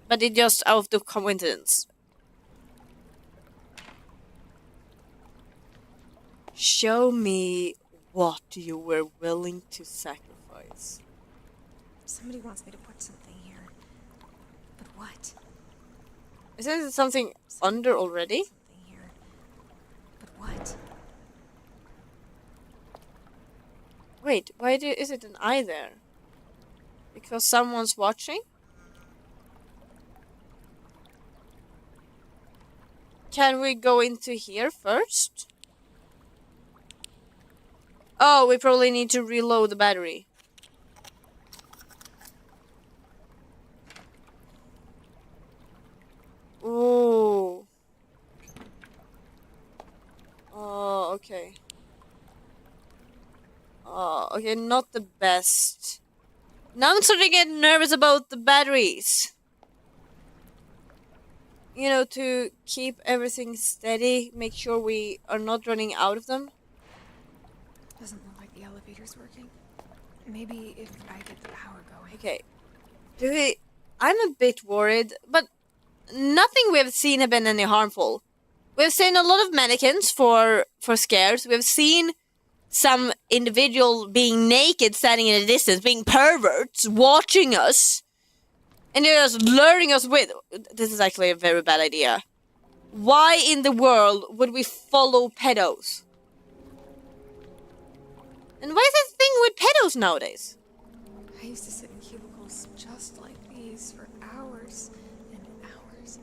but it just out of coincidence. Show me what you were willing to sacrifice. Somebody wants me to put something here. But what? Isn't it something under already? Something here. But what? Wait, why is it an eye there? Because someone's watching? Can we go into here first? Oh, we probably need to reload the battery. Ooh. Oh, okay. Oh, okay, not the best. Now I'm starting to get nervous about the batteries. You know, to keep everything steady, make sure we are not running out of them. Doesn't look like the elevator's working. Maybe if I get the power going. Okay. I'm a bit worried, but nothing we have seen have been any harmful. We've seen a lot of mannequins for scares. We've seen some individual being naked, standing in a distance, being perverts, watching us. And they're just luring us with... This is actually a very bad idea. Why in the world would we follow pedos? And why is this thing with pedos nowadays? I used to sit in cubicles just like these for hours and hours.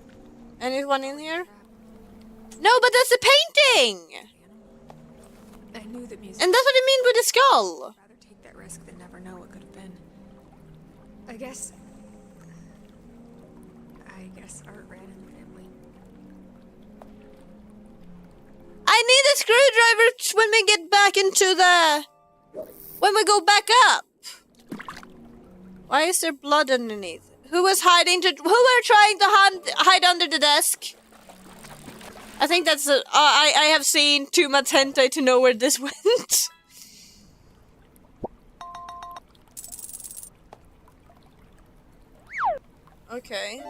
Anyone in here? No, but that's the painting! I knew that music. And that's what I mean with the skull. I'd rather take that risk than never know what could have been. I guess art ran in the family. I need a screwdriver when we get back into the... When we go back up. Why is there blood underneath? Who was hiding to... Who were trying to hide under the desk? I think that's... I have seen too much hentai to know where this went. Okay.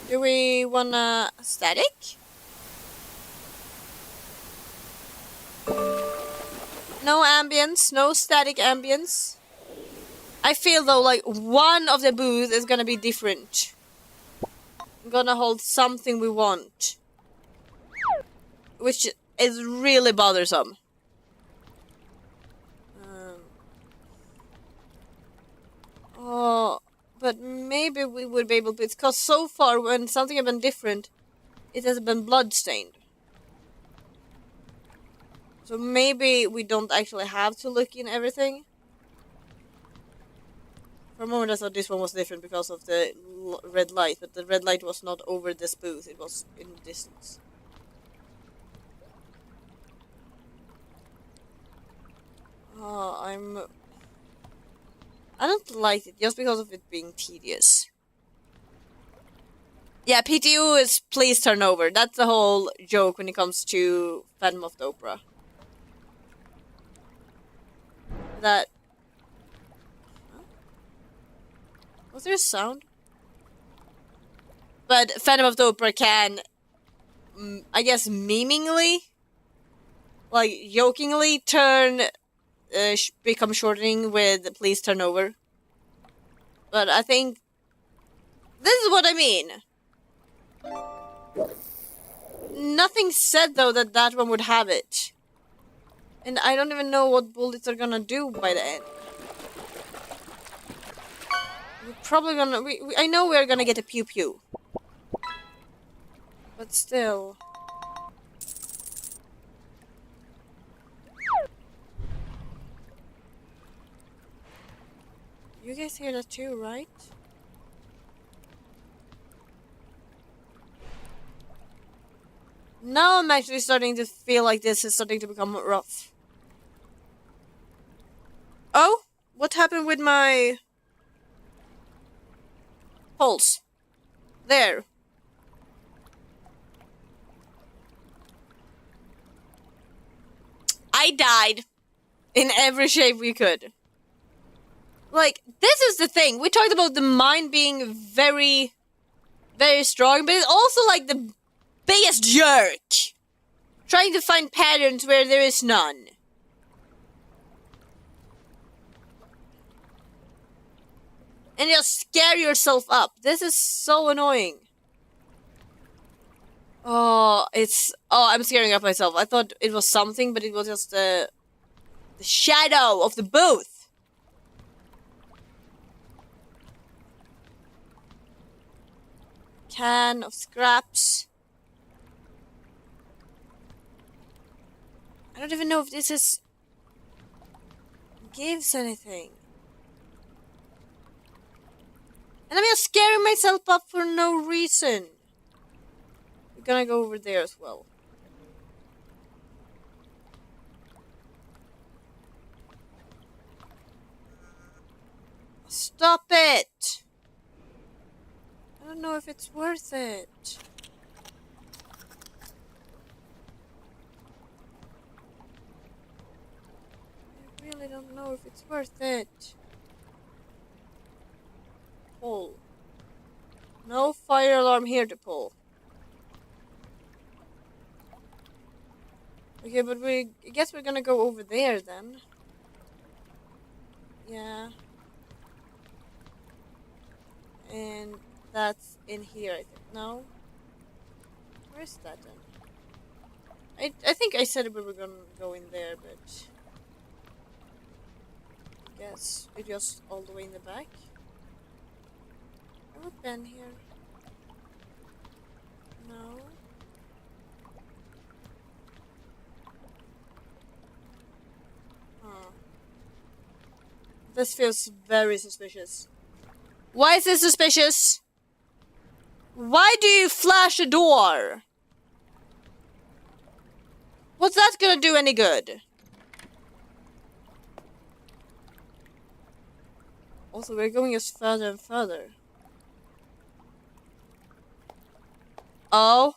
Do we wanna static? No ambience, no static ambience. I feel though like one of the booths is gonna be different. I'm gonna hold something we want. Which is really bothersome. Oh, but maybe we would be able to... Because so far when something has been different, it has been bloodstained. So maybe we don't actually have to look in everything. For a moment I thought this one was different because of the red light, but the red light was not over this booth, it was in the distance. Oh, I don't like it just because of it being tedious. Yeah, PTU is please turn over. That's the whole joke when it comes to Phantom of the Opera. That... Huh? Was there a sound? But Phantom of the Opera can, I guess, memeingly, like, jokingly turn... become shortening with please turn over. But I think this is what I mean. Nothing said though that that one would have it. And I don't even know what bullets are gonna do by the end. We're probably gonna... I know we're gonna get a pew pew. But still... You guys hear that too, right? Now I'm actually starting to feel like this is starting to become rough. Oh? What happened with my... pulse? There. I died. In every shape we could. Like, this is the thing. We talked about the mind being very, very strong, but it's also like the biggest jerk. Trying to find patterns where there is none. And just scare yourself up. This is so annoying. Oh, it's... Oh, I'm scaring up myself. I thought it was something, but it was just the shadow of the booth. Can of scraps. I don't even know if this is... gives anything. And I'm just scaring myself up for no reason. We're gonna go over there as well. Stop it! I don't know if it's worth it. I really don't know if it's worth it. Pull. No fire alarm here to pull. Okay, but I guess we're gonna go over there then. Yeah. And that's in here, I think. No? Where is that then? I think I said we were gonna go in there, but I guess it just all the way in the back. Have we been here? No. Huh. This feels very suspicious. Why is this suspicious? Why do you flash a door? What's that gonna do any good? Also, we're going just further and further. Oh?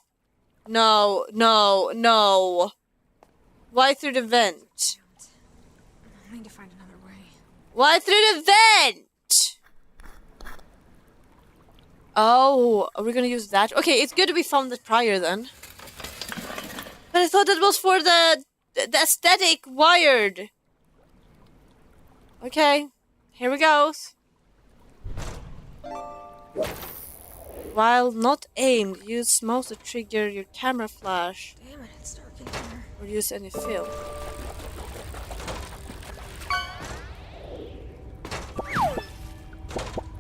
No, no, no. Why through the vent? I need to find another way. Why through the vent? Oh, are we gonna use that? Okay, it's good we found it prior then. But I thought it was for the aesthetic wired. Okay, here we goes. While not aimed, use mouse to trigger your camera flash. Damn it, it's dark in here. Or use any film.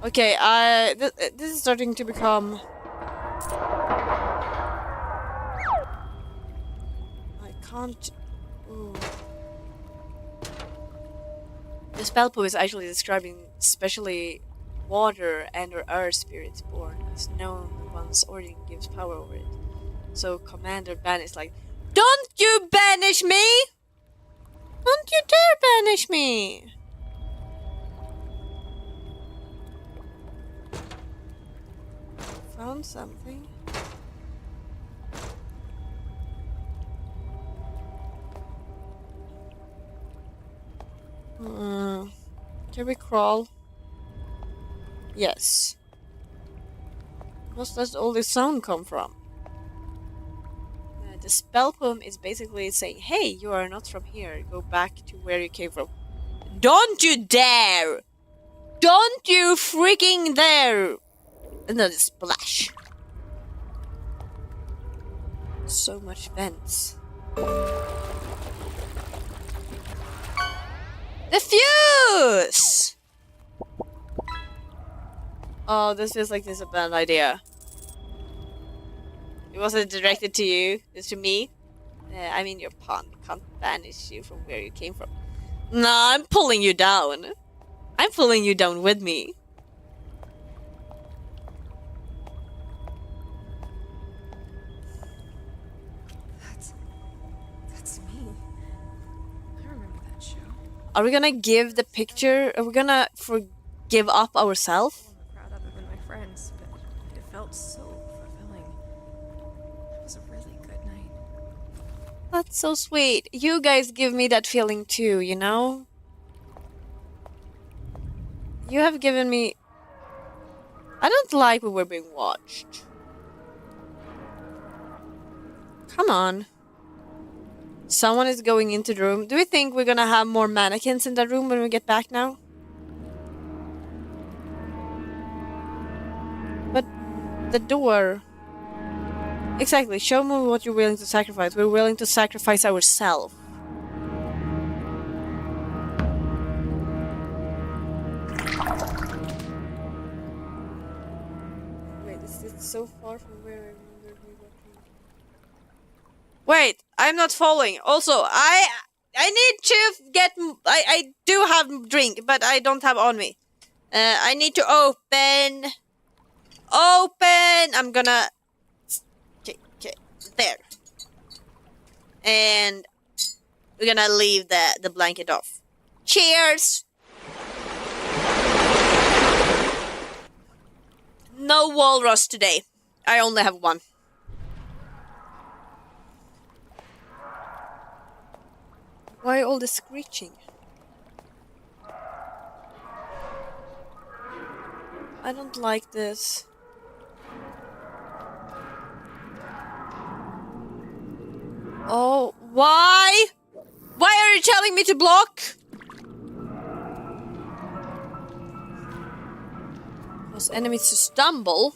Okay, this is starting to become... I can't... Ooh. The spell poem is actually describing especially water and or earth spirits born, as known one's origin gives power over it. So Commander Banish like, don't you banish me! Don't you dare banish me! Found something. Can we crawl? Yes. Where does all this sound come from? The spell poem is basically saying, hey, you are not from here. Go back to where you came from. Don't you dare! Don't you freaking dare! And then splash. So much vents. The fuse! Oh, this feels like this is a bad idea. It wasn't directed to you, it's to me. I mean, your pawn can't banish you from where you came from. Nah, I'm pulling you down. I'm pulling you down with me. That's me. I remember that show. Are we gonna give the picture? Are we gonna give up ourselves? I'm proud of it with my friends, but it felt so fulfilling. It was a really good night. That's so sweet. You guys give me that feeling too, you know? You have given me... I don't like when we're being watched. Come on. Someone is going into the room. Do we think we're gonna have more mannequins in that room when we get back now? But the door... Exactly. Show me what you're willing to sacrifice. We're willing to sacrifice ourselves. Wait, is this so far from where I remember we were? Wait, I'm not following. Also, I need to get... I do have drink, but I don't have on me. I need to open... I'm gonna... Okay, there. And we're gonna leave the blanket off. Cheers! No walrus today. I only have one. Why all the screeching? I don't like this. Oh, why? Why are you telling me to block? Cause enemies to stumble.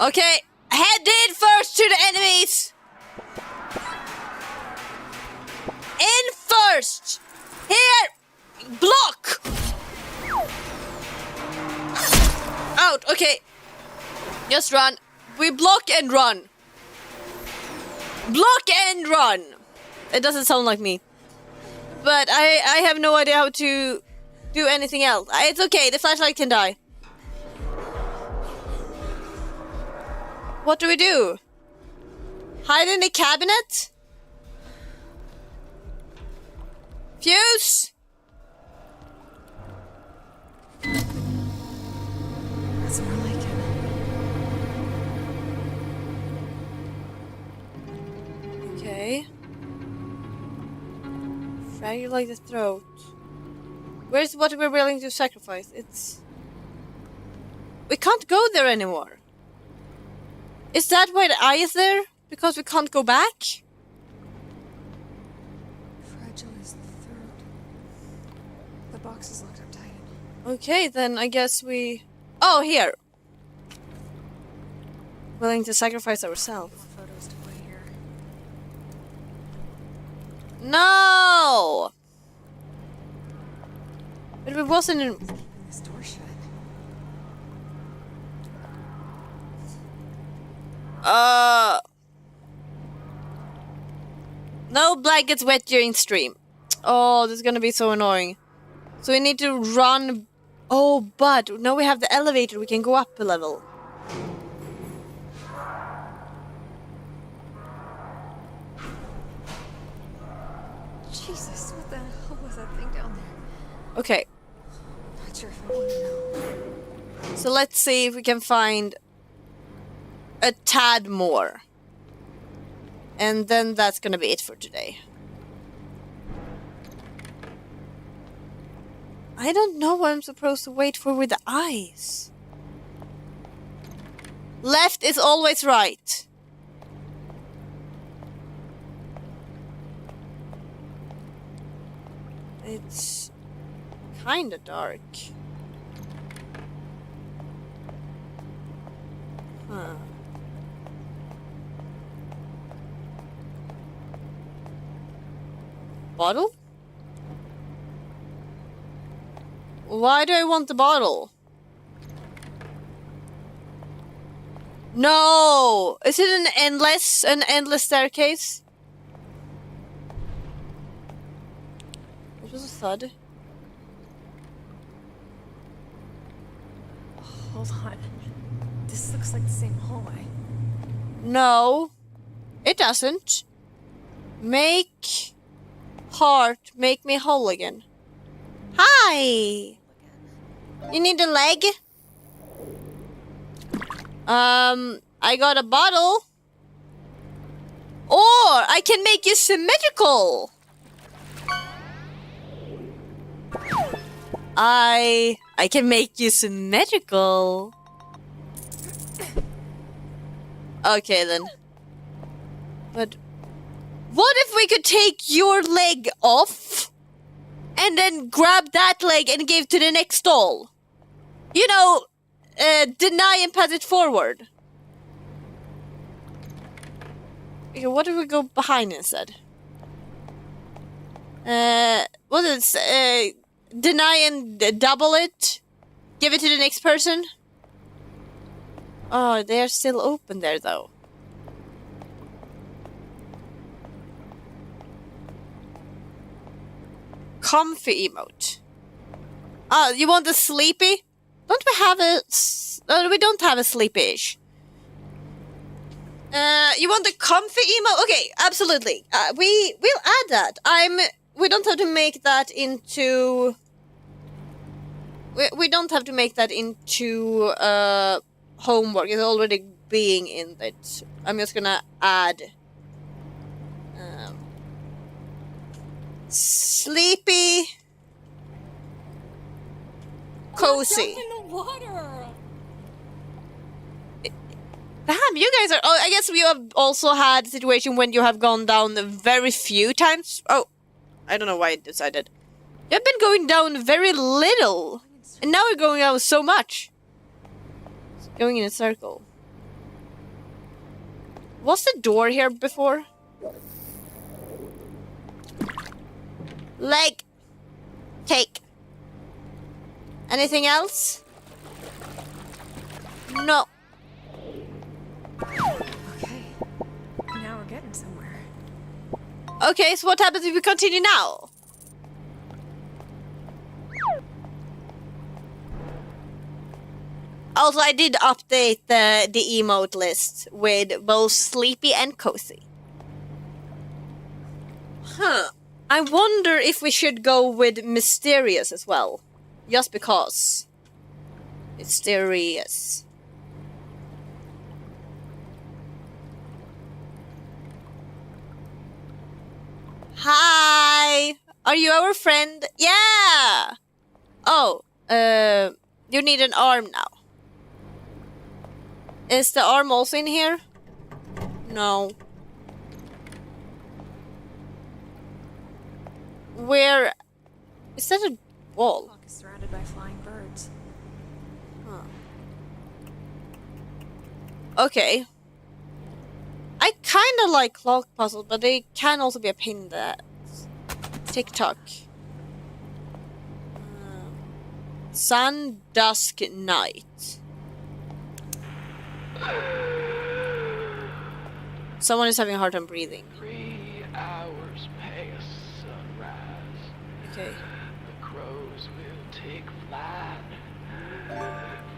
Okay, headed first to the enemies. In first. Here, block. Out. Okay, just run. We block and run. Block and run. It doesn't sound like me. But I have no idea how to do anything else. It's okay, the flashlight can die. What do we do? Hide in the cabinet? Fuse? That's more like it. Okay. Fragile like the throat. Where's what we're willing to sacrifice? It's... We can't go there anymore. Is that why the eye is there? Because we can't go back? Fragile is the throat. The box is locked up tight. Okay, then I guess we... Oh, here. Willing to sacrifice ourselves. More photos to play here. No! But we wasn't in... Keeping this door shut. No blankets wet during stream. Oh, this is gonna be so annoying. So we need to run... Oh, but now we have the elevator. We can go up a level. Jesus, what the hell was that thing down there? Okay, Not sure if I want to know. so let's see if we can find a tad more. And then that's gonna be it for today. I don't know what I'm supposed to wait for with the eyes. Left is always right. It's kinda dark. Huh. Bottle? Why do I want the bottle? No! Is it an endless staircase? It was a thud. Hold on. This looks like the same hallway. No, it doesn't. Make heart make me whole again. Hi! You need a leg? I got a bottle. Or I can make you symmetrical. I can make you symmetrical. Okay then. But what if we could take your leg off and then grab that leg and give to the next stall? You know, deny and pass it forward. Okay, what if we go behind instead? What is deny and double it? Give it to the next person? Oh, they're still open there though. Comfy emote. Ah, you want a sleepy? Don't we have a... we don't have a sleepy-ish. You want a comfy emote? Okay, absolutely. We'll add that. We don't have to make that into... We don't have to make that into homework. It's already being in it. I'm just gonna add sleepy, cozy. Damn, you guys are. Oh, I guess we have also had a situation when you have gone down very few times. Oh, I don't know why I decided. You've been going down very little, and now we're going down so much. It's going in a circle. Was the door here before? Leg. Take. Anything else? No. Okay. Now we're getting somewhere. Okay, so what happens if we continue now? Also, I did update the emote list with both sleepy and cozy. Huh. I wonder if we should go with mysterious as well. Just because. Mysterious. Hi! Are you our friend? Yeah! Oh, you need an arm now. Is the arm also in here? No. Where... Is that a wall? Clock is surrounded by flying birds. Huh. Okay. I kinda like clock puzzles, but they can also be a pain in the ass. TikTok. Sun, dusk, night. Someone is having a hard time breathing. 3 hours past sunrise. Okay. The crows will take flight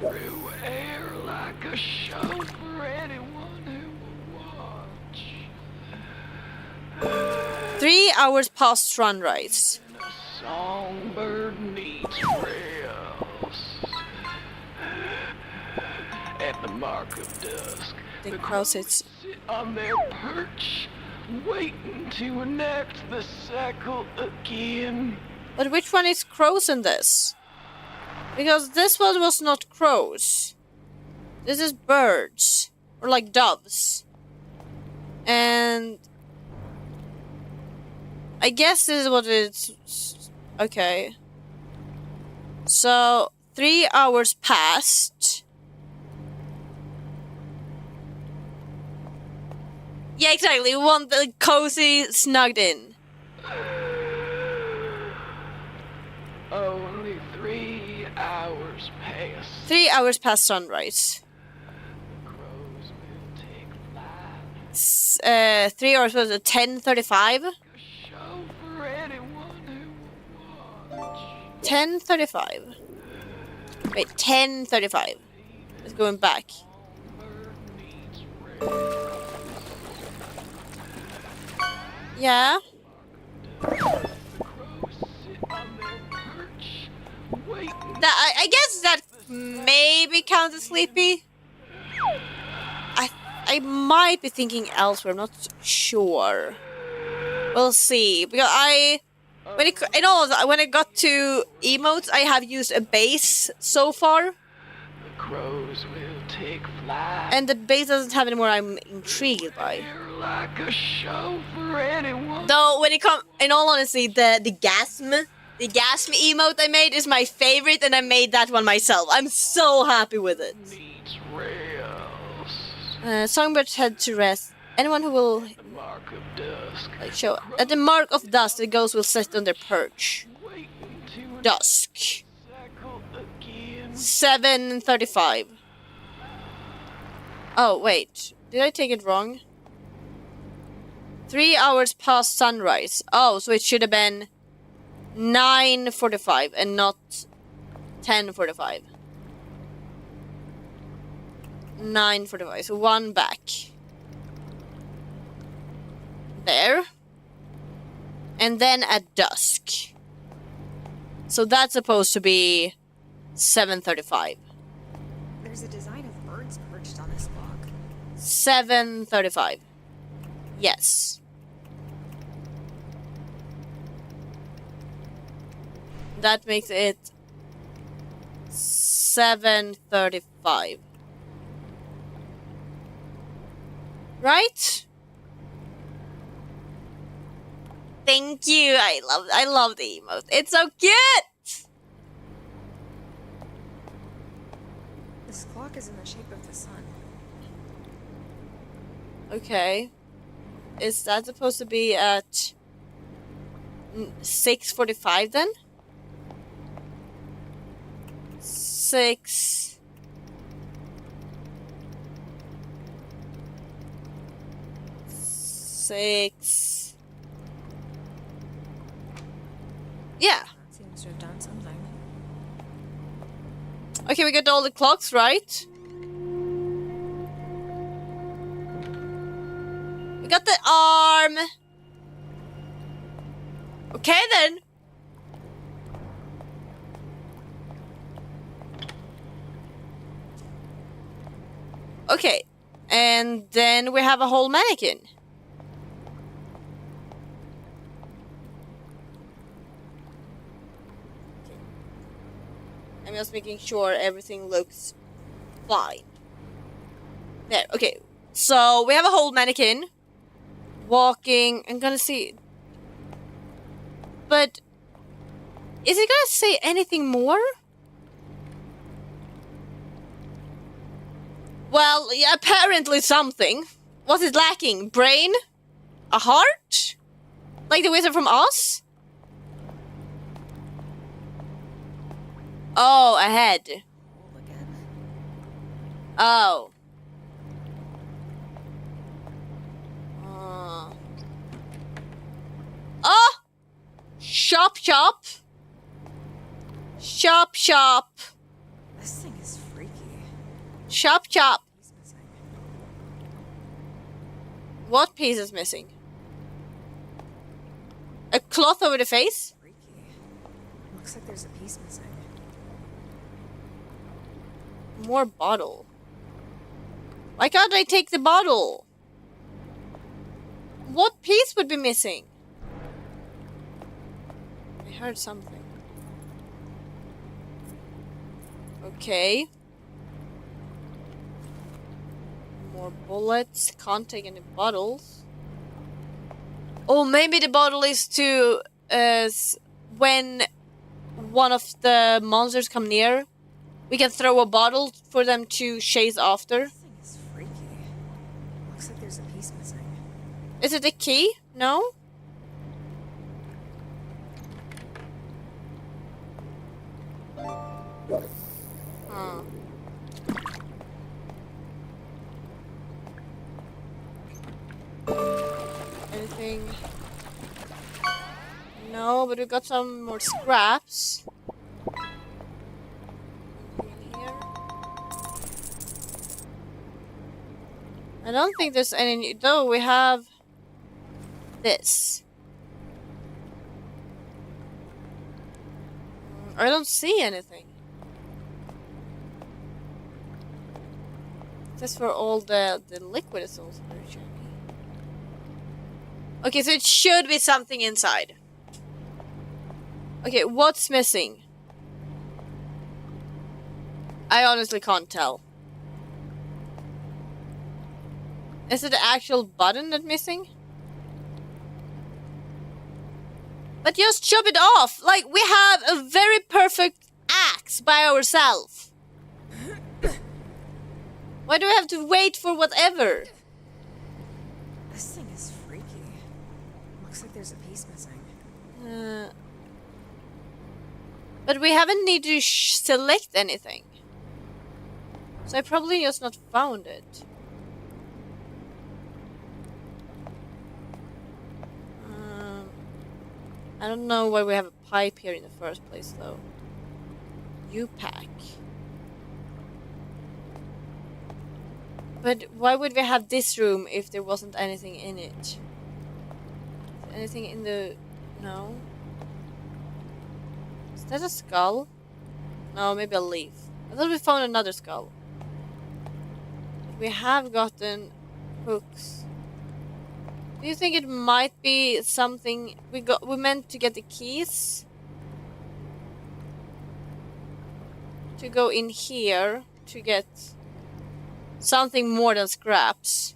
through air like a show for anyone who will watch. 3 hours past sunrise. And a songbird needs rails. At the mark of dusk, The crow sits. sit on their perch, waiting to enact the cycle again. But which one is crows in this? Because this one was not crows. This is birds. Or like doves. And... I guess this is what it's... Okay. So, 3 hours passed. Yeah, exactly. We want the cozy, snugged in. Only 3 hours past. 3 hours past sunrise. Crows will take flight. 3 hours was 10:35. A show for anyone who will watch. 10:35. Wait, 10:35. It's going back. Bird needs rails. Yeah. Crows sit on their perch, waiting. I guess that maybe counts as sleepy. I might be thinking elsewhere. I'm not sure. We'll see. Because when I got to emotes, I have used a base so far, The crows will take flight. and the base doesn't have any more. I'm intrigued by. They're like a show for anyone. Though when it comes, in all honesty, the gasm emote I made is my favorite, and I made that one myself. I'm so happy with it. Needs rails. Songbird head to rest. Anyone who will The mark of dusk. show at the mark of dusk, the ghost will sit on their perch. Waiting to Dusk. cycle again. 7:35. Oh wait, did I take it wrong? 3 hours past sunrise. Oh, so it should have been 9:45 and not 10:45. 9:45. So one back. There. And then at dusk. So that's supposed to be 7:35. There's a design of birds perched on this clock. 7:35. Yes. That makes it 7:35. Right? Thank you. I love the emote. It's so cute. This clock is in the shape of the sun. Okay. Is that supposed to be at 6:45 then? 6. Yeah. That seems to have done something. Okay, we got all the clocks right. We got the arm. Okay then. Okay. And then we have a whole mannequin. I'm just making sure everything looks fine. There, okay. So we have a whole mannequin walking. I'm gonna see. But is it gonna say anything more? Well, yeah, apparently something. Was it lacking? Brain? A heart? Like the Wizard from Oz? Oh, a head. Hole again. Oh. Oh! Shop, shop. Shop, shop. This thing is freaky. Chop chop. He's missing. What piece is missing? A cloth over the face? Freaky. Looks like there's a piece missing. More bottle. Why can't I take the bottle? What piece would be missing? I heard something. Okay. More bullets. Can't take any bottles. Oh, maybe the bottle is to when one of the monsters come near, we can throw a bottle for them to chase after. This thing is freaky. Looks like there's a piece missing. Is it a key? No? Hmm. Anything? No, but we got some more scraps. Anything in here? I don't think there's any. Though we have this. I don't see anything. Just for all the liquid is also very shiny. Okay, so it should be something inside. Okay, what's missing? I honestly can't tell. Is it the actual button that's missing? But just chop it off! Like, we have a very perfect axe by ourselves. Why do we have to wait for whatever? This thing is freaky. Looks like there's a piece missing. But we haven't need to select anything. So I probably just not found it. I don't know why we have a pipe here in the first place though. U-pack. But why would we have this room if there wasn't anything in it? Anything in the... No? Is that a skull? No, maybe a leaf. I thought we found another skull. But we have gotten hooks. Do you think it might be something we meant to get the keys? To go in here to get something more than scraps.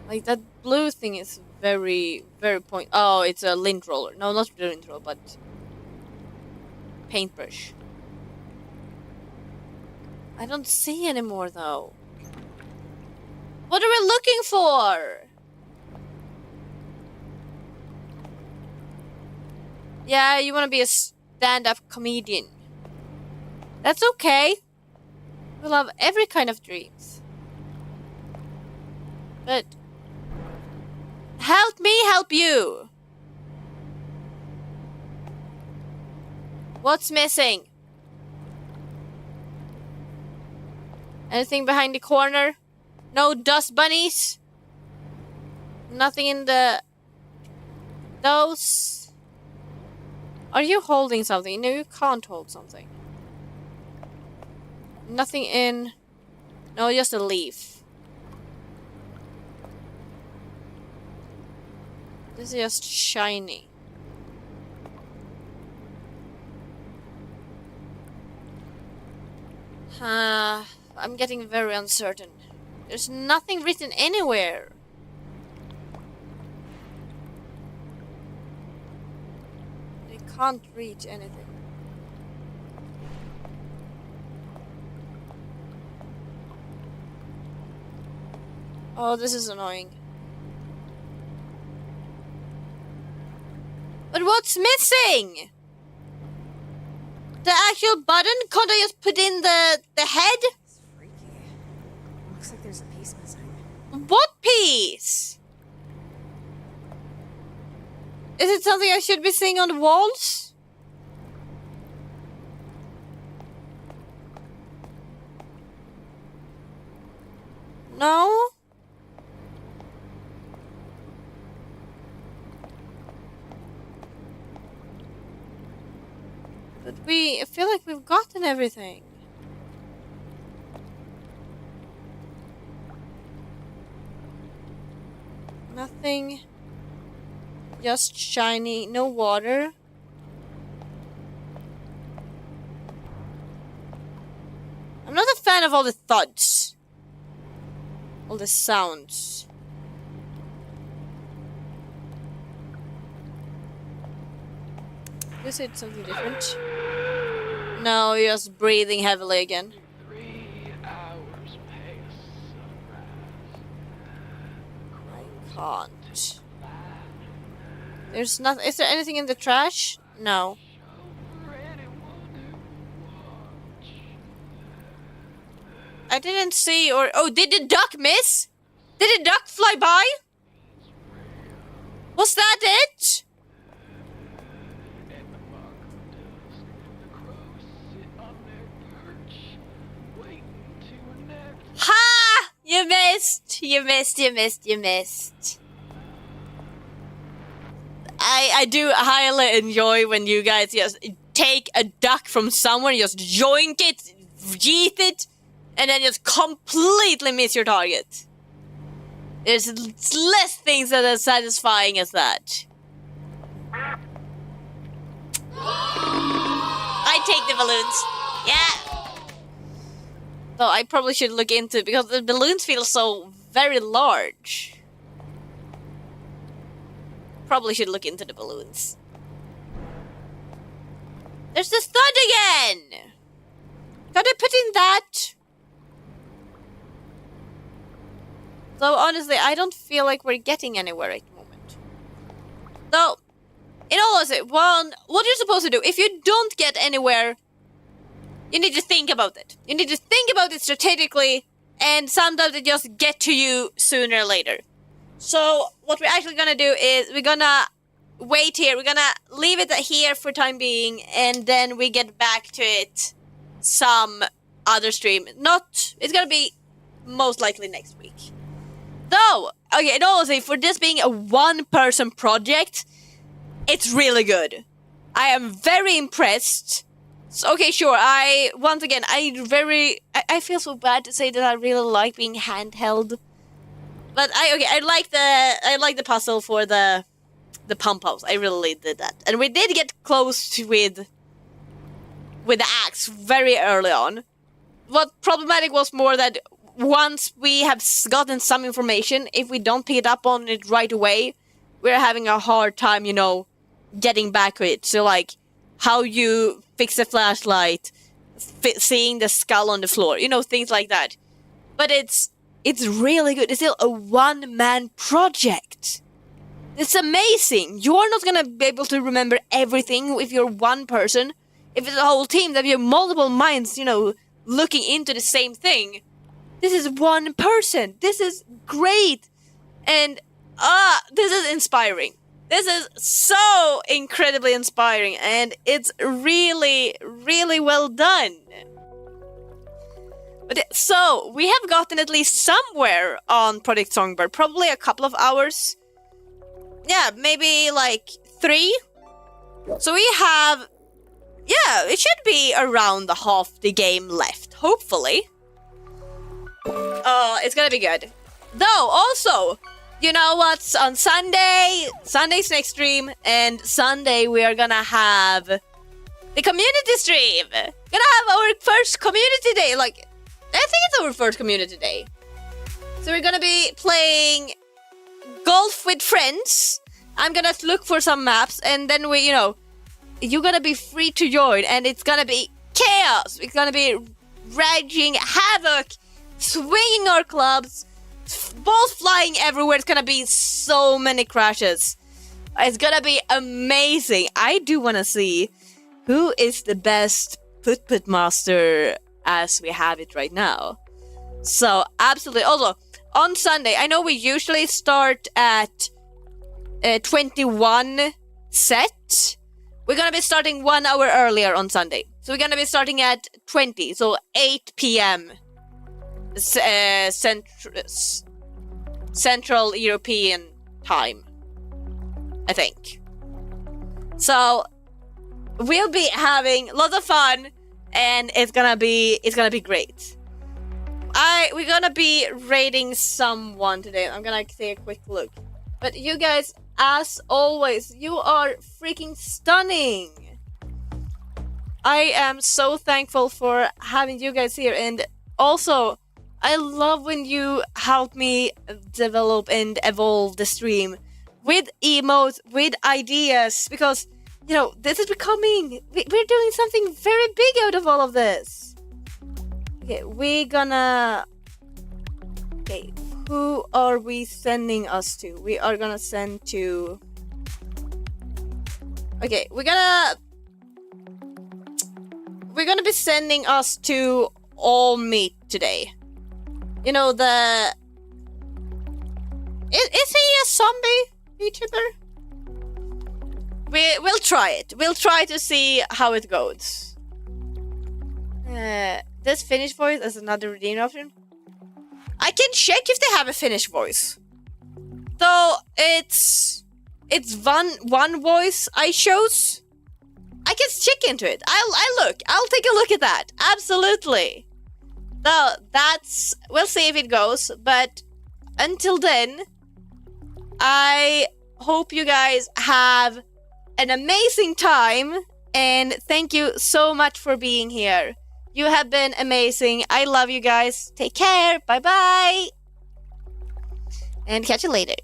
Like that blue thing is very, very point. Oh, it's a lint roller. No, not the lint roller, but paintbrush. I don't see anymore though. What are we looking for? Yeah, you want to be a stand-up comedian. That's okay. We love every kind of dreams. But help me help you. What's missing? Anything behind the corner? No dust bunnies? Nothing in the... Those... Are you holding something? No, you can't hold something. Nothing in... No, just a leaf. This is just shiny. I'm getting very uncertain. There's nothing written anywhere. I can't reach anything. Oh, this is annoying. But what's missing? The actual button? Can't I just put in the head? It's freaky. Looks like there's a piece missing. What piece? Is it something I should be seeing on the walls? No? But I feel like we've gotten everything. Nothing. Just shiny. No water. I'm not a fan of all the thuds. All the sounds. You said something different. No, you're just breathing heavily again. 3 hours past sunrise. I can't. There's nothing. Is there anything in the trash? No. I didn't see or... Oh, did the duck miss? Did the duck fly by? Was that it? Ha! You missed! You missed, you missed, you missed. I do highly enjoy when you guys just take a duck from somewhere, just joink it, yeet it, and then just completely miss your target. There's less things that are satisfying as that. I take the balloons. Yeah. Though I probably should look into it because the balloons feel so very large. Probably should look into the balloons. There's the thud again! Gotta put in that. Though honestly, I don't feel like we're getting anywhere at the moment. Though, in all honesty, what you're supposed to do, if you don't get anywhere, you need to think about it. You need to think about it strategically, and sometimes it just get to you sooner or later. So, what we're actually gonna do is, we're gonna wait here, we're gonna leave it here for time being, and then we get back to it some other stream. It's gonna be most likely next week. Though, okay, and also for this being a one-person project, it's really good. I am very impressed. So, okay, sure. I feel so bad to say that I really like being handheld, but I like the puzzle for the pump house. I really did that, and we did get close with the axe very early on. What problematic was more that once we have gotten some information, if we don't pick it up on it right away, we're having a hard time, you know, getting back to it. So, like, how you fix the flashlight, seeing the skull on the floor, you know, things like that. But it's really good. It's still a one-man project. It's amazing. You're not gonna be able to remember everything if you're one person. If it's a whole team, that you have multiple minds, you know, looking into the same thing. This is one person. This is great. And this is inspiring. This is so incredibly inspiring, and it's really, really well done. But so we have gotten at least somewhere on Project Songbird, probably a couple of hours. Yeah, maybe like 3. So we have, yeah, it should be around the half the game left, hopefully. It's gonna be good. Though, also, you know what's on Sunday? Sunday's next stream, and Sunday we are gonna have the community stream. Gonna have our first community day. Like, I think it's our first community day. So we're gonna be playing golf with friends. I'm gonna look for some maps, and then we, you know, you're gonna be free to join, and it's gonna be chaos. It's gonna be raging havoc, swinging our clubs, balls flying everywhere. It's gonna be so many crashes. It's gonna be amazing. I do wanna see who is the best put master as we have it right now. So, absolutely. Also, on Sunday, I know we usually start at 21 set. We're gonna be starting 1 hour earlier on Sunday. So we're gonna be starting at 20, so 8 p.m. Central European time, I think. So we'll be having lots of fun, and it's gonna be great. We're gonna be raiding someone today. I'm gonna take a quick look. But you guys, as always, you are freaking stunning. I am so thankful for having you guys here, and also I love when you help me develop and evolve the stream with emotes, with ideas, because, you know, this is becoming, we're doing something very big out of all of this. Okay, okay, who are we sending us to? We are gonna send to, okay, we're gonna be sending us to All Meat today. You know, is he a zombie YouTuber? We'll try it. We'll try to see how it goes. This Finnish voice as another redeem option. I can check if they have a Finnish voice. Though it's one voice I chose. I can check into it. I'll take a look at that. Absolutely. So we'll see if it goes, but until then, I hope you guys have an amazing time, and thank you so much for being here. You have been amazing. I love you guys. Take care. Bye bye. And catch you later.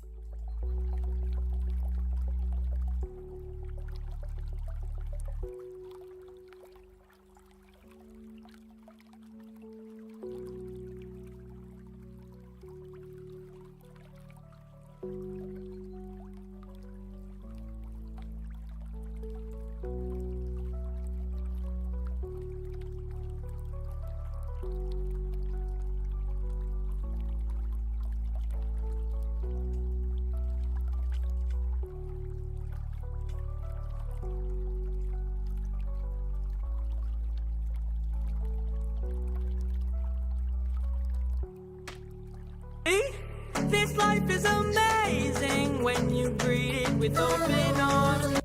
This life is amazing when you greet it with open arms.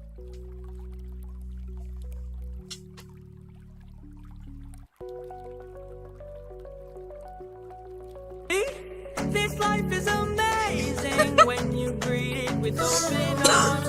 This life is amazing when you greet it with open arms.